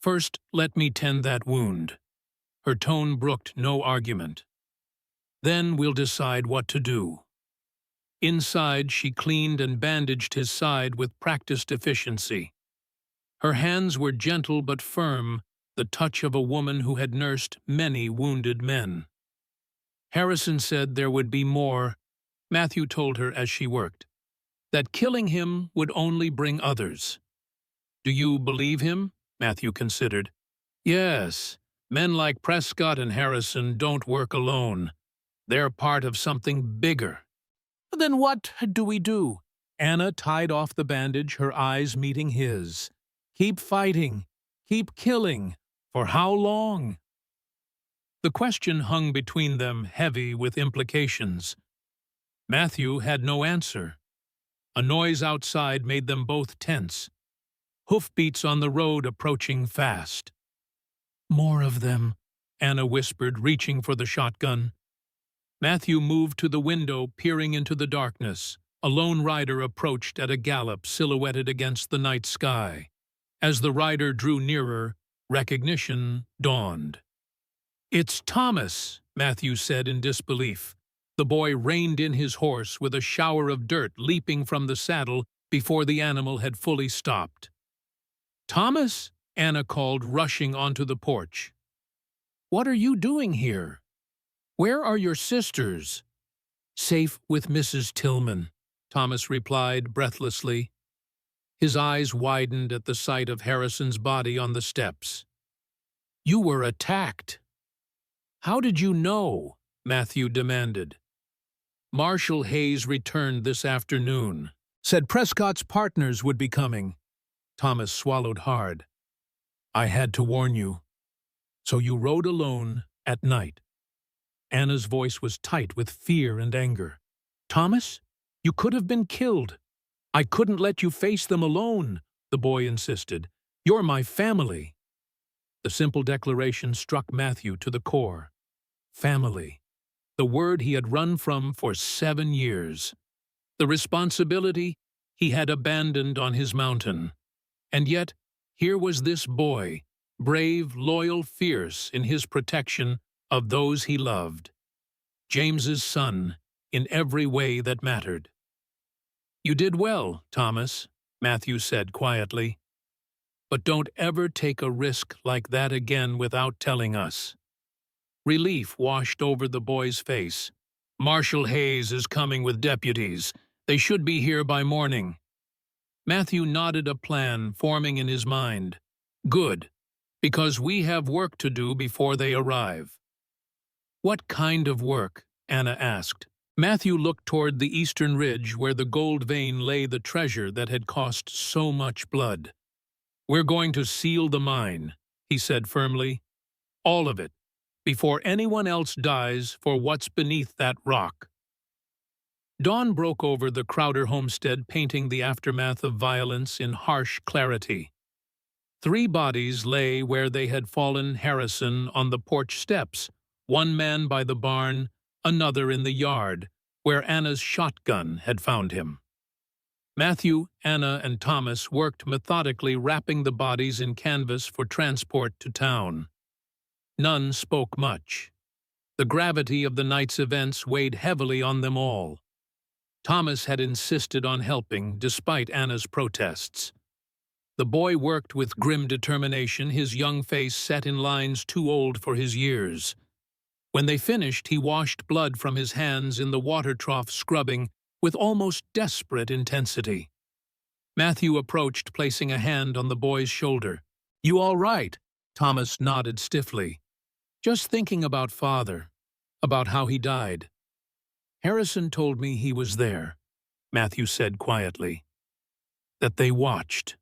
First, let me tend that wound. Her tone brooked no argument. Then we'll decide what to do. Inside, she cleaned and bandaged his side with practiced efficiency. Her hands were gentle but firm, the touch of a woman who had nursed many wounded men. Harrison said there would be more, Matthew told her as she worked, that killing him would only bring others. Do you believe him? Matthew considered. Yes, men like Prescott and Harrison don't work alone. They're part of something bigger. Then what do we do? Anna tied off the bandage, her eyes meeting his. Keep fighting. Keep killing. For how long? The question hung between them, heavy with implications. Matthew had no answer. A noise outside made them both tense. Hoofbeats on the road approaching fast. More of them, Anna whispered, reaching for the shotgun. Matthew moved to the window, peering into the darkness. A lone rider approached at a gallop, silhouetted against the night sky. As the rider drew nearer, recognition dawned. It's Thomas, Matthew said in disbelief. The boy reined in his horse with a shower of dirt leaping from the saddle before the animal had fully stopped. Thomas? Anna called, rushing onto the porch. What are you doing here? Where are your sisters? Safe with Mrs. Tillman, Thomas replied breathlessly. His eyes widened at the sight of Harrison's body on the steps. You were attacked. How did you know? Matthew demanded. Marshal Hayes returned this afternoon. Said Prescott's partners would be coming. Thomas swallowed hard. I had to warn you. So you rode alone at night. Anna's voice was tight with fear and anger. Thomas, you could have been killed. I couldn't let you face them alone, the boy insisted. You're my family. The simple declaration struck Matthew to the core. Family. The word he had run from for 7 years. The responsibility he had abandoned on his mountain. And yet, here was this boy, brave, loyal, fierce in his protection of those he loved. James's son, in every way that mattered. You did well, Thomas, Matthew said quietly. But don't ever take a risk like that again without telling us. Relief washed over the boy's face. "Marshal Hayes is coming with deputies. They should be here by morning." Matthew nodded a plan forming in his mind. "Good, because we have work to do before they arrive." "What kind of work?" Anna asked. Matthew looked toward the eastern ridge where the gold vein lay, the treasure that had cost so much blood. "We're going to seal the mine," he said firmly. "All of it, before anyone else dies for what's beneath that rock." Dawn broke over the Crowder homestead, painting the aftermath of violence in harsh clarity. 3 bodies lay where they had fallen: Harrison on the porch steps, one man by the barn, another in the yard, where Anna's shotgun had found him. Matthew, Anna, and Thomas worked methodically, wrapping the bodies in canvas for transport to town. None spoke much. The gravity of the night's events weighed heavily on them all. Thomas had insisted on helping, despite Anna's protests. The boy worked with grim determination, his young face set in lines too old for his years. When they finished, he washed blood from his hands in the water trough, scrubbing with almost desperate intensity. Matthew approached, placing a hand on the boy's shoulder. "You all right?" Thomas nodded stiffly. "Just thinking about Father, about how he died." "Harrison told me he was there," Matthew said quietly. "That they watched."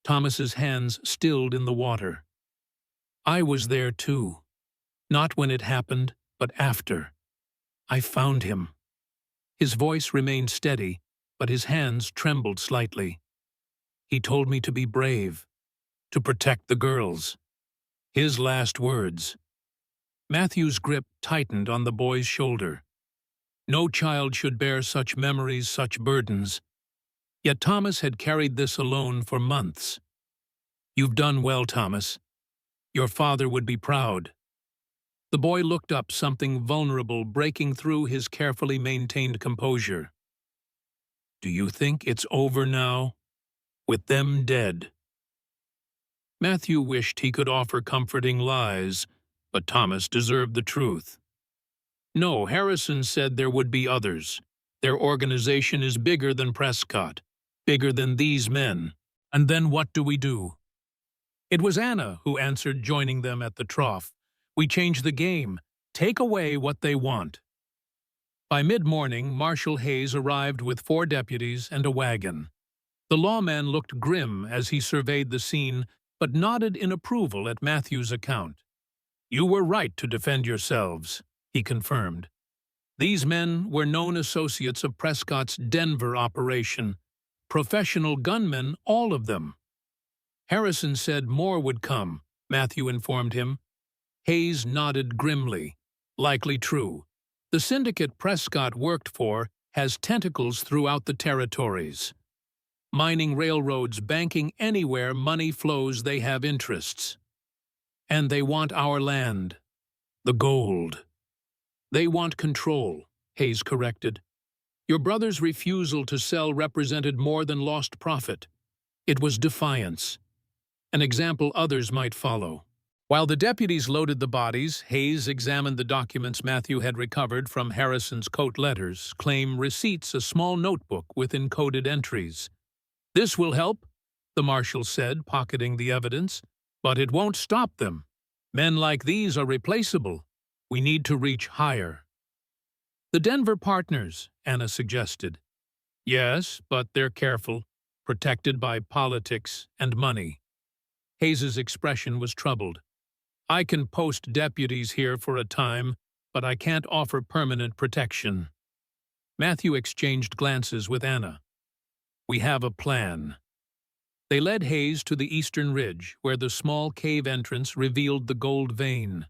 Thomas's hands stilled in the water. "I was there too. Not when it happened, but after. I found him." His voice remained steady, but his hands trembled slightly. "He told me to be brave, to protect the girls." His last words. Matthew's grip tightened on the boy's shoulder. No child should bear such memories, such burdens. Yet Thomas had carried this alone for months. "You've done well, Thomas. Your father would be proud." The boy looked up, something vulnerable breaking through his carefully maintained composure. "Do you think it's over now, with them dead?" Matthew wished he could offer comforting lies, but Thomas deserved the truth. "No, Harrison said there would be others. Their organization is bigger than Prescott, bigger than these men. And then what do we do?" It was Anna who answered, joining them at the trough. "We change the game. Take away what they want." By mid-morning, Marshal Hayes arrived with 4 deputies and a wagon. The lawman looked grim as he surveyed the scene, but nodded in approval at Matthew's account. "You were right to defend yourselves," he confirmed. These men were known associates of Prescott's Denver operation. Professional gunmen, all of them. Harrison said more would come, Matthew informed him. Hayes nodded grimly. "Likely true. The syndicate Prescott worked for has tentacles throughout the territories. Mining, railroads, banking, anywhere money flows, they have interests. And they want our land. The gold. They want control," Hayes corrected. "Your brother's refusal to sell represented more than lost profit. It was defiance. An example others might follow." While the deputies loaded the bodies, Hayes examined the documents Matthew had recovered from Harrison's coat: letters, claim receipts, a small notebook with encoded entries. "This will help," the marshal said, pocketing the evidence, "but it won't stop them. Men like these are replaceable. We need to reach higher." "The Denver partners," Anna suggested. "Yes, but they're careful, protected by politics and money." Hayes's expression was troubled. "I can post deputies here for a time, but I can't offer permanent protection." Matthew exchanged glances with Anna. "We have a plan." They led Hayes to the eastern ridge, where the small cave entrance revealed the gold vein.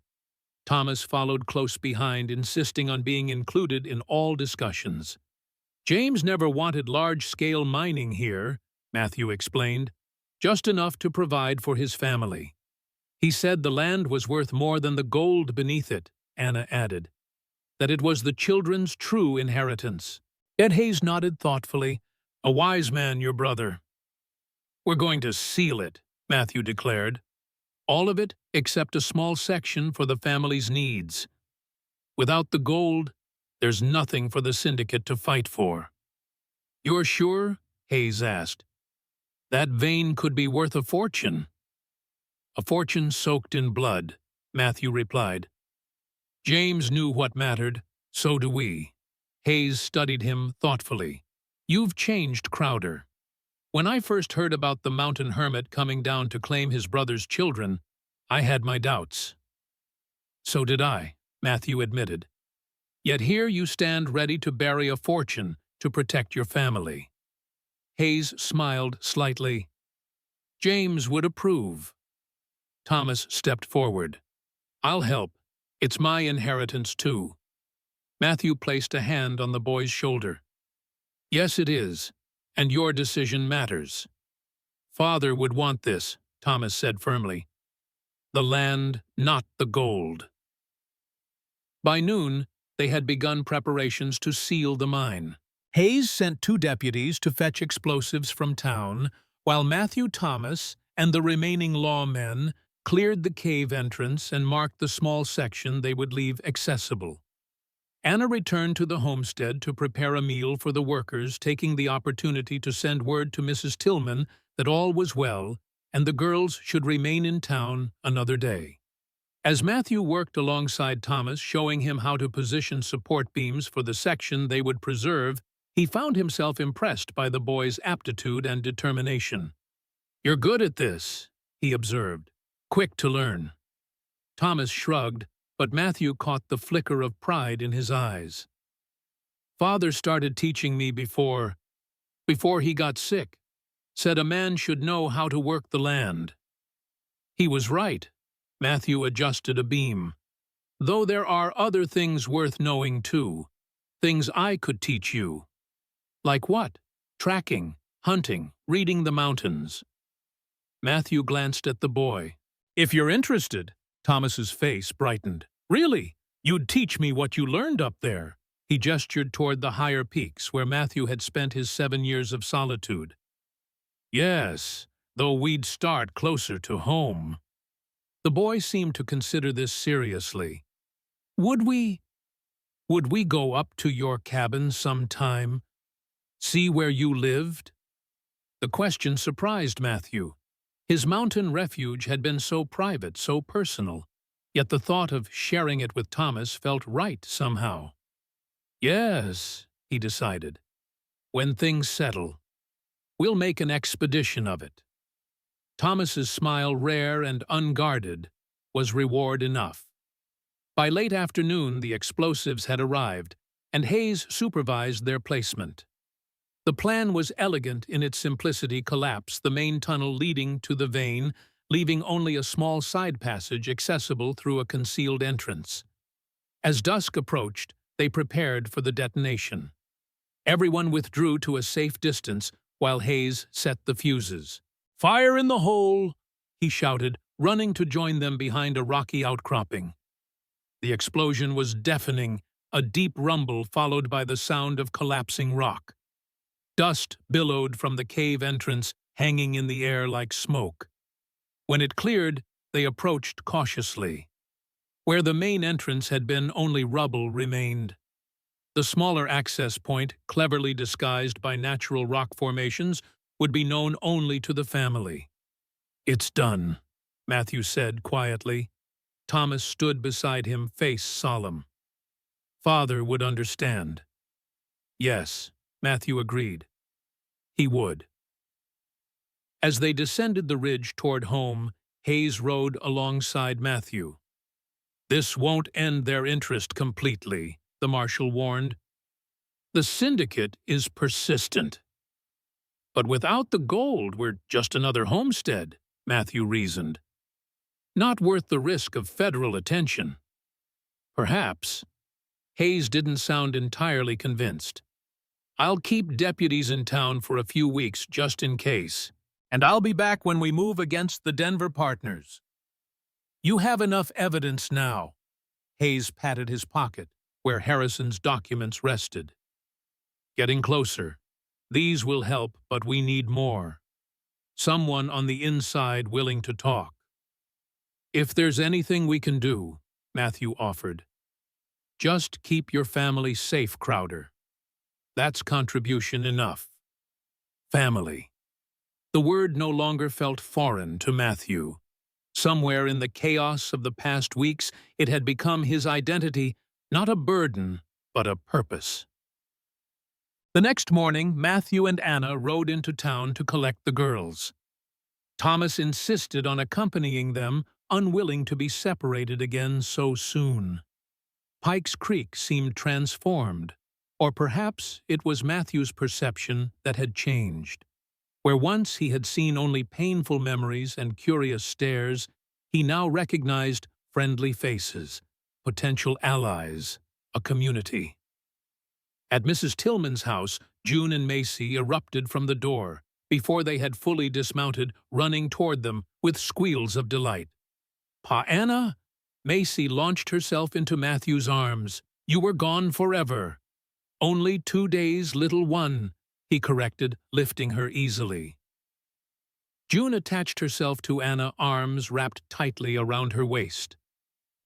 Thomas followed close behind, insisting on being included in all discussions. "James never wanted large-scale mining here," Matthew explained, "just enough to provide for his family." "He said the land was worth more than the gold beneath it," Anna added, "that it was the children's true inheritance." Ed Hayes nodded thoughtfully. "A wise man, your brother." "We're going to seal it," Matthew declared. All of it except a small section for the family's needs. Without the gold, there's nothing for the syndicate to fight for. You're sure? Hayes asked. That vein could be worth a fortune. A fortune soaked in blood, Matthew replied. James knew what mattered, so do we. Hayes studied him thoughtfully. You've changed, Crowder. When I first heard about the mountain hermit coming down to claim his brother's children, I had my doubts. So did I, Matthew admitted. Yet here you stand ready to bury a fortune to protect your family. Hayes smiled slightly. James would approve. Thomas stepped forward. I'll help. It's my inheritance, too. Matthew placed a hand on the boy's shoulder. Yes, it is, and your decision matters. Father would want this, Thomas said firmly. The land, not the gold. By noon, they had begun preparations to seal the mine. Hayes sent 2 deputies to fetch explosives from town, while Matthew Thomas and the remaining lawmen cleared the cave entrance and marked the small section they would leave accessible. Anna returned to the homestead to prepare a meal for the workers, taking the opportunity to send word to Mrs. Tillman that all was well and the girls should remain in town another day. As Matthew worked alongside Thomas, showing him how to position support beams for the section they would preserve, he found himself impressed by the boy's aptitude and determination. You're good at this, he observed. Quick to learn. Thomas shrugged, but Matthew caught the flicker of pride in his eyes. Father started teaching me before he got sick. Said a man should know how to work the land. He was right. Matthew adjusted a beam. Though there are other things worth knowing too. Things I could teach you. Like what? Tracking, hunting, reading the mountains. Matthew glanced at the boy. If you're interested, Thomas's face brightened. Really? You'd teach me what you learned up there? He gestured toward the higher peaks where Matthew had spent his 7 years of solitude. Yes, though we'd start closer to home. The boy seemed to consider this seriously. Would we go up to your cabin sometime? See where you lived? The question surprised Matthew. His mountain refuge had been so private, so personal, yet the thought of sharing it with Thomas felt right somehow. Yes, he decided. When things settle, we'll make an expedition of it. Thomas's smile, rare and unguarded, was reward enough. By late afternoon, the explosives had arrived, and Hayes supervised their placement. The plan was elegant in its simplicity. Collapse the main tunnel leading to the vein, leaving only a small side passage accessible through a concealed entrance. As dusk approached, they prepared for the detonation. Everyone withdrew to a safe distance while Hayes set the fuses. Fire in the hole, he shouted, running to join them behind a rocky outcropping. The explosion was deafening, a deep rumble followed by the sound of collapsing rock. Dust billowed from the cave entrance, hanging in the air like smoke. When it cleared, they approached cautiously. Where the main entrance had been, only rubble remained. The smaller access point, cleverly disguised by natural rock formations, would be known only to the family. It's done, Matthew said quietly. Thomas stood beside him, face solemn. Father would understand. Yes, Matthew agreed. He would. As they descended the ridge toward home, Hayes rode alongside Matthew. This won't end their interest completely, the marshal warned. The syndicate is persistent. But without the gold, we're just another homestead, Matthew reasoned. Not worth the risk of federal attention. Perhaps. Hayes didn't sound entirely convinced. I'll keep deputies in town for a few weeks just in case, and I'll be back when we move against the Denver partners. You have enough evidence now. Hayes patted his pocket, where Harrison's documents rested. Getting closer. These will help, but we need more. Someone on the inside willing to talk. If there's anything we can do, Matthew offered, just keep your family safe, Crowder. That's contribution enough. Family. The word no longer felt foreign to Matthew. Somewhere in the chaos of the past weeks, it had become his identity, not a burden, but a purpose. The next morning, Matthew and Anna rode into town to collect the girls. Thomas insisted on accompanying them, unwilling to be separated again so soon. Pikes Creek seemed transformed, or perhaps it was Matthew's perception that had changed. Where once he had seen only painful memories and curious stares, he now recognized friendly faces, potential allies, a community. At Mrs. Tillman's house, June and Macy erupted from the door, before they had fully dismounted, running toward them with squeals of delight. "Pa Anna?" Macy launched herself into Matthew's arms. "You were gone forever." "Only 2 days, little one," he corrected, lifting her easily. June attached herself to Anna, arms wrapped tightly around her waist.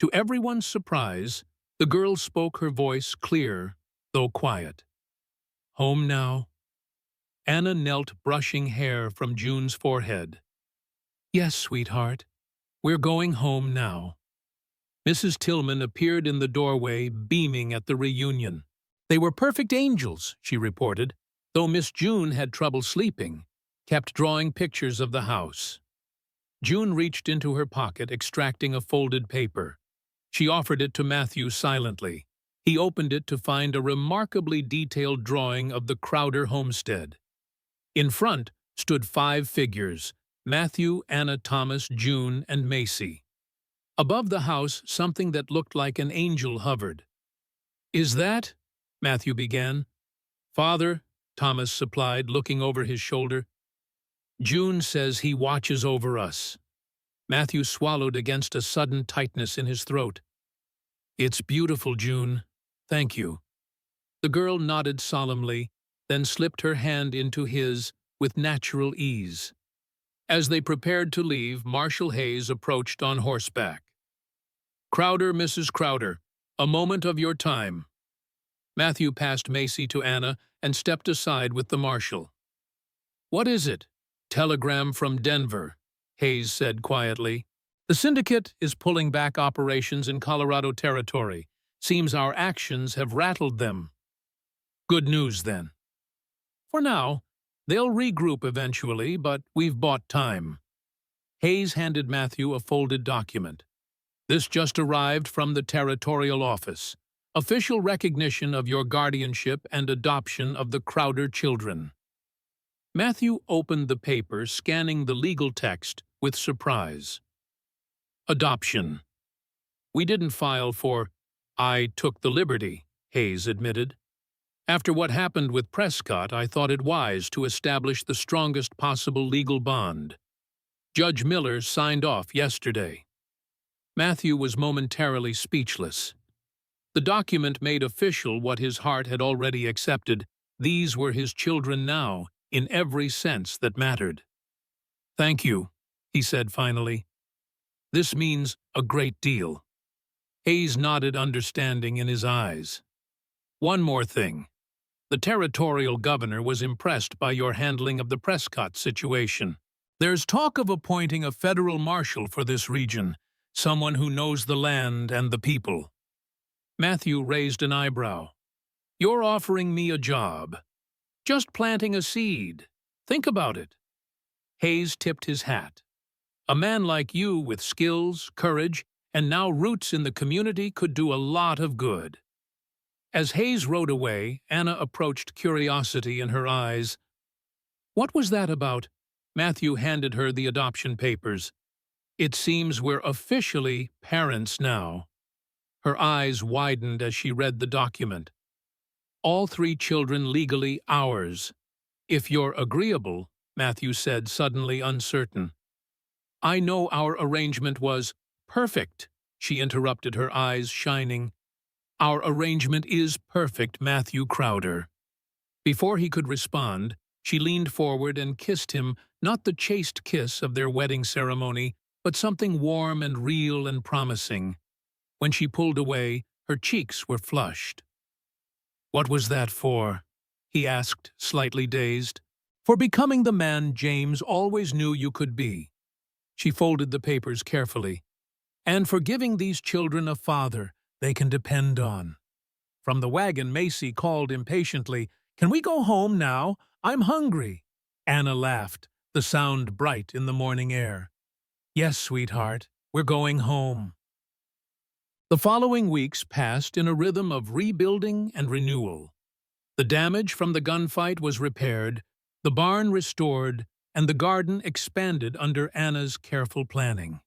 To everyone's surprise, the girl spoke, her voice clear, though quiet. "Home now?" Anna knelt, brushing hair from June's forehead. "Yes, sweetheart. We're going home now." Mrs. Tillman appeared in the doorway, beaming at the reunion. "They were perfect angels," she reported, though Miss June had trouble sleeping, kept drawing pictures of the house. June reached into her pocket, extracting a folded paper. She offered it to Matthew silently. He opened it to find a remarkably detailed drawing of the Crowder homestead. In front stood 5 figures: Matthew, Anna, Thomas, June, and Macy. Above the house, something that looked like an angel hovered. "Is that?" Matthew began. "Father," Thomas supplied, looking over his shoulder. "June says he watches over us." Matthew swallowed against a sudden tightness in his throat. "It's beautiful, June. Thank you." The girl nodded solemnly, then slipped her hand into his with natural ease. As they prepared to leave, Marshal Hayes approached on horseback. "Crowder, Mrs. Crowder, a moment of your time." Matthew passed Macy to Anna and stepped aside with the marshal. "What is it?" "Telegram from Denver," Hayes said quietly. "The syndicate is pulling back operations in Colorado territory. Seems our actions have rattled them." "Good news, then." "For now. They'll regroup eventually, but we've bought time." Hayes handed Matthew a folded document. "This just arrived from the territorial office. Official recognition of your guardianship and adoption of the Crowder children." Matthew opened the paper, scanning the legal text with surprise. "Adoption. We didn't file for—" "I took the liberty," Hayes admitted. "After what happened with Prescott, I thought it wise to establish the strongest possible legal bond. Judge Miller signed off yesterday." Matthew was momentarily speechless. The document made official what his heart had already accepted. These were his children now, in every sense that mattered. "Thank you," he said finally. "This means a great deal." Hayes nodded, understanding in his eyes. "One more thing. The territorial governor was impressed by your handling of the Prescott situation. There's talk of appointing a federal marshal for this region, someone who knows the land and the people." Matthew raised an eyebrow. "You're offering me a job. Just planting a seed. Think about it." Hayes tipped his hat. "A man like you with skills, courage, and now roots in the community could do a lot of good." As Hayes rode away, Anna approached, curiosity in her eyes. "What was that about?" Matthew handed her the adoption papers. "It seems we're officially parents now." Her eyes widened as she read the document. "All 3 children legally ours. If you're agreeable," Matthew said, suddenly uncertain. "I know our arrangement was—" "Perfect," she interrupted, her eyes shining. "Our arrangement is perfect, Matthew Crowder." Before he could respond, she leaned forward and kissed him, not the chaste kiss of their wedding ceremony, but something warm and real and promising. When she pulled away, her cheeks were flushed. "What was that for?" he asked, slightly dazed. "For becoming the man James always knew you could be." She folded the papers carefully. "And for giving these children a father they can depend on." From the wagon, Macy called impatiently, "Can we go home now? I'm hungry." Anna laughed, the sound bright in the morning air. "Yes, sweetheart, we're going home." The following weeks passed in a rhythm of rebuilding and renewal. The damage from the gunfight was repaired, the barn restored, and the garden expanded under Anna's careful planning.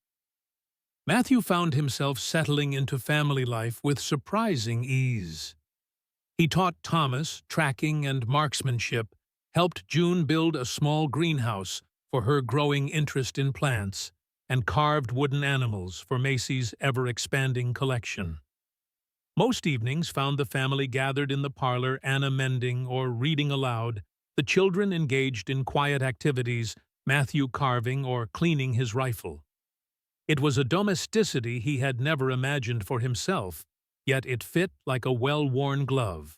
Matthew found himself settling into family life with surprising ease. He taught Thomas tracking and marksmanship, helped June build a small greenhouse for her growing interest in plants, and carved wooden animals for Macy's ever-expanding collection. Most evenings found the family gathered in the parlor, Anna mending or reading aloud, the children engaged in quiet activities, Matthew carving or cleaning his rifle. It was a domesticity he had never imagined for himself, yet it fit like a well-worn glove.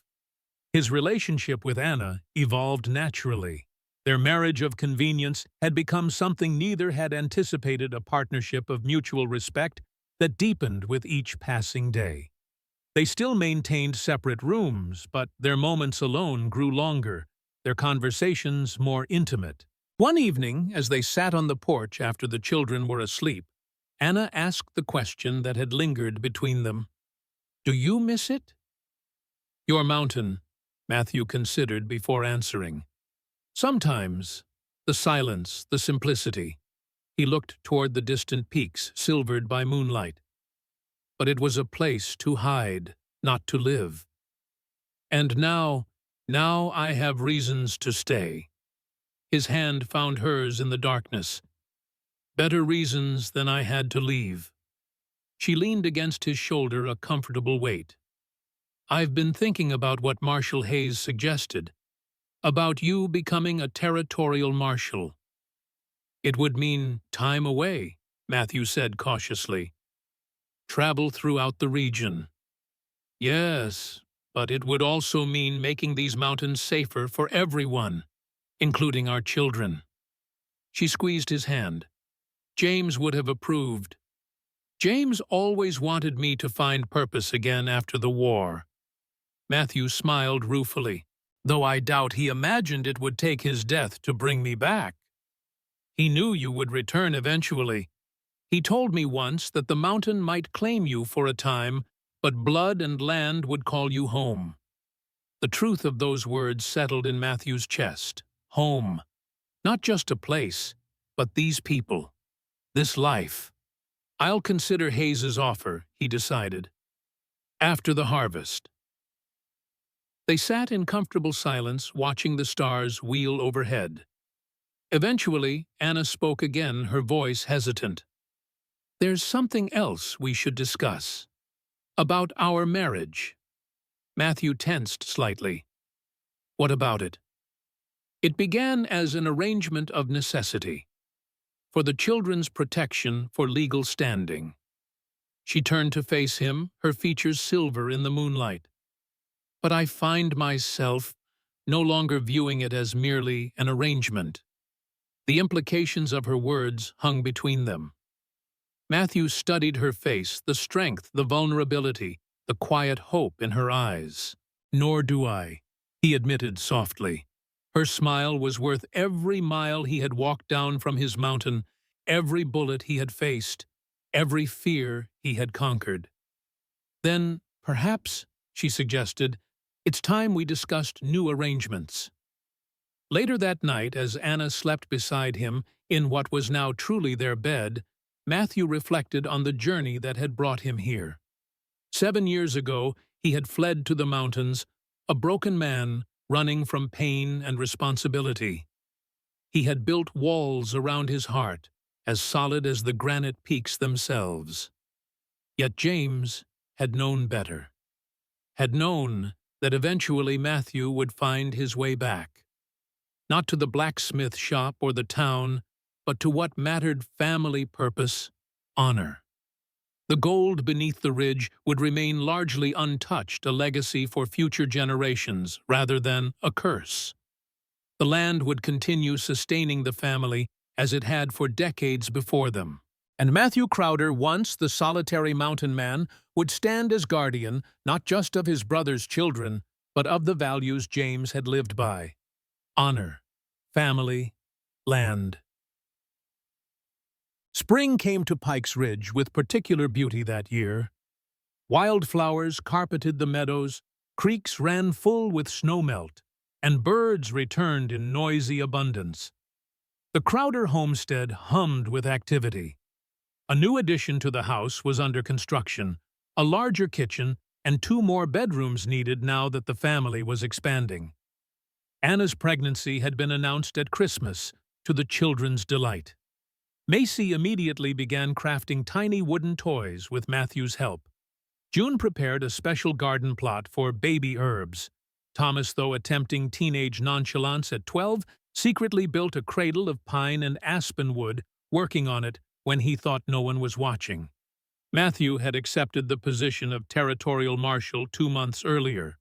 His relationship with Anna evolved naturally. Their marriage of convenience had become something neither had anticipated, a partnership of mutual respect that deepened with each passing day. They still maintained separate rooms, but their moments alone grew longer, their conversations more intimate. One evening, as they sat on the porch after the children were asleep, Anna asked the question that had lingered between them. "Do you miss it?" "Your mountain," Matthew considered before answering. "Sometimes. The silence, the simplicity." He looked toward the distant peaks, silvered by moonlight. "But it was a place to hide, not to live. And now I have reasons to stay." His hand found hers in the darkness. "Better reasons than I had to leave." She leaned against his shoulder, a comfortable weight. "I've been thinking about what Marshal Hayes suggested, about you becoming a territorial marshal." "It would mean time away," Matthew said cautiously. "Travel throughout the region." "Yes, but it would also mean making these mountains safer for everyone, including our children." She squeezed his hand. "James would have approved. James always wanted me to find purpose again after the war." Matthew smiled ruefully, "Though I doubt he imagined it would take his death to bring me back. He knew you would return eventually. He told me once that the mountain might claim you for a time, but blood and land would call you home." The truth of those words settled in Matthew's chest. Home. Not just a place, but these people. This life. "I'll consider Hayes's offer," he decided. "After the harvest." They sat in comfortable silence, watching the stars wheel overhead. Eventually, Anna spoke again, her voice hesitant. "There's something else we should discuss. About our marriage." Matthew tensed slightly. "What about it?" "It began as an arrangement of necessity. For the children's protection, for legal standing." She turned to face him, her features silver in the moonlight. "But I find myself no longer viewing it as merely an arrangement." The implications of her words hung between them. Matthew studied her face, the strength, the vulnerability, the quiet hope in her eyes. "Nor do I," he admitted softly. Her smile was worth every mile he had walked down from his mountain, every bullet he had faced, every fear he had conquered. "Then, perhaps," she suggested, "it's time we discussed new arrangements." Later that night, as Anna slept beside him in what was now truly their bed, Matthew reflected on the journey that had brought him here. 7 years ago, he had fled to the mountains, a broken man running from pain and responsibility. He had built walls around his heart, as solid as the granite peaks themselves. Yet James had known better. Had known that eventually Matthew would find his way back. Not to the blacksmith shop or the town, but to what mattered: family purpose, honor. The gold beneath the ridge would remain largely untouched, a legacy for future generations rather than a curse. The land would continue sustaining the family as it had for decades before them. And Matthew Crowder, once the solitary mountain man, would stand as guardian not just of his brother's children, but of the values James had lived by: honor, family, land. Spring came to Pike's Ridge with particular beauty that year. Wildflowers carpeted the meadows, creeks ran full with snowmelt, and birds returned in noisy abundance. The Crowder homestead hummed with activity. A new addition to the house was under construction, a larger kitchen, and 2 more bedrooms needed now that the family was expanding. Anna's pregnancy had been announced at Christmas, to the children's delight. Macy immediately began crafting tiny wooden toys with Matthew's help. June prepared a special garden plot for baby herbs. Thomas, though attempting teenage nonchalance at 12, secretly built a cradle of pine and aspen wood, working on it when he thought no one was watching. Matthew had accepted the position of territorial marshal 2 months earlier.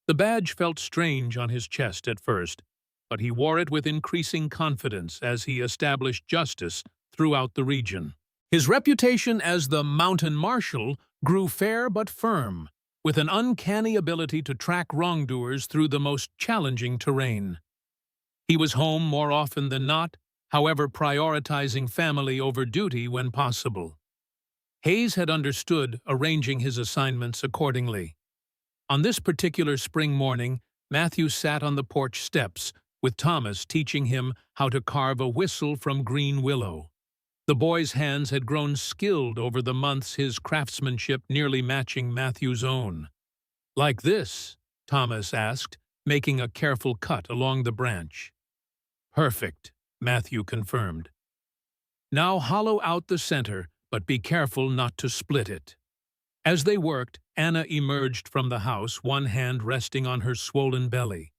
The badge felt strange on his chest at first, but he wore it with increasing confidence as he established justice throughout the region. His reputation as the Mountain Marshal grew fair but firm, with an uncanny ability to track wrongdoers through the most challenging terrain. He was home more often than not, however, prioritizing family over duty when possible. Hayes had understood, arranging his assignments accordingly. On this particular spring morning, Matthew sat on the porch steps, with Thomas teaching him how to carve a whistle from green willow. The boy's hands had grown skilled over the months, his craftsmanship nearly matching Matthew's own. "Like this?" Thomas asked, making a careful cut along the branch. "Perfect," Matthew confirmed. "Now hollow out the center, but be careful not to split it." As they worked, Anna emerged from the house, one hand resting on her swollen belly.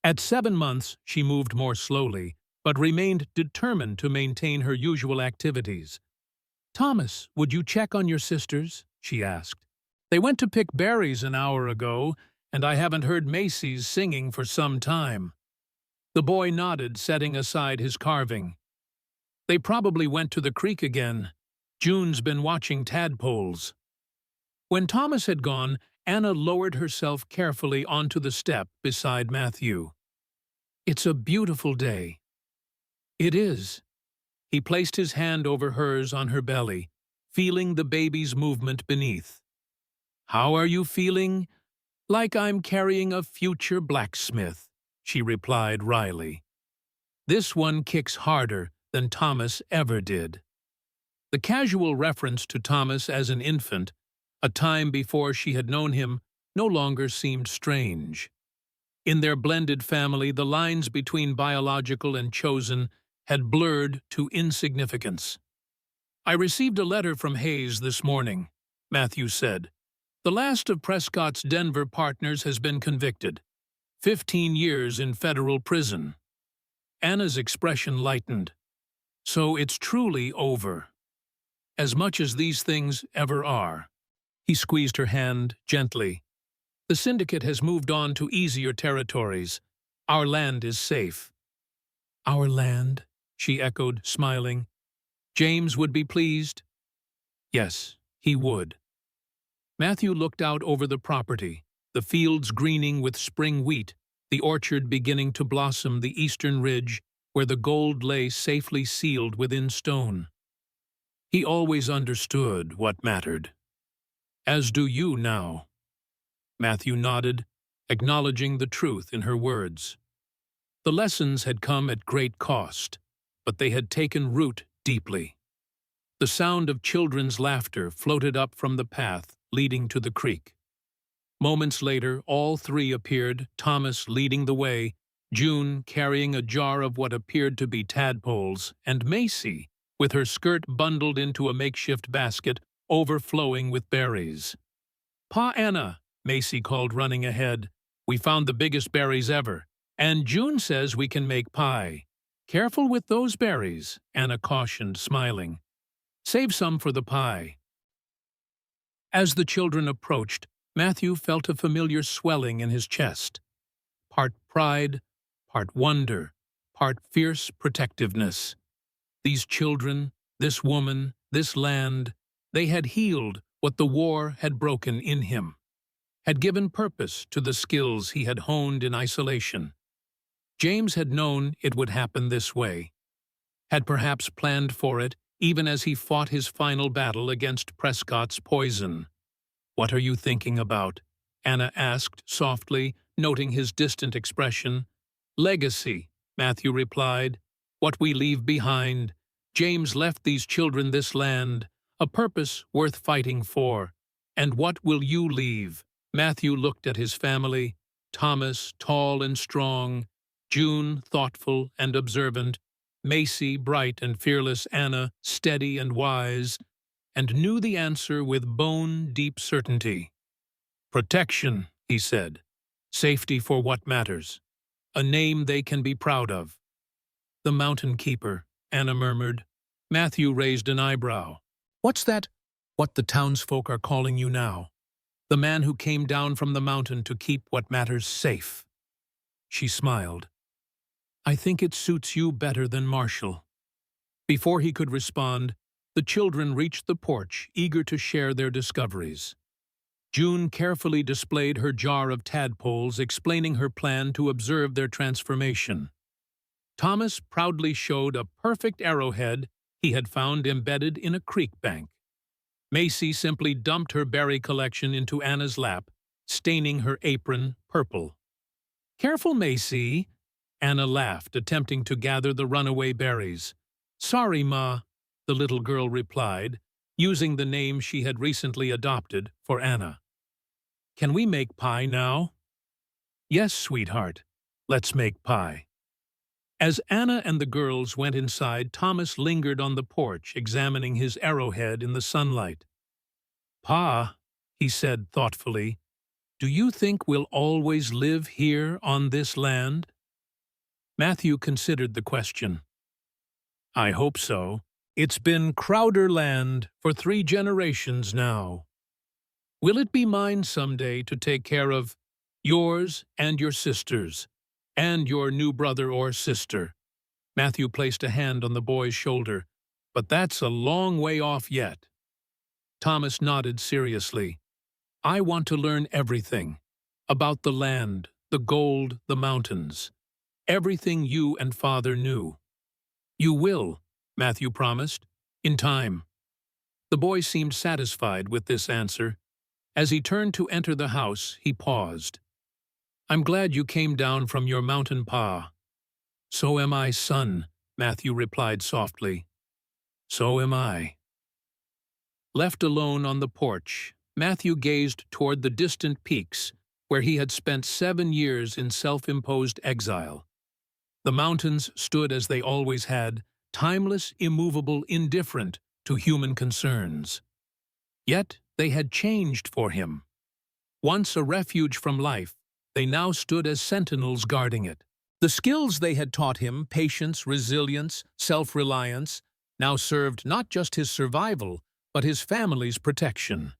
At 7 months, she moved more slowly, but remained determined to maintain her usual activities. "Thomas, would you check on your sisters?" she asked. "They went to pick berries an hour ago, and I haven't heard Macy's singing for some time." The boy nodded, setting aside his carving. "They probably went to the creek again. June's been watching tadpoles." When Thomas had gone, Anna lowered herself carefully onto the step beside Matthew. "It's a beautiful day." "It is." He placed his hand over hers on her belly, feeling the baby's movement beneath. "How are you feeling?" "Like I'm carrying a future blacksmith," she replied wryly. "This one kicks harder than Thomas ever did." The casual reference to Thomas as an infant, a time before she had known him, no longer seemed strange. In their blended family, the lines between biological and chosen had blurred to insignificance. "I received a letter from Hayes this morning," Matthew said. "The last of Prescott's Denver partners has been convicted. 15 years in federal prison." Anna's expression lightened. "So it's truly over. As much as these things ever are." He squeezed her hand gently. "The syndicate has moved on to easier territories. Our land is safe." "Our land?" she echoed, smiling. "James would be pleased?" "Yes, he would." Matthew looked out over the property, the fields greening with spring wheat, the orchard beginning to blossom, the eastern ridge where the gold lay safely sealed within stone. He always understood what mattered. "As do you now." Matthew nodded, acknowledging the truth in her words. The lessons had come at great cost, but they had taken root deeply. The sound of children's laughter floated up from the path leading to the creek. Moments later, all 3 appeared, Thomas leading the way, June carrying a jar of what appeared to be tadpoles, and Macy, with her skirt bundled into a makeshift basket, overflowing with berries. "Pa Anna," Macy called, running ahead, "we found the biggest berries ever, and June says we can make pie." "Careful with those berries," Anna cautioned, smiling. "Save some for the pie." As the children approached, Matthew felt a familiar swelling in his chest. Part pride, part wonder, part fierce protectiveness. These children, this woman, this land, they had healed what the war had broken in him, had given purpose to the skills he had honed in isolation. James had known it would happen this way, had perhaps planned for it even as he fought his final battle against Prescott's poison. "What are you thinking about?" Anna asked softly, noting his distant expression. "Legacy," Matthew replied. "What we leave behind. James left these children this land, a purpose worth fighting for. And what will you leave?" Matthew looked at his family, Thomas, tall and strong, June, thoughtful and observant, Macy, bright and fearless, Anna, steady and wise, and knew the answer with bone-deep certainty. "Protection," he said. "Safety for what matters. A name they can be proud of." "The Mountain Keeper," Anna murmured. Matthew raised an eyebrow. "What's that? What the townsfolk are calling you now? The man who came down from the mountain to keep what matters safe." She smiled. "I think it suits you better than Marshall." Before he could respond, the children reached the porch, eager to share their discoveries. June carefully displayed her jar of tadpoles, explaining her plan to observe their transformation. Thomas proudly showed a perfect arrowhead he had found embedded in a creek bank. Macy simply dumped her berry collection into Anna's lap, staining her apron purple. "Careful, Macy," Anna laughed, attempting to gather the runaway berries. "Sorry, Ma," the little girl replied, using the name she had recently adopted for Anna. "Can we make pie now?" "Yes, sweetheart. Let's make pie." As Anna and the girls went inside, Thomas lingered on the porch, examining his arrowhead in the sunlight. "Pa," he said thoughtfully, "do you think we'll always live here on this land?" Matthew considered the question. "I hope so. It's been Crowder land for 3 generations now. Will it be mine someday to take care of yours and your sisters, and your new brother or sister?" Matthew placed a hand on the boy's shoulder. "But that's a long way off yet." Thomas nodded seriously. "I want to learn everything. About the land, the gold, the mountains. Everything you and Father knew." "You will," Matthew promised, "in time." The boy seemed satisfied with this answer. As he turned to enter the house, he paused. "I'm glad you came down from your mountain pa." "So am I, son," Matthew replied softly. "So am I." Left alone on the porch, Matthew gazed toward the distant peaks where he had spent 7 years in self-imposed exile. The mountains stood as they always had, timeless, immovable, indifferent to human concerns. Yet they had changed for him. Once a refuge from life, they now stood as sentinels guarding it. The skills they had taught him, patience, resilience, self-reliance, now served not just his survival, but his family's protection.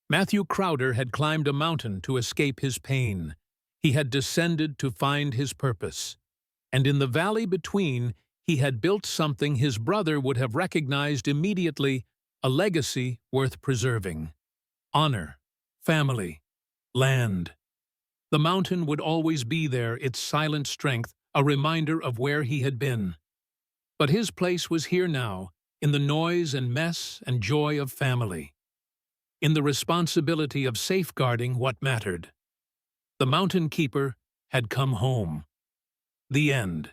Matthew Crowder had climbed a mountain to escape his pain. He had descended to find his purpose. And in the valley between, he had built something his brother would have recognized immediately, a legacy worth preserving. Honor, family, land. The mountain would always be there, its silent strength, a reminder of where he had been. But his place was here now, in the noise and mess and joy of family. In the responsibility of safeguarding what mattered. The Mountain Keeper had come home. The end.